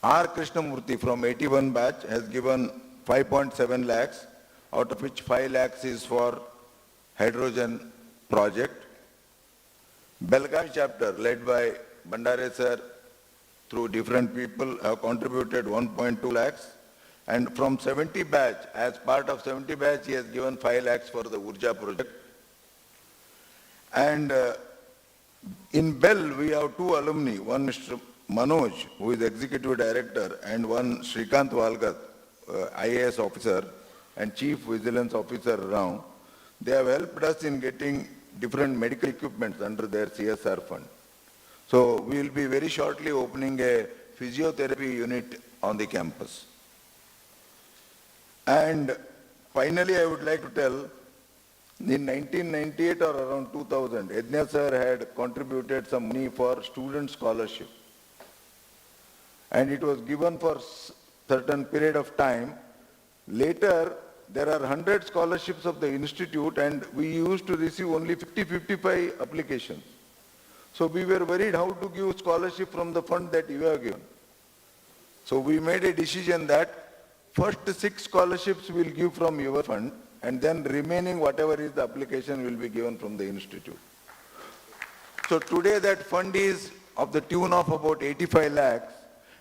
R. Krishnamurthy from 81 batch has given 5.7 lakhs, out of which 5 lakhs is for hydrogen project. Belgavi chapter, led by Bandare sir, through different people, have contributed 1.2 lakhs. And from 70 batch, as part of 70 batch, he has given 5 lakhs for the Urja project. And in Bell, we have 2 alumni, one Mr. Manoj, who is Executive Director, and one Shrikant Walgat, IAS officer and Chief Vigilance Officer around. They have helped us in getting different medical equipments under their CSR fund. So we will be very shortly opening a physiotherapy unit on the campus. And finally, I would like to tell, in 1998 or around 2000, Edna sir had contributed some money for student scholarship. And it was given for certain period of time. Later, there are 100 scholarships of the institute, and we used to receive only 50-55 applications. So we were worried how to give scholarship from the fund that you have given. So we made a decision that first 6 scholarships we'll give from your fund, and then remaining whatever is the application will be given from the institute. So today that fund is of the tune of about 85 lakhs,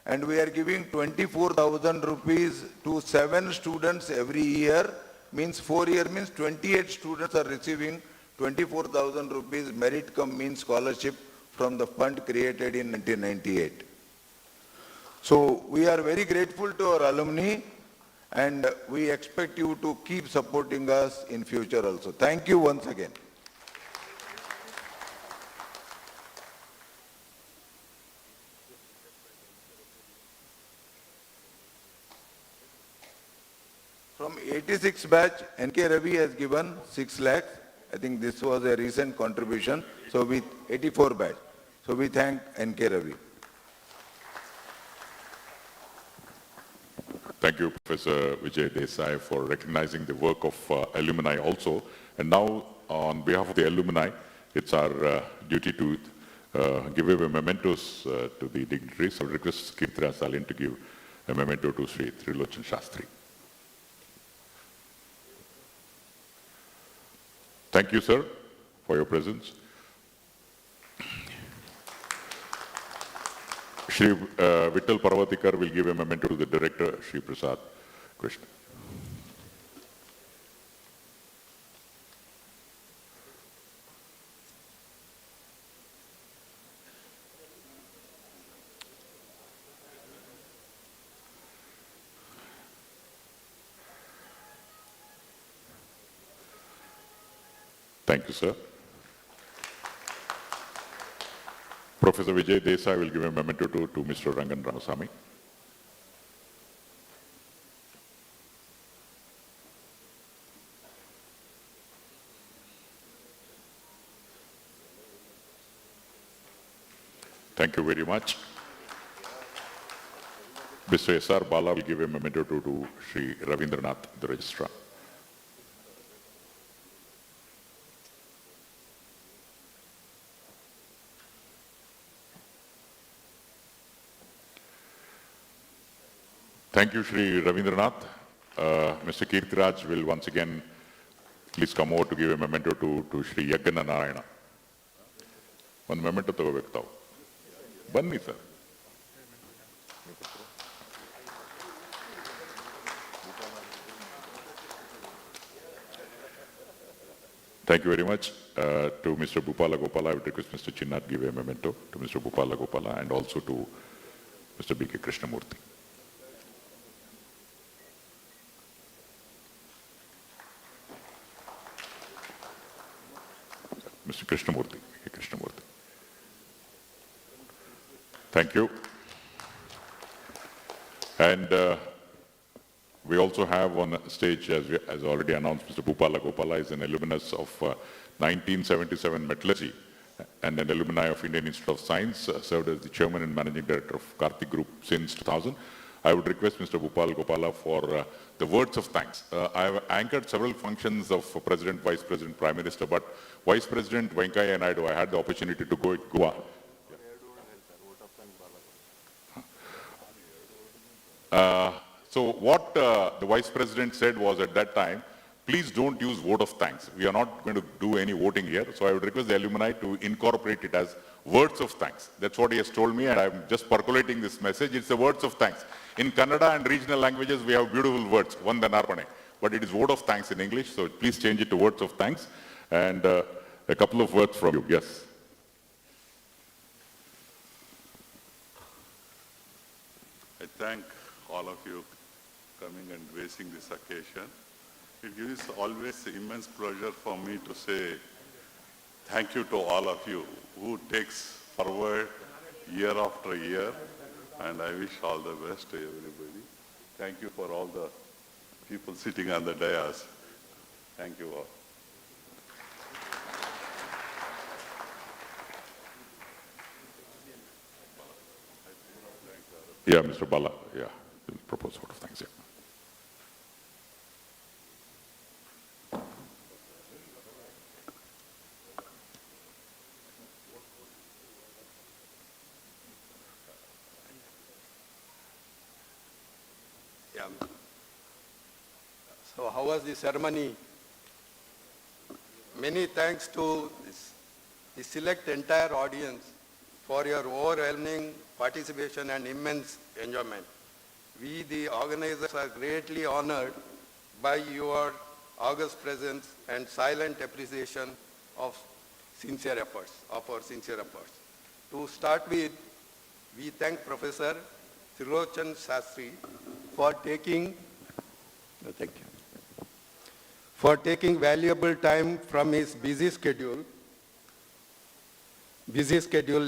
and we are giving 24,000 rupees to 7 students every year, means 4 year means 28 students are receiving 24,000 rupees merit cum means scholarship from the fund created in 1998. So we are very grateful to our alumni, and we expect you to keep supporting us in future also. Thank you once again. From 86 batch, NK Ravi has given 6 lakhs. I think this was a recent contribution. So with 84 batch. So we thank NK Ravi. Thank you, Professor Vijay Desai, for recognizing the work of alumni also. And now, on behalf of the alumni, it's our duty to give away mementos to the dignitaries. So I request Kirtira Salin to give a memento to Sri Trilochan Shastri. Thank you, sir, for your presence. Shri Vittal Parvatikar will give a memento to the director, Shri Prasad Krishna. Thank you, sir. Professor Vijay Desai will give a memento to Mr. Rangan Ramasamy. Thank you very much. Mr. S.R. Bala will give a memento to Sri Ravindranath, the registrar. Thank you, Shri Ravindranath. Mr. Kirtiraj will once again please come over to give a memento to Shri Yagana Narayana. One memento to go Banni, sir. Thank you very much. To Mr. Bhupala Gopala, I would request Mr. Chinnat give a memento to Mr. Bhupala Gopala and also to Mr. B.K. Krishnamurthy. Mr. Krishnamurthy. Krishnamurthy. Thank you. And we also have on stage, as already announced, Mr. Bhupala Gopala is an alumnus of 1977 metallurgy and an alumni of Indian Institute of Science, served as the chairman and managing director of Karthik Group since 2000. I would request Mr. Bhupala Gopala for the words of thanks. I have anchored several functions of President, Vice President, Prime Minister, but Vice President Venkaiah Naidu, I had the opportunity to go to Goa. So what the Vice President said was at that time, please don't use vote of thanks. We are not going to do any voting here. So I would request the alumni to incorporate it as words of thanks. That's what he has told me, and I'm just percolating this message. It's the words of thanks. In Kannada and regional languages, we have beautiful words, Vandanarpane, but it is word of thanks in English, so please change it to words of thanks. And a couple of words from you, yes. I thank all of you coming and gracing this occasion. It gives always immense pleasure for me to say thank you to all of you who takes forward year after year, and I wish all the best to everybody. Thank you for all the people sitting on the dais. Thank you all. Yeah, Mr. Bala, yeah, propose vote of thanks, yeah. Yeah. So how was the ceremony? Many thanks to the select entire audience for your overwhelming participation and immense enjoyment. We, the organizers, are greatly honored by your august presence and silent appreciation of sincere efforts, of our sincere efforts. To start with, we thank Professor Trilochan Shastri for taking valuable time from his busy schedule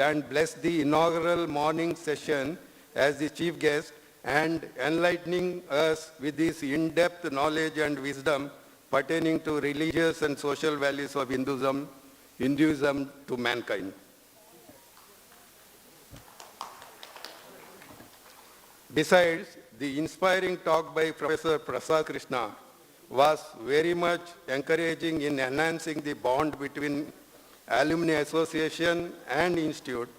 and bless the inaugural morning session as the chief guest and enlightening us with his in-depth knowledge and wisdom pertaining to religious and social values of Hinduism to mankind. Besides, the inspiring talk by Professor Prasad Krishna was very much encouraging in enhancing the bond between Alumni Association and Institute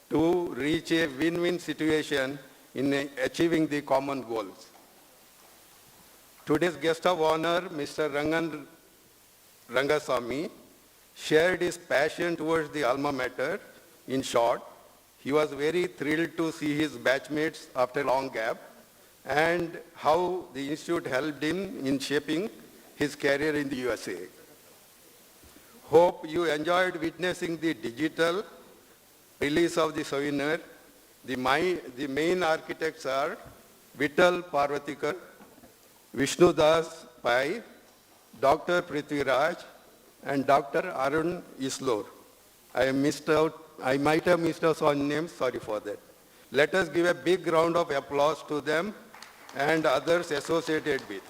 to reach a win-win situation in achieving the common goals. Today's guest of honor, Mr. Rangan Rangasamy, shared his passion towards the alma mater. In short, he was very thrilled to see his batchmates after a long gap and how the institute helped him in shaping his career in the USA. Hope you enjoyed witnessing the digital release of the souvenir. The main architects are Vittal Parvatikar, Vishnu Das Pai, Dr. Prithviraj, and Dr. Arun Islor. I might have missed out some names, sorry for that. Let us give a big round of applause to them and others associated with.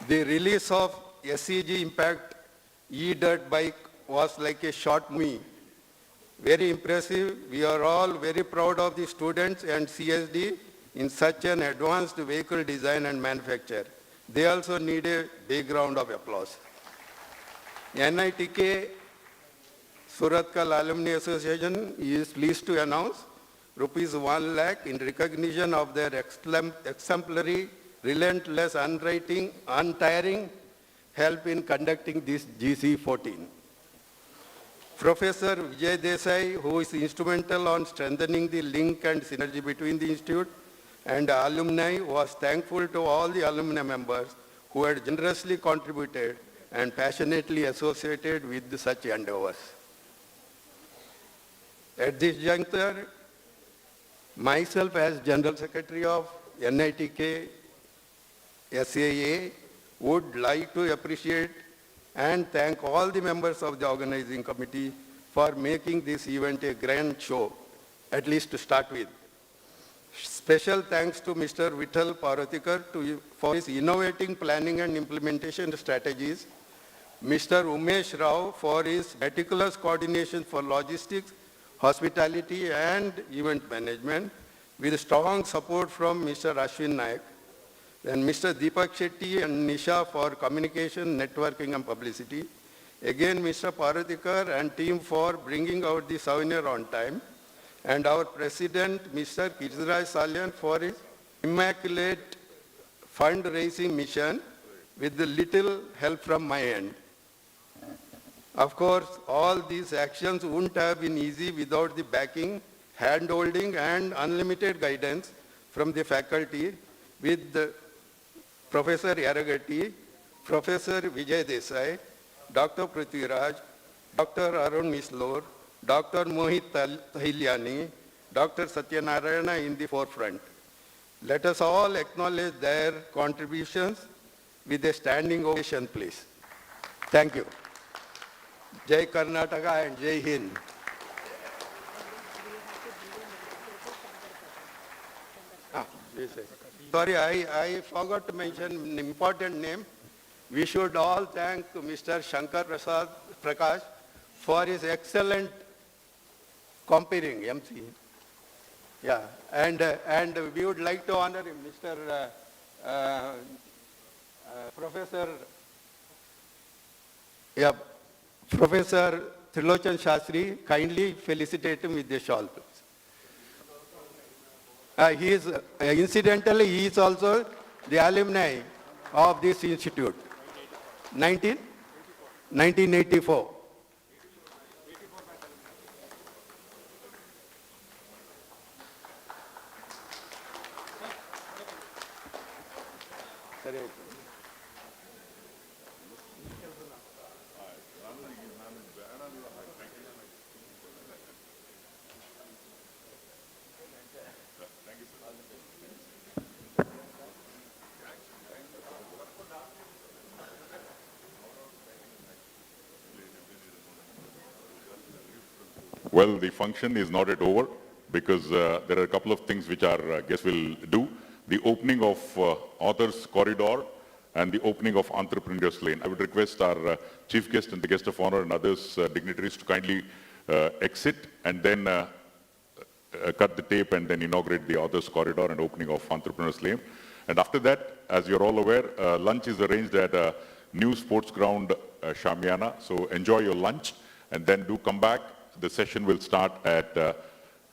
The release of SCG Impact e-dirt bike was like a short movie. Very impressive. We are all very proud of the students and CSD in such an advanced vehicle design and manufacture. They also need a big round of applause. NITK Surathkal Alumni Association is pleased to announce rupees 1 lakh in recognition of their exemplary, relentless, untiring help in conducting this GC14. Professor Vijay Desai, who is instrumental on strengthening the link and synergy between the institute and alumni, was thankful to all the alumni members who had generously contributed and passionately associated with such endeavors. At this juncture, myself as General Secretary of NITK SAA would like to appreciate and thank all the members of the organizing committee for making this event a grand show, at least to start with. Special thanks to Mr. Vittal Parvatikar for his innovating planning and implementation strategies, Mr. Umesh Rao for his meticulous coordination for logistics, hospitality and event management, with strong support from Mr. Ashwin Naik, and Mr. Deepak Shetty and Nisha for communication, networking and publicity. Again, Mr. Parvatikar and team for bringing out the souvenir on time, and our President, Mr. Kirtiraj Salyan, for his immaculate fundraising mission with the little help from my end. Of course, all these actions wouldn't have been easy without the backing, hand-holding, and unlimited guidance from the faculty with Professor Yaragatti, Professor Vijay Desai, Dr. Prithviraj, Dr. Arun Islor, Dr. Mohit Tahilyani, Dr. Satyanarayana in the forefront. Let us all acknowledge their contributions with a standing ovation, please. Thank you. Jai Karnataka and Jai Hind. Sorry, I forgot to mention an important name. We should all thank Mr. Shankar Prakash for his excellent comparing, MC. Yeah, and we would like to honor him, Mr. Professor Trilochan Shastri, kindly felicitate him with the shawl. Incidentally, he is also the alumni of this institute. 1984. Well, the function is not yet over. because there are a couple of things which our guests will do. The opening of Authors Corridor and the opening of Entrepreneurs Lane. I would request our chief guest and the guest of honor and others dignitaries to kindly exit and then cut the tape and then inaugurate the Authors Corridor and opening of Entrepreneurs Lane. And after that, as you're all aware, lunch is arranged at a new sports ground, Shamiana. So enjoy your lunch and then do come back. The session will start at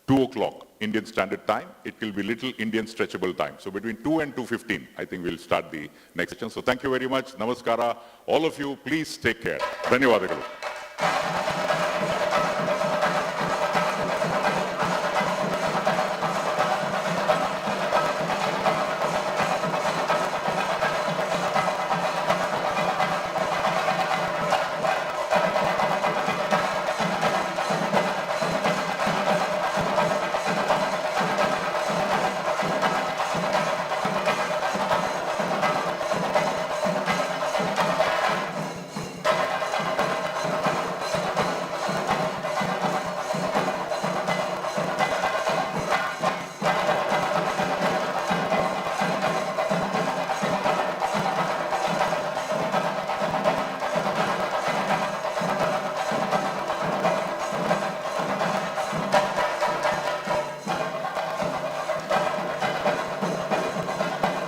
2 o'clock Indian Standard Time. It will be little Indian stretchable time. So between 2 and 2:15, I think we'll start the next session. So thank you very much. Namaskara. All of you, please take care. Dhanyavadagalu.